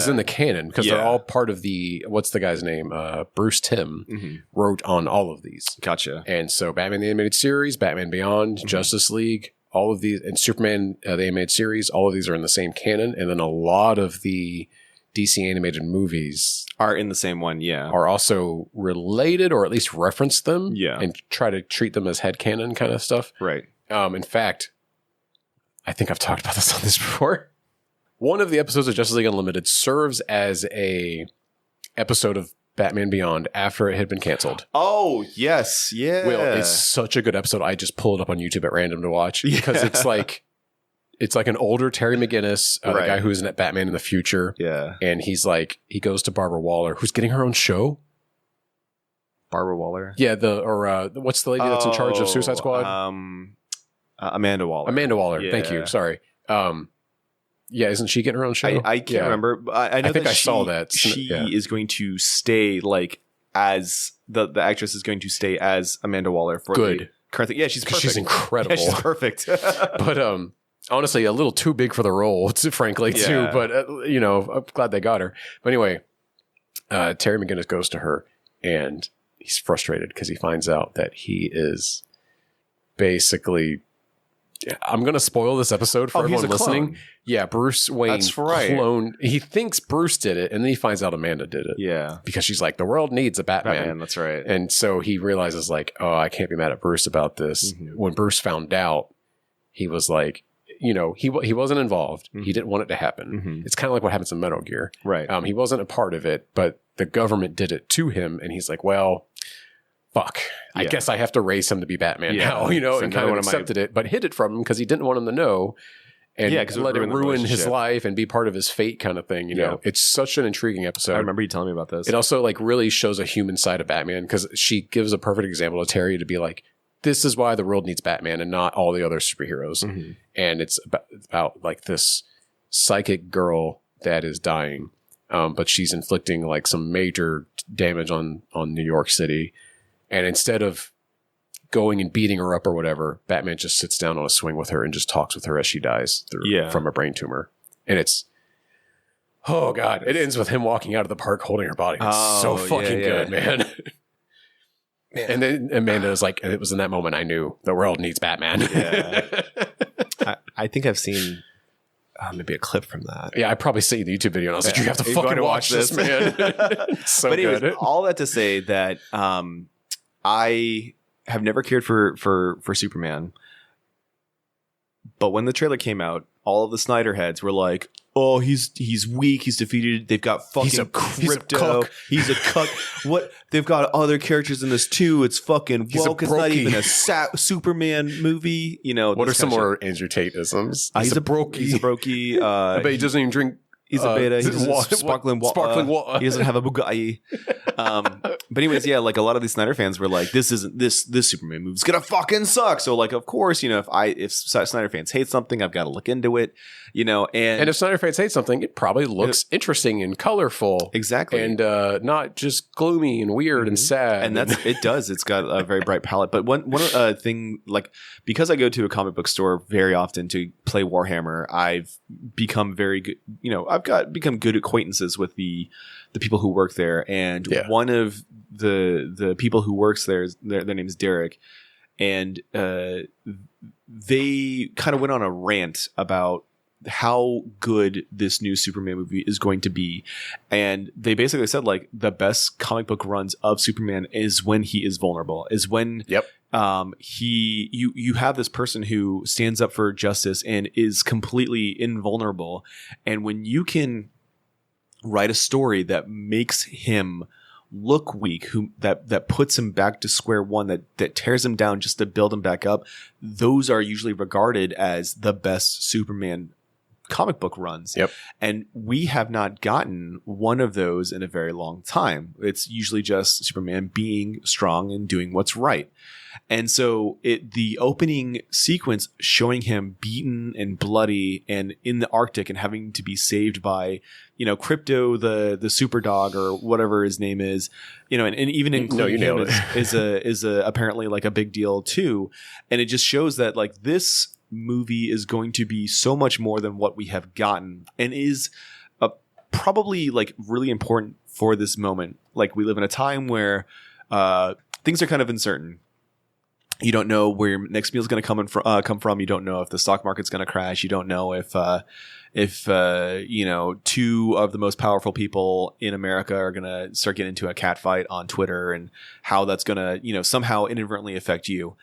S2: in the canon because they're all part of the, what's the guy's name? Bruce Timm wrote on all of these.
S1: Gotcha.
S2: And so Batman the Animated Series, Batman Beyond, Justice League, all of these, and Superman the Animated Series, all of these are in the same canon. And then a lot of the DC animated movies
S1: are in the same one,
S2: are also related or at least reference them and try to treat them as headcanon kind of stuff.
S1: Right.
S2: In fact, I think I've talked about this on this before. One of the episodes of Justice League Unlimited serves as a episode of Batman Beyond after it had been canceled.
S1: Oh, yes. Yeah.
S2: Well, it's such a good episode. I just pulled it up on YouTube at random to watch because it's like an older Terry McGinnis, the guy who's in Batman in the future.
S1: Yeah.
S2: And he's like, he goes to Barbara Waller, who's getting her own show.
S1: Barbara Waller?
S2: Yeah. What's the lady that's in charge of Suicide Squad?
S1: Amanda Waller.
S2: Amanda Waller. Yeah. Thank you. Sorry. Yeah, isn't she getting her own show?
S1: I can't remember. I know
S2: I think I saw that.
S1: She is going to stay like as the actress is going to stay as Amanda Waller for the current thing. Yeah, she's perfect.
S2: She's incredible.
S1: Yeah, she's perfect.
S2: But honestly, a little too big for the role, frankly, too. But I'm glad they got her. But anyway, Terry McGinnis goes to her, and he's frustrated because he finds out that he is basically. I'm going to spoil this episode for everyone listening.
S1: Clone.
S2: Yeah, Bruce Wayne
S1: That's right.
S2: cloned. He thinks Bruce did it, and then he finds out Amanda did it.
S1: Yeah.
S2: Because she's like, the world needs a Batman.
S1: That's right.
S2: And so he realizes like, oh, I can't be mad at Bruce about this. Mm-hmm. When Bruce found out, he was like, he wasn't involved. Mm-hmm. He didn't want it to happen. Mm-hmm. It's kind of like what happens in Metal Gear.
S1: Right.
S2: He wasn't a part of it, but the government did it to him, and he's like, well, fuck. I guess I have to raise him to be Batman now, so and kind of accepted it, but hid it from him because he didn't want him to know. And let it ruin his life and be part of his fate kind of thing. You know, it's such an intriguing episode.
S1: I remember you telling me about this.
S2: It also like really shows a human side of Batman because she gives a perfect example to Terry to be like, this is why the world needs Batman and not all the other superheroes. Mm-hmm. And it's about like this psychic girl that is dying, but she's inflicting like some major damage on New York City. And instead of going and beating her up or whatever, Batman just sits down on a swing with her and just talks with her as she dies from a brain tumor. And it's, oh God, it ends with him walking out of the park holding her body. It's so fucking good, man. And then Amanda is like, and it was in that moment I knew the world needs Batman.
S1: Yeah. I think I've seen maybe a clip from that.
S2: Yeah, I probably seen the YouTube video and I was like, you have to fucking watch this, man. It's so
S1: anyways,
S2: good.
S1: All that to say that I have never cared for Superman. But when the trailer came out, all of the Snyder heads were like, oh, he's weak, he's defeated, they've got fucking Crypto, he's a cuck. What? They've got other characters in this too. It's fucking woke. It's not even a Superman movie.
S2: What are some more Andrew Tate-isms?
S1: He's a brokey. He's a brokey.
S2: I bet he doesn't even drink.
S1: He's a beta. He's sparkling water. He doesn't have a Bugatti. But anyways, yeah, like a lot of these Snyder fans were like, this Superman movie's gonna fucking suck. So like, of course, if Snyder fans hate something, I've got to look into it. And
S2: if Snyder fans hate something, it probably looks interesting and colorful.
S1: Exactly.
S2: And not just gloomy and weird and sad.
S1: And it does. It's got a very bright palette. But one thing, like, because I go to a comic book store very often to play Warhammer, I've become very good. become good acquaintances with the people who work there, and one of the people who works there, their name is Derek, and they kind of went on a rant about how good this new Superman movie is going to be. And they basically said, like, the best comic book runs of Superman is when he is vulnerable, is when you have this person who stands up for justice and is completely invulnerable. And when you can write a story that makes him look weak, that puts him back to square one, that tears him down just to build him back up, those are usually regarded as the best Superman comic book runs. And we have not gotten one of those in a very long time. It's usually just Superman being strong and doing what's right. And so the opening sequence showing him beaten and bloody and in the Arctic and having to be saved by, Crypto, the super dog or whatever his name is, and even including him is apparently like a big deal too. And it just shows that like this movie is going to be so much more than what we have gotten, and is probably like really important for this moment. Like, we live in a time where things are kind of uncertain. You don't know where your next meal is going to come from. You don't know if the stock market's going to crash. You don't know if two of the most powerful people in America are going to start getting into a cat fight on Twitter, and how that's going to somehow inadvertently affect you.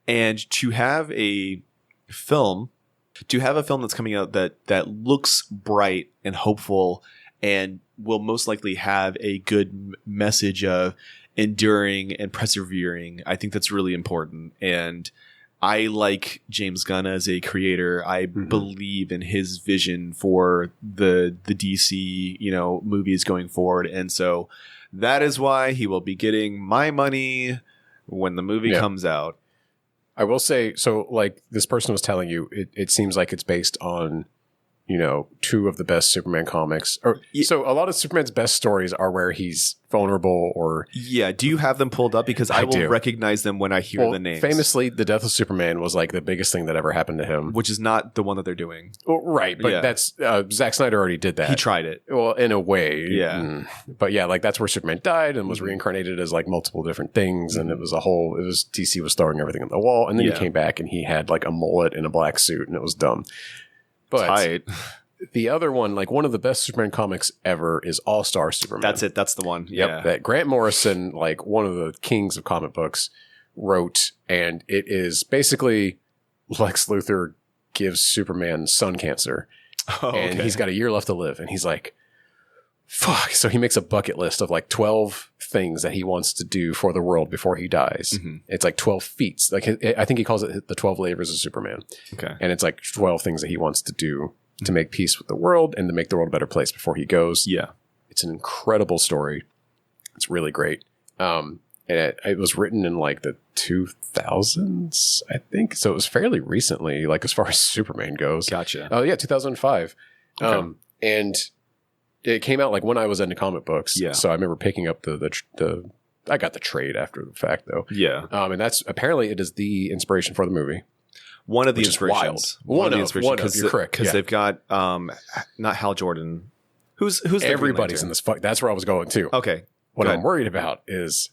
S1: And to have a film that's coming out that looks bright and hopeful and will most likely have a good message of enduring and persevering, I think that's really important. And I like James Gunn as a creator. I believe in his vision for the DC movies going forward, and so that is why he will be getting my money when the movie comes out.
S2: I will say, so like this person was telling you, it seems like it's based on, two of the best Superman comics. So a lot of Superman's best stories are where he's vulnerable or... Yeah,
S1: do you have them pulled up? Because I will recognize them when I hear the names.
S2: Famously, the death of Superman was like the biggest thing that ever happened to him.
S1: Which is not the one that they're doing.
S2: Well, right, but that's... Zack Snyder already did that.
S1: He tried it.
S2: Well, in a way.
S1: Yeah.
S2: But yeah, like that's where Superman died and was reincarnated as like multiple different things, and DC was throwing everything on the wall, and then he came back and he had like a mullet and a black suit, and it was dumb. But
S1: tight.
S2: The other one, like one of the best Superman comics ever, is All-Star Superman.
S1: That's it. That's the one.
S2: Yep.
S1: Yeah.
S2: That Grant Morrison, like one of the kings of comic books, wrote, and it is basically Lex Luthor gives Superman sun cancer, and he's got a year left to live, and he's like, fuck. So he makes a bucket list of like 12 things that he wants to do for the world before he dies. It's like 12 feats. Like I think he calls it the 12 labors of Superman.
S1: Okay.
S2: And it's like 12 things that he wants to do to make peace with the world and to make the world a better place before he goes.
S1: Yeah.
S2: It's an incredible story. It's really great. And it was written in like the 2000s, I think. So it was fairly recently, like as far as Superman goes.
S1: Gotcha.
S2: Oh yeah, 2005.
S1: Okay.
S2: And it came out like when I was into comic books.
S1: Yeah.
S2: So I remember picking up the I got the trade after the fact though.
S1: Yeah.
S2: And that's apparently it is the inspiration for the movie.
S1: One of the inspirations.
S2: One of the inspirations. You're correct.
S1: Because they've got not Hal Jordan. Who's
S2: everybody's in this? That's where I was going too.
S1: Okay.
S2: What I'm worried about is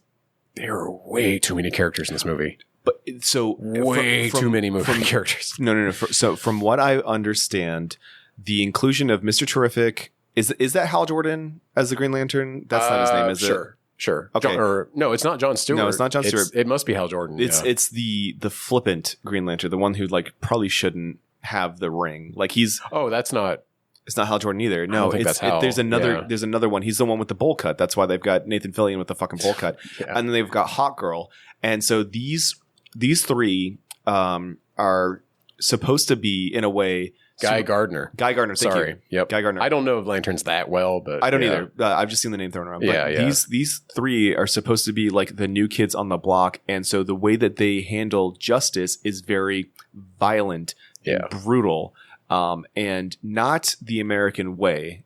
S2: there are way too many characters in this movie.
S1: But so
S2: too many characters.
S1: No. So from what I understand, the inclusion of Mr. Terrific is that Hal Jordan as the Green Lantern? That's not his name, is it?
S2: Sure.
S1: Okay.
S2: No, it's not John Stewart.
S1: No, it's not John Stewart.
S2: It must be Hal Jordan.
S1: It's the flippant Green Lantern, the one who like probably shouldn't have the ring. Like he's
S2: that's not.
S1: It's not Hal Jordan either. No,
S2: that's Hal.
S1: There's another one. He's the one with the bowl cut. That's why they've got Nathan Fillion with the fucking bowl cut, and then they've got Hawk Girl. And so these three are supposed to be in a way.
S2: Guy Gardner.
S1: Sorry.
S2: Yep.
S1: Guy Gardner.
S2: I don't know lanterns that well, but
S1: I don't either. I've just seen the name thrown around.
S2: Yeah,
S1: but these three are supposed to be like the new kids on the block, and so the way that they handle justice is very violent, and brutal, and not the American way,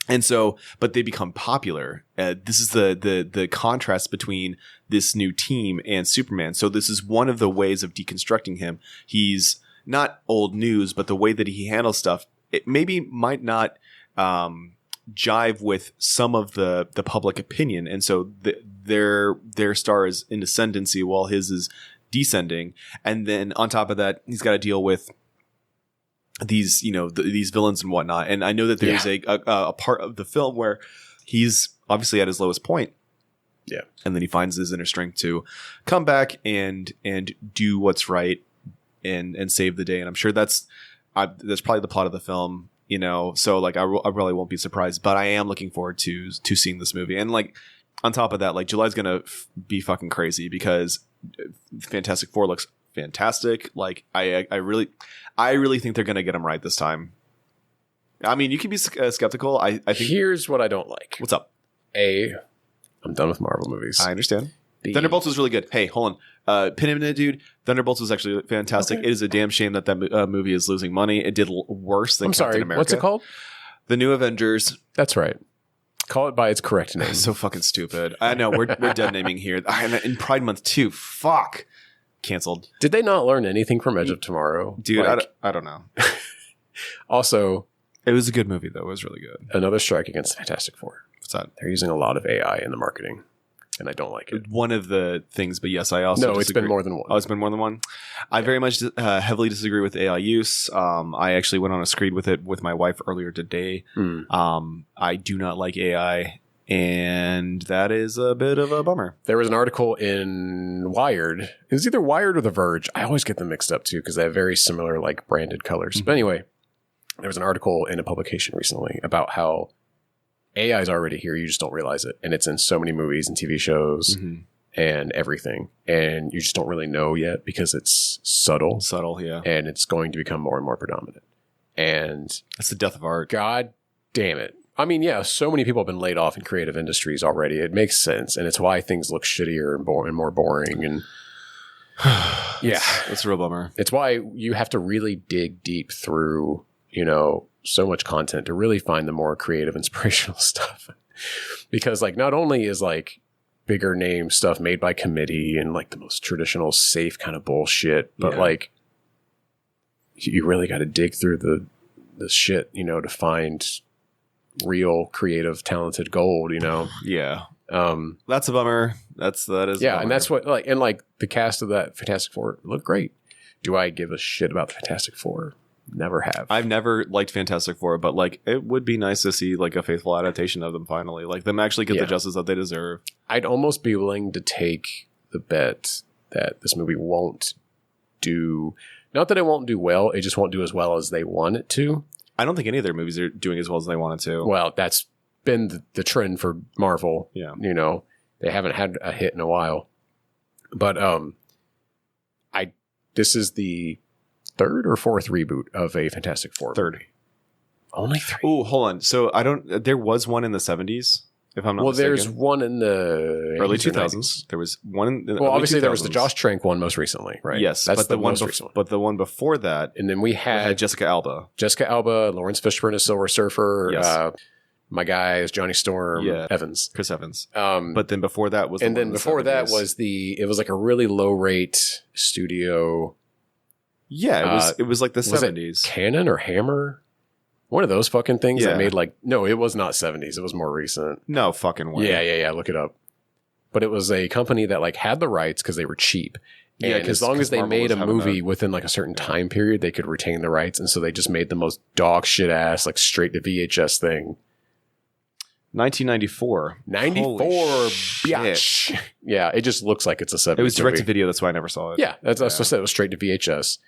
S1: And so, but they become popular. This is the contrast between this new team and Superman. So this is one of the ways of deconstructing him. He's not old news, but the way that he handles stuff, it maybe might not jive with some of the public opinion, and so their star is in ascendancy while his is descending, and then on top of that, he's got to deal with these these villains and whatnot. And I know that there's a part of the film where he's obviously at his lowest point.
S2: Yeah. And
S1: then he finds his inner strength to come back and do what's right and save the day. And I'm sure that's probably the plot of the film, so like I really won't be surprised, but I am looking forward to seeing this movie. And like on top of that, like July's going to be fucking crazy because Fantastic Four looks fantastic. Like I really think they're going to get them right this time. I mean, you can be skeptical. I think
S2: here's what I don't like.
S1: What's up?
S2: I'm done with Marvel movies.
S1: I understand. Thunderbolts was really good. Hey, hold on. Pin him in it, dude. Thunderbolts was actually fantastic. Okay. It is a damn shame that movie is losing money. It did worse than Captain America.
S2: What's it called?
S1: The New Avengers.
S2: That's right. Call it by its correct name.
S1: So fucking stupid. I know. We're dead naming here. In Pride Month too. Fuck. Canceled.
S2: Did they not learn anything from Edge of Tomorrow?
S1: Dude, I don't know.
S2: Also,
S1: it was a good movie, though. It was really good.
S2: Another strike against Fantastic Four.
S1: What's that?
S2: They're using a lot of AI in the marketing, and I don't like it.
S1: One of the things, but yes, I also
S2: it's been more than one.
S1: Oh, it's been more than one? I very much heavily disagree with AI use. I actually went on a screed with it with my wife earlier today. I do not like AI, and that is a bit of a bummer.
S2: There was an article in Wired. It was either Wired or The Verge. I always get them mixed up, too, because they have very similar, like, branded colors. But anyway, there was an article in a publication recently about how AI is already here. You just don't realize it. And it's in so many movies and TV shows and everything. And you just don't really know yet because it's subtle.
S1: Subtle, yeah.
S2: And it's going to become more and more predominant. And
S1: it's the death of art.
S2: God damn it. I mean, yeah, so many people have been laid off in creative industries already. It makes sense. And it's why things look shittier and more boring. And yeah,
S1: it's a real bummer.
S2: It's why you have to really dig deep through, so much content to really find the more creative, inspirational stuff. Because like, not only is like bigger name stuff made by committee and like the most traditional safe kind of bullshit, but like you really got to dig through the shit, to find real creative, talented gold,
S1: Yeah. That's a bummer. That is a bummer.
S2: And that's what like the cast of that Fantastic Four looked great. Do I give a shit about the Fantastic Four? Never have.
S1: I've never liked Fantastic Four, but like it would be nice to see like a faithful adaptation of them finally. Like them actually get the justice that they deserve.
S2: I'd almost be willing to take the bet that this movie won't do, not that it won't do well, it just won't do as well as they want it to.
S1: I don't think any of their movies are doing as well as they wanted to.
S2: Well, that's been the trend for Marvel.
S1: Yeah.
S2: They haven't had a hit in a while. But this is the third or fourth reboot of a Fantastic Four.
S1: Third.
S2: Only 3.
S1: Oh, hold on. So there was one in the 70s, if I'm not mistaken.
S2: Well, there's one in the
S1: early 2000s. There was one in the
S2: obviously
S1: 2000s.
S2: There was the Josh Trank one most recently, right?
S1: Yes,
S2: that's
S1: but the one recent one. But the one before that,
S2: and then we had
S1: Jessica Alba,
S2: Lawrence Fishburne as Silver Surfer. Yes. My guy is Johnny Storm. Evans,
S1: Chris Evans. But then before that was,
S2: and then before that was it was like a really low rate studio.
S1: Yeah, it was like the 70s.
S2: Canon or Hammer? One of those fucking things that made no, it was not 70s. It was more recent.
S1: No fucking way.
S2: Yeah. Look it up. But it was a company that like had the rights because they were cheap. And as long as they made a movie within like a certain time period, they could retain the rights. And so they just made the most dog shit ass, like straight to VHS thing.
S1: 1994.
S2: 94, bitch. Yeah, it just looks like it's a 70s.
S1: It was direct to video. That's why I never saw it.
S2: Yeah, that's what I said. It was straight to VHS.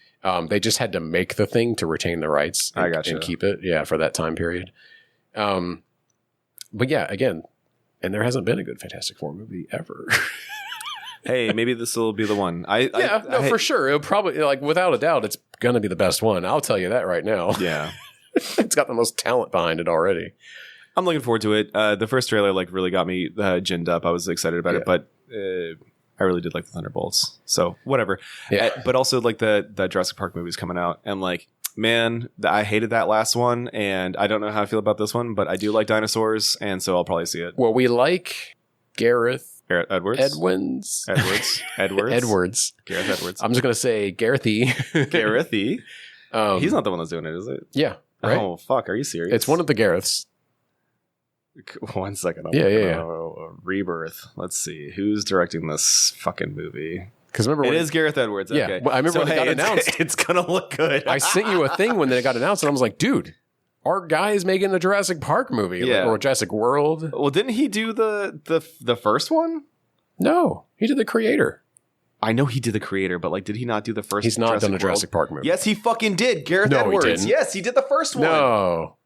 S2: They just had to make the thing to retain the rights and keep it. Yeah, for that time period. But yeah, again, and there hasn't been a good Fantastic Four movie ever.
S1: Hey, maybe this will be the one.
S2: For sure. It'll probably, like, without a doubt, it's going to be the best one. I'll tell you that right now.
S1: Yeah.
S2: It's got the most talent behind it already.
S1: I'm looking forward to it. The first trailer like really got me ginned up. I was excited about it, but I really did like the Thunderbolts. So whatever. Yeah. But also like that Jurassic Park movie is coming out, and like, man, I hated that last one, and I don't know how I feel about this one, but I do like dinosaurs, and so I'll probably see it.
S2: Well, we like Gareth
S1: Edwards.
S2: Gareth Edwards.
S1: I'm
S2: just gonna say Garethy.
S1: Garethy. He's not the one that's doing it, is it?
S2: Yeah. right?
S1: Oh, fuck. Are you serious?
S2: It's one of the Gareths.
S1: 1 second.
S2: Yeah.
S1: Rebirth. Let's see. Who's directing this fucking movie?
S2: Because remember,
S1: It is Gareth Edwards.
S2: Yeah,
S1: Okay.
S2: well, I remember when it got announced.
S1: It's going to look good.
S2: I sent you a thing when it got announced, and I was like, dude, our guy is making a Jurassic Park movie,
S1: Yeah.
S2: or Jurassic World.
S1: Well, didn't he do the first one?
S2: No, he did the creator.
S1: I know he did the creator, but like, did he not do the first?
S2: He's not done a
S1: World?
S2: Jurassic Park movie.
S1: Yes, he fucking did. Gareth
S2: No, he
S1: Edwards.
S2: didn't.
S1: Yes, he did the first one.
S2: No,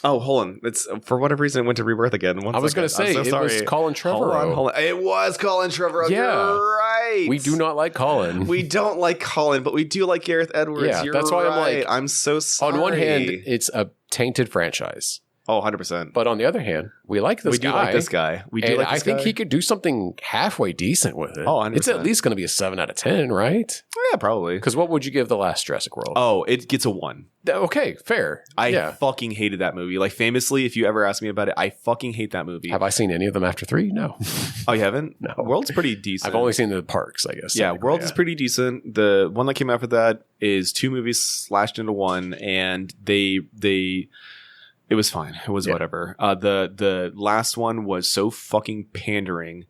S1: Oh, hold on. It's for whatever reason it went to Rebirth again.
S2: I was going to say
S1: I'm so
S2: it
S1: sorry.
S2: was Colin Trevorrow.
S1: Hold on. It was Colin Trevorrow.
S2: Yeah.
S1: You're right.
S2: We do not like Colin.
S1: We don't like Colin, but we do like Gareth Edwards.
S2: Yeah,
S1: You're
S2: that's why I'm
S1: right.
S2: like-
S1: I'm so sorry.
S2: On one hand, it's a tainted franchise,
S1: oh, 100%.
S2: but on the other hand, we like this
S1: We
S2: guy.
S1: do like this guy. We do
S2: And
S1: like
S2: I
S1: this
S2: think
S1: guy.
S2: he could do something halfway decent with it.
S1: Oh, 100%.
S2: It's at least going to be a 7 out of 10, right?
S1: Yeah, probably.
S2: Because what would you give the last Jurassic World?
S1: Oh, it gets a 1.
S2: Okay, fair.
S1: I fucking hated that movie. Like, famously, if you ever ask me about it, I fucking hate that movie.
S2: Have I seen any of them after 3? No.
S1: Oh, you haven't?
S2: No.
S1: World's pretty decent.
S2: I've only seen the parks, I guess.
S1: Yeah, World is pretty decent. The one that came after that is 2 movies slashed into one, and it was fine. It was whatever. The last one was so fucking pandering,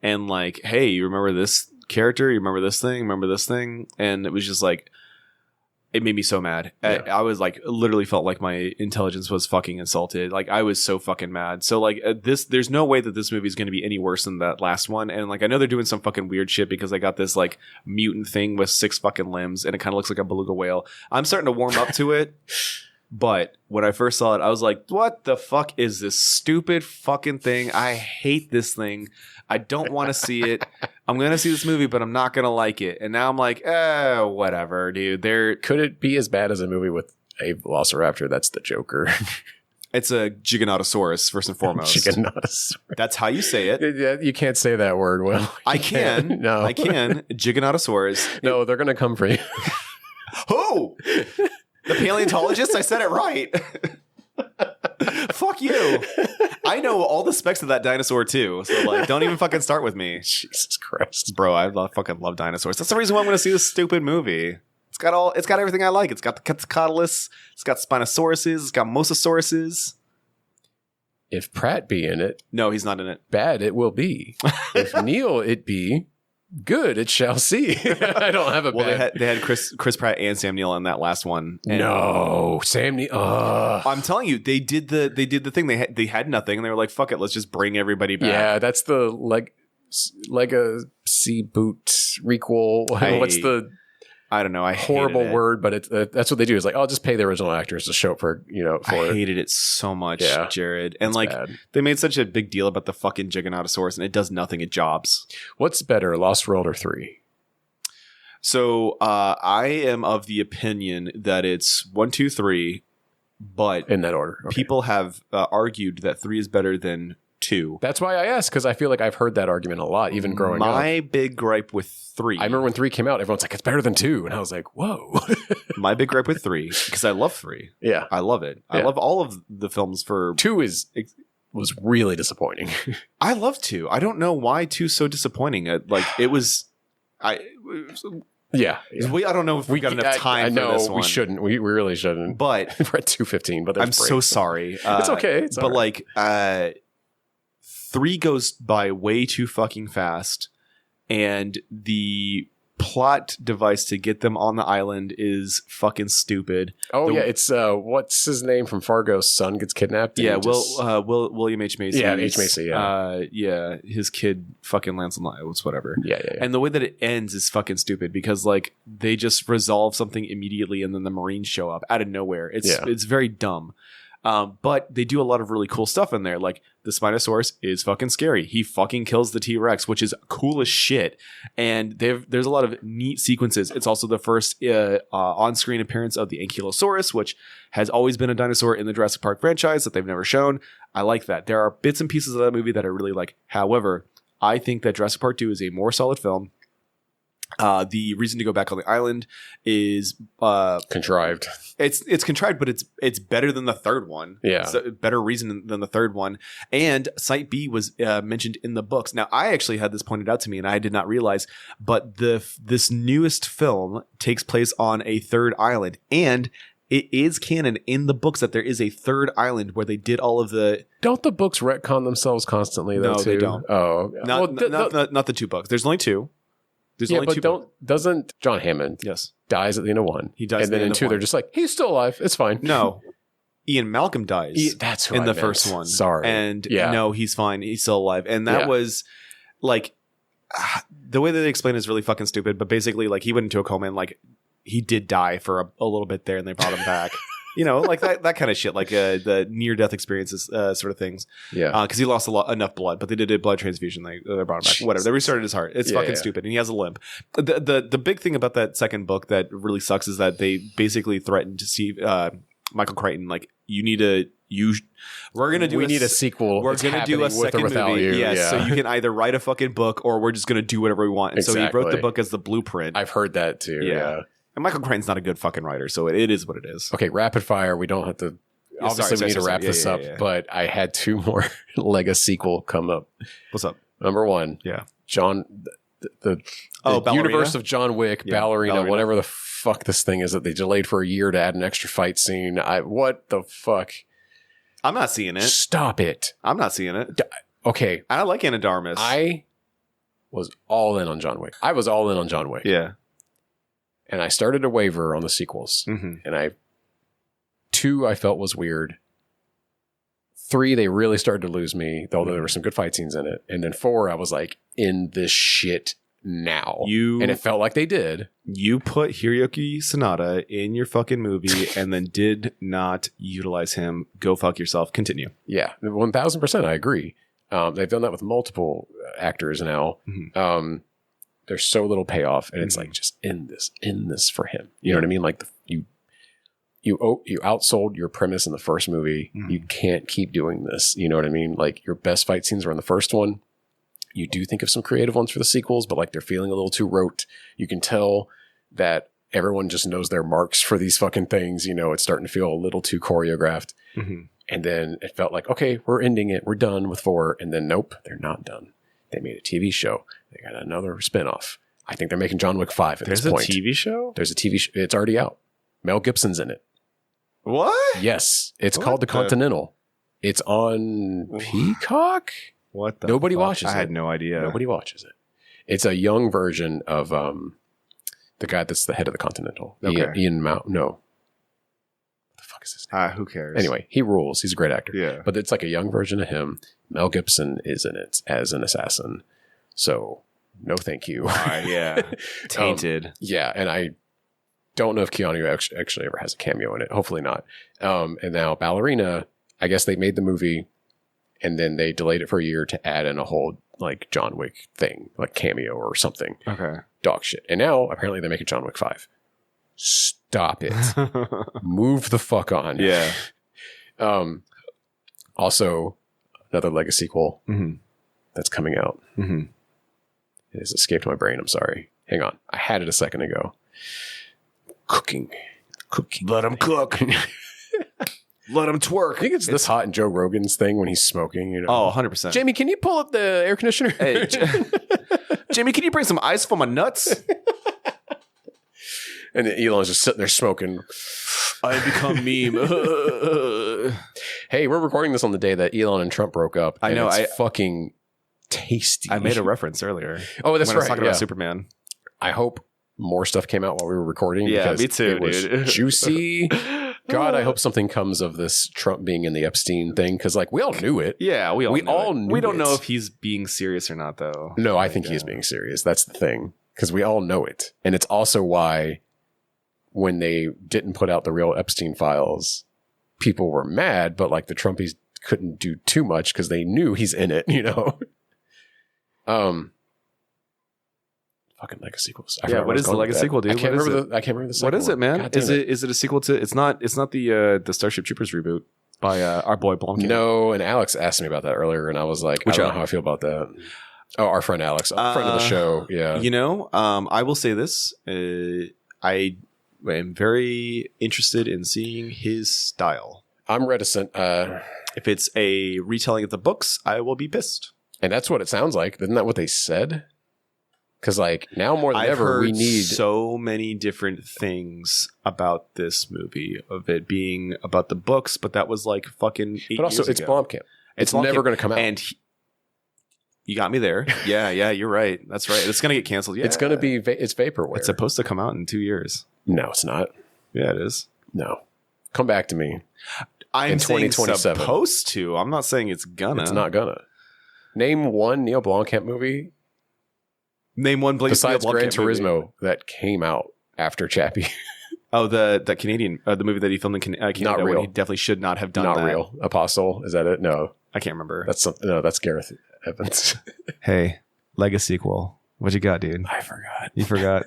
S1: and like, hey, you remember this character? You remember this thing? Remember this thing? And it was just like, it made me so mad.
S2: Yeah.
S1: I was like, literally felt like my intelligence was fucking insulted. Like, I was so fucking mad. So like, there's no way that this movie is going to be any worse than that last one. And like, I know they're doing some fucking weird shit because they got this like mutant thing with 6 fucking limbs, and it kind of looks like a beluga whale. I'm starting to warm up to it. But when I first saw it, I was like, what the fuck is this stupid fucking thing? I hate this thing. I don't want to see it. I'm going to see this movie, but I'm not going to like it. And now I'm like, whatever, dude.
S2: Could it be as bad as a movie with a velociraptor? That's the Joker.
S1: It's a Giganotosaurus, first and foremost.
S2: Giganotosaurus.
S1: That's how you say it.
S2: Yeah, you can't say that word, Will.
S1: I can.
S2: No.
S1: I can. Giganotosaurus.
S2: No, they're going to come for you.
S1: Who? The paleontologist? I said it right. Fuck you. I know all the specs of that dinosaur too. So like, don't even fucking start with me.
S2: Jesus Christ.
S1: Bro, fucking love dinosaurs. That's the reason why I'm going to see this stupid movie. It's got everything I like. It's got the Quetzalcoatlus. It's got Spinosauruses. It's got Mosasauruses.
S2: If Pratt be in it,
S1: No, he's not in it.
S2: bad it will be. If Neil it be, good it shall see. I don't have a
S1: Well,
S2: bad.
S1: they had Chris Pratt and Sam Neill in that last one. And
S2: No, Sam Neill.
S1: I'm telling you, they did the thing. They had nothing, and they were like, "Fuck it, let's just bring everybody back."
S2: Yeah, that's the legacy boot requel. What's the
S1: I don't know. I
S2: horrible
S1: hated it.
S2: word? But that's what they do. Is like, I'll just pay the original actors to show up for
S1: I hated it so much,
S2: Yeah.
S1: Jared. And
S2: It's
S1: like,
S2: bad.
S1: they made such a big deal about the fucking Giganotosaurus, and it does nothing. It jobs.
S2: What's better, Lost World or 3?
S1: So I am of the opinion that it's 1, 2, 3, but
S2: In that order. Okay.
S1: people have argued that 3 is better than 2.
S2: That's why I asked, because I feel like I've heard that argument a lot, even growing up.
S1: My big gripe with 3.
S2: I remember when 3 came out, everyone's like, it's better than 2. And I was like, whoa.
S1: My big gripe with 3, because I love 3.
S2: Yeah.
S1: I love it. I
S2: Yeah.
S1: love all of the films for
S2: 2 was really disappointing.
S1: I love 2. I don't know why 2 is so disappointing. It was.
S2: Yeah.
S1: I don't know if we got enough time
S2: I know
S1: for this one.
S2: we shouldn't. We really shouldn't.
S1: But
S2: We're at 2:15, but there's
S1: I'm so
S2: breaks.
S1: sorry.
S2: It's okay. It's
S1: but
S2: all right.
S1: like 3 goes by way too fucking fast, and the plot device to get them on the island is fucking stupid.
S2: Oh
S1: the-
S2: yeah, it's what's his name from Fargo's son gets kidnapped. and
S1: Yeah,
S2: he just-
S1: William H. Macy.
S2: Yeah, H. Macy, yeah.
S1: Yeah, his kid fucking lands on the island, whatever.
S2: yeah.
S1: And the way that it ends is fucking stupid because like they just resolve something immediately and then the Marines show up out of nowhere. It's very dumb. But they do a lot of really cool stuff in there. Like the Spinosaurus is fucking scary. He fucking kills the T-Rex, which is cool as shit. And there's a lot of neat sequences. It's also the first on-screen appearance of the Ankylosaurus, which has always been a dinosaur in the Jurassic Park franchise that they've never shown. I like that. There are bits and pieces of that movie that I really like. However, I think that Jurassic Park 2 is a more solid film. The reason to go back on the island is
S2: contrived.
S1: it's contrived, but it's better than the third one.
S2: Yeah.
S1: It's a better reason than the third one. And Site B was mentioned in the books. Now, I actually had this pointed out to me, and I did not realize, but this newest film takes place on a third island, and it is canon in the books that there is a third island where they did all of the.
S2: Don't the books retcon themselves constantly? Though,
S1: No,
S2: too?
S1: they don't.
S2: Oh,
S1: Not the 2 books. There's only 2. There's only 2 books.
S2: Doesn't John Hammond dies at the end of 1?
S1: He dies,
S2: and then in 2 they're just like, he's still alive. It's fine.
S1: No, Ian Malcolm dies.
S2: That's who
S1: in
S2: I
S1: the
S2: meant.
S1: first one.
S2: Sorry,
S1: and no, he's fine. He's still alive, and that was like the way that they explain it is really fucking stupid. But basically, like he went into a coma and like he did die for a little bit there, and they brought him back. You know, like that kind of shit, like the near-death experiences sort of things.
S2: Yeah.
S1: Because he lost enough blood, but they did a blood transfusion. They brought him back. Whatever. They restarted his heart. It's fucking stupid. And he has a limp. The big thing about that second book that really sucks is that they basically threatened to see Michael Crichton, like, you need to... We're going to do
S2: we need a sequel.
S1: We're going to do a second movie. Yes, so you can either write a fucking book or we're just going to do whatever we want. And so he wrote the book as the blueprint.
S2: I've heard that too. Yeah.
S1: And Michael Crichton's not a good fucking writer, so it is what it is.
S2: Okay, rapid fire. We don't have to. Obviously, we need to wrap this up. But I had 2 more Lego sequel come up.
S1: What's up?
S2: Number 1.
S1: Yeah.
S2: John. The universe of John Wick, ballerina, whatever the fuck this thing is that they delayed for a year to add an extra fight scene. What the fuck?
S1: I'm not seeing it.
S2: Stop it.
S1: I'm not seeing it.
S2: Okay.
S1: I like Anna Darmus.
S2: I was all in on John Wick.
S1: Yeah.
S2: And I started to waver on the sequels.
S1: Mm-hmm.
S2: And 2 I felt was weird. 3, they really started to lose me, although there were some good fight scenes in it. And then 4, I was like, in this shit now. And it felt like they did.
S1: You put Hiroyuki Sanada in your fucking movie and then did not utilize him. Go fuck yourself. Continue.
S2: Yeah, 1000%. I agree. They've done that with multiple actors now.
S1: Mm-hmm.
S2: There's so little payoff, and it's like, just end this for him. You know what I mean? Like you outsold your premise in the first movie.
S1: Mm-hmm.
S2: You can't keep doing this. You know what I mean? Like your best fight scenes were in the first one. You do think of some creative ones for the sequels, but like they're feeling a little too rote. You can tell that everyone just knows their marks for these fucking things. You know, it's starting to feel a little too choreographed.
S1: Mm-hmm.
S2: And then it felt like, okay, we're ending it. We're done with 4. And then nope, they're not done. They made a TV show. They got another spinoff. I think they're making John Wick 5 at this point.
S1: There's a TV show?
S2: There's a TV show. It's already out. Mel Gibson's in it.
S1: What?
S2: Yes. It's called The Continental. It's on Peacock?
S1: What the
S2: Nobody
S1: fuck?
S2: watches it.
S1: I had no idea.
S2: Nobody watches it. It's a young version of the guy that's the head of the Continental.
S1: Okay.
S2: Ian Mount. No. What the fuck is his name?
S1: Who cares?
S2: Anyway, he rules. He's a great actor.
S1: Yeah.
S2: But it's like a young version of him. Mel Gibson is in it as an assassin. So, no thank you.
S1: Yeah. Tainted.
S2: Yeah, and I don't know if Keanu actually ever has a cameo in it. Hopefully not. And now Ballerina, I guess they made the movie and then they delayed it for a year to add in a whole like John Wick thing, like cameo or something.
S1: Okay.
S2: Dog shit. And now apparently they're making John Wick 5. Stop it. Move the fuck on.
S1: Yeah.
S2: Also, another Lego sequel
S1: Mm-hmm.
S2: that's coming out.
S1: Mm-hmm.
S2: It has escaped my brain. I'm sorry. Hang on. I had it a second ago. Cooking.
S1: Let him cook. Let him twerk.
S2: I think it's this hot in Joe Rogan's thing when he's smoking. You know?
S1: Oh, 100%.
S2: Jamie, can you pull up the air conditioner?
S1: Hey, Jamie, can you bring some ice for my nuts?
S2: And then Elon's just sitting there smoking.
S1: I become meme.
S2: Hey, we're recording this on the day that Elon and Trump broke up.
S1: I know.
S2: It's fucking tasty.
S1: I made a reference earlier.
S2: Oh, that's
S1: when
S2: right.
S1: I was talking about Superman.
S2: I hope more stuff came out while we were recording.
S1: Yeah,
S2: because
S1: me too,
S2: it was
S1: dude.
S2: juicy. God, I hope something comes of this Trump being in the Epstein thing because, like, we all knew it.
S1: Yeah, we all
S2: knew
S1: We don't
S2: it.
S1: know if he's being serious or not, though.
S2: No, I think he's being serious. That's the thing because we all know it, and it's also why when they didn't put out the real Epstein files, people were mad. But like the Trumpies couldn't do too much because they knew he's in it. You know. Fucking Lego sequels.
S1: Yeah, what is the Lego sequel, dude?
S2: I can't remember the second
S1: What is it,
S2: one.
S1: man?
S2: God damn
S1: Is it a sequel to? It's not the Starship Troopers reboot by our boy Blomkamp.
S2: No, and Alex asked me about that earlier, and I was like, I don't know how I feel about that. Oh, our friend Alex, friend of the show. Yeah,
S1: you know, I will say this: I am very interested in seeing his style.
S2: I'm reticent.
S1: If it's a retelling of the books, I will be pissed.
S2: And that's what it sounds like. Isn't that what they said? Because like now more than
S1: I've
S2: ever,
S1: heard
S2: we need
S1: so many different things about this movie, of it being about the books, but that was like fucking 8
S2: But also,
S1: years
S2: it's
S1: ago.
S2: Blomkamp. It's never going to come out.
S1: And you got me there. Yeah, you're right. That's right. It's going to get canceled. Yeah.
S2: It's going to be it's vaporware.
S1: It's supposed to come out in 2 years.
S2: No, it's not.
S1: Yeah, it is.
S2: No. Come back to me.
S1: I'm
S2: In
S1: saying
S2: 2027.
S1: supposed to. I'm not saying it's gonna.
S2: It's not gonna. Name one Neil Blomkamp movie
S1: Name one
S2: besides
S1: Neil
S2: Gran
S1: Blomkamp movie.
S2: Turismo that came out after Chappie.
S1: Oh, the Canadian, the movie that he filmed in Canada.
S2: Not real.
S1: He definitely should not have done
S2: Not
S1: that.
S2: real. Apostle, is that it? No,
S1: I can't remember.
S2: that's something. No, that's Gareth Evans.
S1: Hey, Legacy sequel. What you got, dude?
S2: I forgot.
S1: You forgot.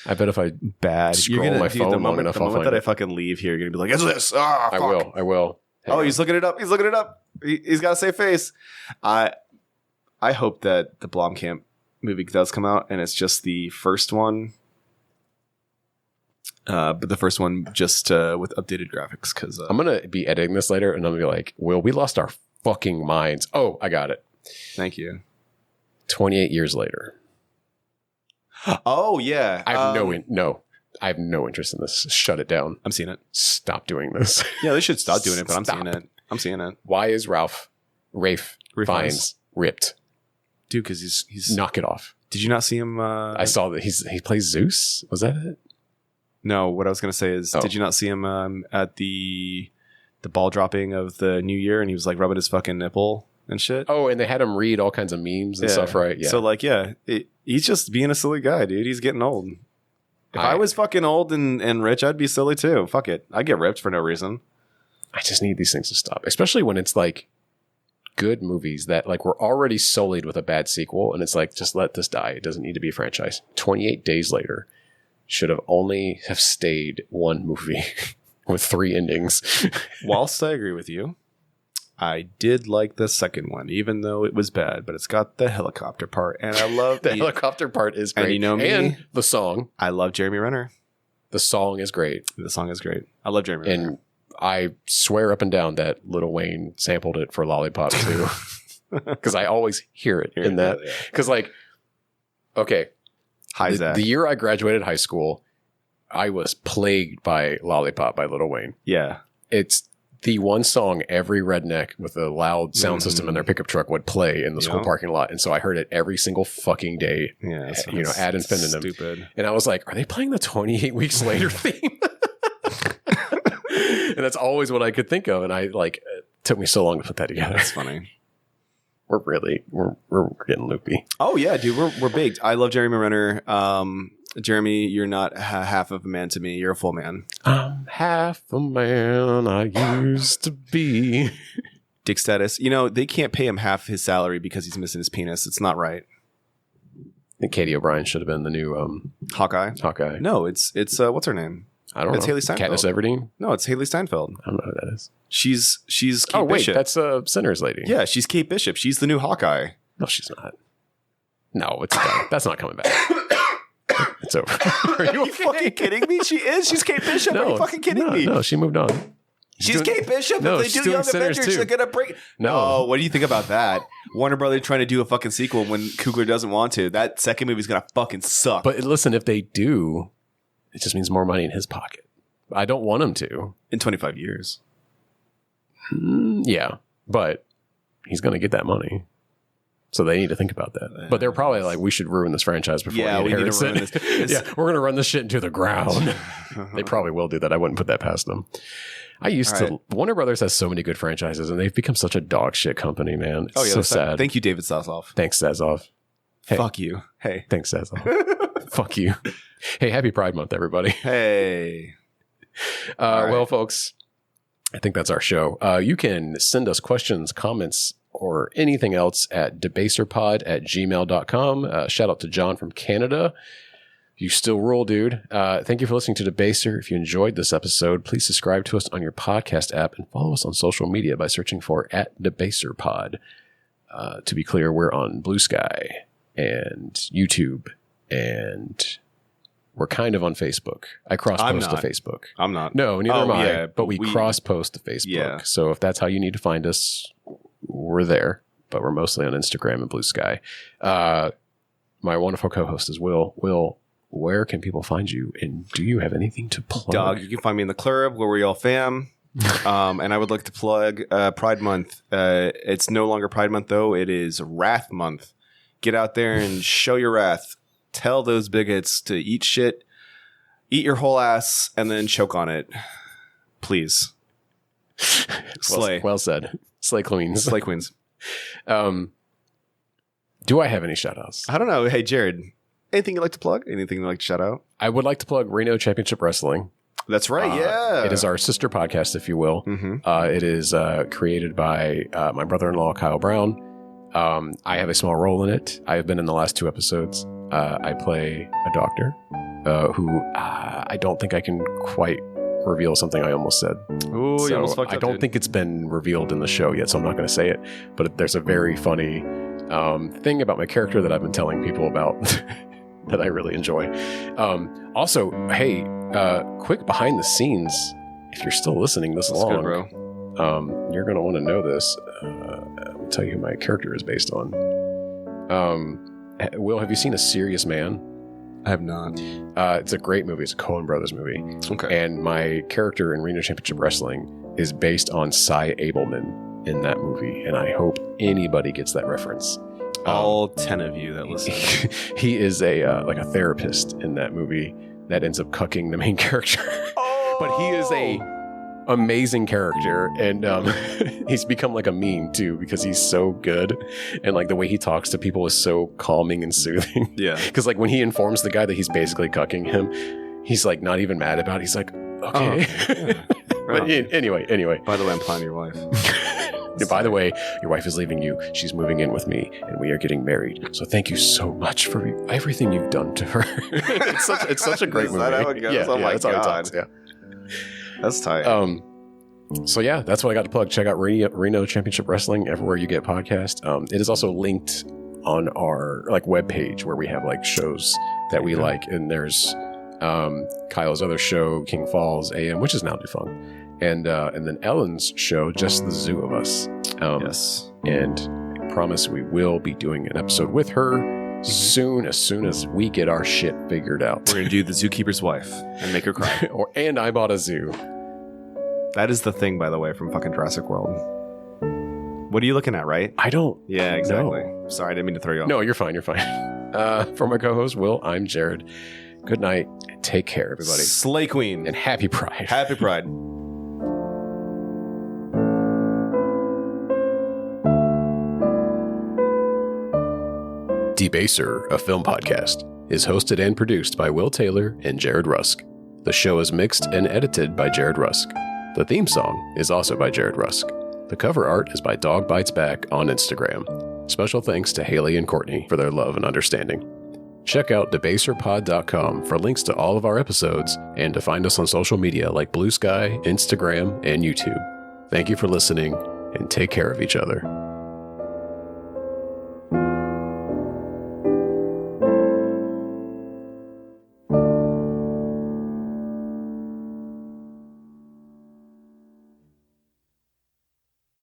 S2: I bet if I
S1: Bad.
S2: Scroll my phone
S1: the
S2: long
S1: moment,
S2: enough,
S1: the
S2: I'll
S1: moment
S2: find
S1: that
S2: it.
S1: I fucking leave here, you're gonna be like, "It's this." Ah,
S2: I
S1: fuck.
S2: will. Hang
S1: Oh,
S2: on.
S1: he's looking it up. He's looking it up. He's got a safe face. I hope that the Blomkamp movie does come out, and it's just the first one. But the first one just with updated graphics, because
S2: I'm gonna be editing this later, and I'm gonna be like, "Will, we lost our fucking minds." Oh, I got it.
S1: thank you.
S2: 28 years later.
S1: Oh yeah,
S2: I have I have no interest in this. Shut it down.
S1: I'm seeing it.
S2: Stop doing this.
S1: Yeah, they should stop doing it, but I'm
S2: Stop.
S1: seeing it. I'm seeing it,
S2: Why is Rafe
S1: Fiennes.
S2: Fiennes ripped?
S1: dude. Because he's.
S2: Knock it off.
S1: Did you not see him?
S2: I saw that he plays Zeus. Was that it?
S1: No, what I was gonna say is,
S2: Oh.
S1: did you not see him at the ball dropping of the New Year, and he was like rubbing his fucking nipple and shit?
S2: Oh, and they had him read all kinds of memes and stuff, right? Yeah.
S1: So like, he's just being a silly guy, dude. He's getting old. If I
S2: I-
S1: was fucking old and rich, I'd be silly too. Fuck it, I'd get ripped for no reason.
S2: I just need these things to stop, especially when it's like good movies that like were already sullied with a bad sequel, and it's like, just let this die. It doesn't need to be a franchise. 28 Days Later should have only have stayed one movie with 3 endings.
S1: Whilst I agree with you, I did like the second one, even though it was bad. But it's got the helicopter part, and I love
S2: The helicopter part is
S1: And
S2: great.
S1: you know me?
S2: And the song.
S1: I love Jeremy Renner.
S2: The song is great.
S1: The song is great. I love Jeremy Renner.
S2: And I swear up and down that Lil Wayne sampled it for Lollipop too. Because I always hear it in that. Because like, okay,
S1: Hi, Zach.
S2: the year I graduated high school, I was plagued by Lollipop by Lil Wayne.
S1: Yeah.
S2: It's the one song every redneck with a loud sound system in their pickup truck would play in the school
S1: Yeah.
S2: parking lot. And so I heard it every single fucking day,
S1: Yeah. It's
S2: ad infinitum.
S1: Stupid.
S2: And I was like, are they playing the 28 Weeks Later theme? And that's always what I could think of. And I like, it took me so long to put that together.
S1: That's funny.
S2: We're getting loopy.
S1: Oh yeah, dude, we're baked. I love Jeremy Renner. Jeremy, you're not half of a man to me. You're a full man.
S2: I'm half a man I used to be.
S1: Dick status. You know, they can't pay him half his salary because he's missing his penis. It's not right.
S2: I think Katy O'Brian should have been the new
S1: Hawkeye.
S2: Hawkeye.
S1: No, it's what's her name?
S2: I don't
S1: It's
S2: know.
S1: Haley Steinfeld.
S2: Katniss Everdeen?
S1: No, it's Haley Steinfeld.
S2: I don't know who that is.
S1: She's Kate
S2: Oh, wait,
S1: Bishop.
S2: that's Sinner's lady.
S1: Yeah, she's Kate Bishop. She's the new Hawkeye.
S2: No, she's not. No, it's done. That's not coming back. It's over. Are you
S1: fucking kidding me? She is. She's Kate Bishop. Are you fucking kidding
S2: no,
S1: me?
S2: No, she moved on.
S1: She's
S2: doing-
S1: Kate Bishop.
S2: No,
S1: If
S2: she's
S1: they do
S2: doing
S1: Young
S2: Sinners
S1: Avengers,
S2: too.
S1: they're gonna break.
S2: No.
S1: Oh, what do you think about that? Warner Brothers trying to do a fucking sequel when Coogler doesn't want to. That second movie's gonna fucking suck.
S2: But listen, if they do, it just means more money in his pocket. I don't want him to.
S1: in 25 years.
S2: Yeah, but he's going to get that money. So they need to think about that. But they're probably like, we should ruin this franchise before
S1: Yeah,
S2: he
S1: we need to
S2: inherits
S1: ruin
S2: it.
S1: this.
S2: Yeah, we're going to run this shit into the ground. They probably will do that. I wouldn't put that past them. I used to. Warner Brothers has so many good franchises, and they've become such a dog shit company, man. It's so sad.
S1: Thank you, David Zaslav.
S2: Thanks, Sazov. Hey.
S1: Fuck you. Hey.
S2: Thanks, Sazov. Fuck you. Hey, happy Pride Month, everybody.
S1: Hey.
S2: Right. Well, folks, I think that's our show. You can send us questions, comments, or anything else at debaserpod@gmail.com. Shout out to John from Canada. You still rule, dude. Thank you for listening to Debaser. If you enjoyed this episode, please subscribe to us on your podcast app and follow us on social media by searching for @DebaserPod. To be clear, we're on Blue Sky and YouTube, and we're kind of on Facebook. I cross-post to Facebook.
S1: I'm not.
S2: No, neither am I.
S1: yeah,
S2: but we cross-post to Facebook.
S1: Yeah.
S2: So if that's how you need to find us, we're there. But we're mostly on Instagram and Blue Sky. my wonderful co-host is Will. Will, where can people find you? And do you have anything to plug?
S1: Dog, you can find me in the club where we all fam. And I would like to plug Pride Month. It's no longer Pride Month, though. It is Wrath Month. Get out there and show your wrath. Tell those bigots to eat shit, eat your whole ass, and then choke on it. Please. Slay.
S2: Well said. Slay queens.
S1: Slay queens.
S2: Do I have any shout-outs?
S1: I don't know. Hey, Jared, anything you'd like to plug? Anything you'd like to shout out?
S2: I would like to plug Reno Championship Wrestling.
S1: That's right, yeah.
S2: It is our sister podcast, if you will. It is created by my brother-in-law, Kyle Brown. I have a small role in it. I have been in the last 2 episodes. I play a doctor who I don't think I can quite reveal something I almost said.
S1: Ooh,
S2: so
S1: you almost fucked up,
S2: I don't
S1: dude.
S2: think it's been revealed in the show yet, so I'm not going to say it. But there's a very funny thing about my character that I've been telling people about that I really enjoy. Also, hey, quick behind the scenes, if you're still listening this long,
S1: good, bro.
S2: You're going to want to know this. I'll tell you who my character is based on. Will, have you seen A Serious Man?
S1: I have not.
S2: It's a great movie. It's a Coen Brothers movie.
S1: Okay.
S2: And my character in Reno Championship Wrestling is based on Cy Abelman in that movie. And I hope anybody gets that reference.
S1: All 10 of you that listen.
S2: He is a like a therapist in that movie that ends up cucking the main character. But he is a amazing character, and he's become like a meme too because he's so good, and like the way he talks to people is so calming and soothing.
S1: Yeah.
S2: Because like when he informs the guy that he's basically cucking him, he's like not even mad about it. He's like, okay. But anyway.
S1: By the way, I'm planning your wife.
S2: By the way, your wife is leaving you. She's moving in with me, and we are getting married. So thank you so much for everything you've done to her. It's such a great
S1: Is
S2: movie.
S1: that how it goes?
S2: Yeah,
S1: Oh my
S2: that's how it
S1: God.
S2: talks, yeah.
S1: That's tight.
S2: So yeah, that's what I got to plug. Check out Reno Championship Wrestling everywhere you get podcasts. It is also linked on our like webpage where we have like shows that we like, and there's Kyle's other show, King Falls AM, which is now defunct, and then Ellen's show, Just the Zoo of Us.
S1: Yes.
S2: And I promise we will be doing an episode with her soon, as soon as we get our shit figured out.
S1: We're going to do The Zookeeper's Wife and make her cry.
S2: And I bought a zoo.
S1: That is the thing, by the way, from fucking Jurassic World. What are you looking at, right?
S2: I don't.
S1: Yeah, exactly. Sorry, I didn't mean to throw you off.
S2: No, you're fine. You're fine. For my co-host, Will, I'm Jared. Good night. And take care, everybody.
S1: Slay Queen.
S2: And happy Pride.
S1: Happy Pride.
S2: Debaser, a film podcast, is hosted and produced by Will Taylor and Jared Rusk. The show is mixed and edited by Jared Rusk. The theme song is also by Jared Rusk. The cover art is by Dog Bites Back on Instagram. Special thanks to Haley and Courtney for their love and understanding. Check out debaserpod.com for links to all of our episodes and to find us on social media like Blue Sky, Instagram, and YouTube. Thank you for listening, and take care of each other.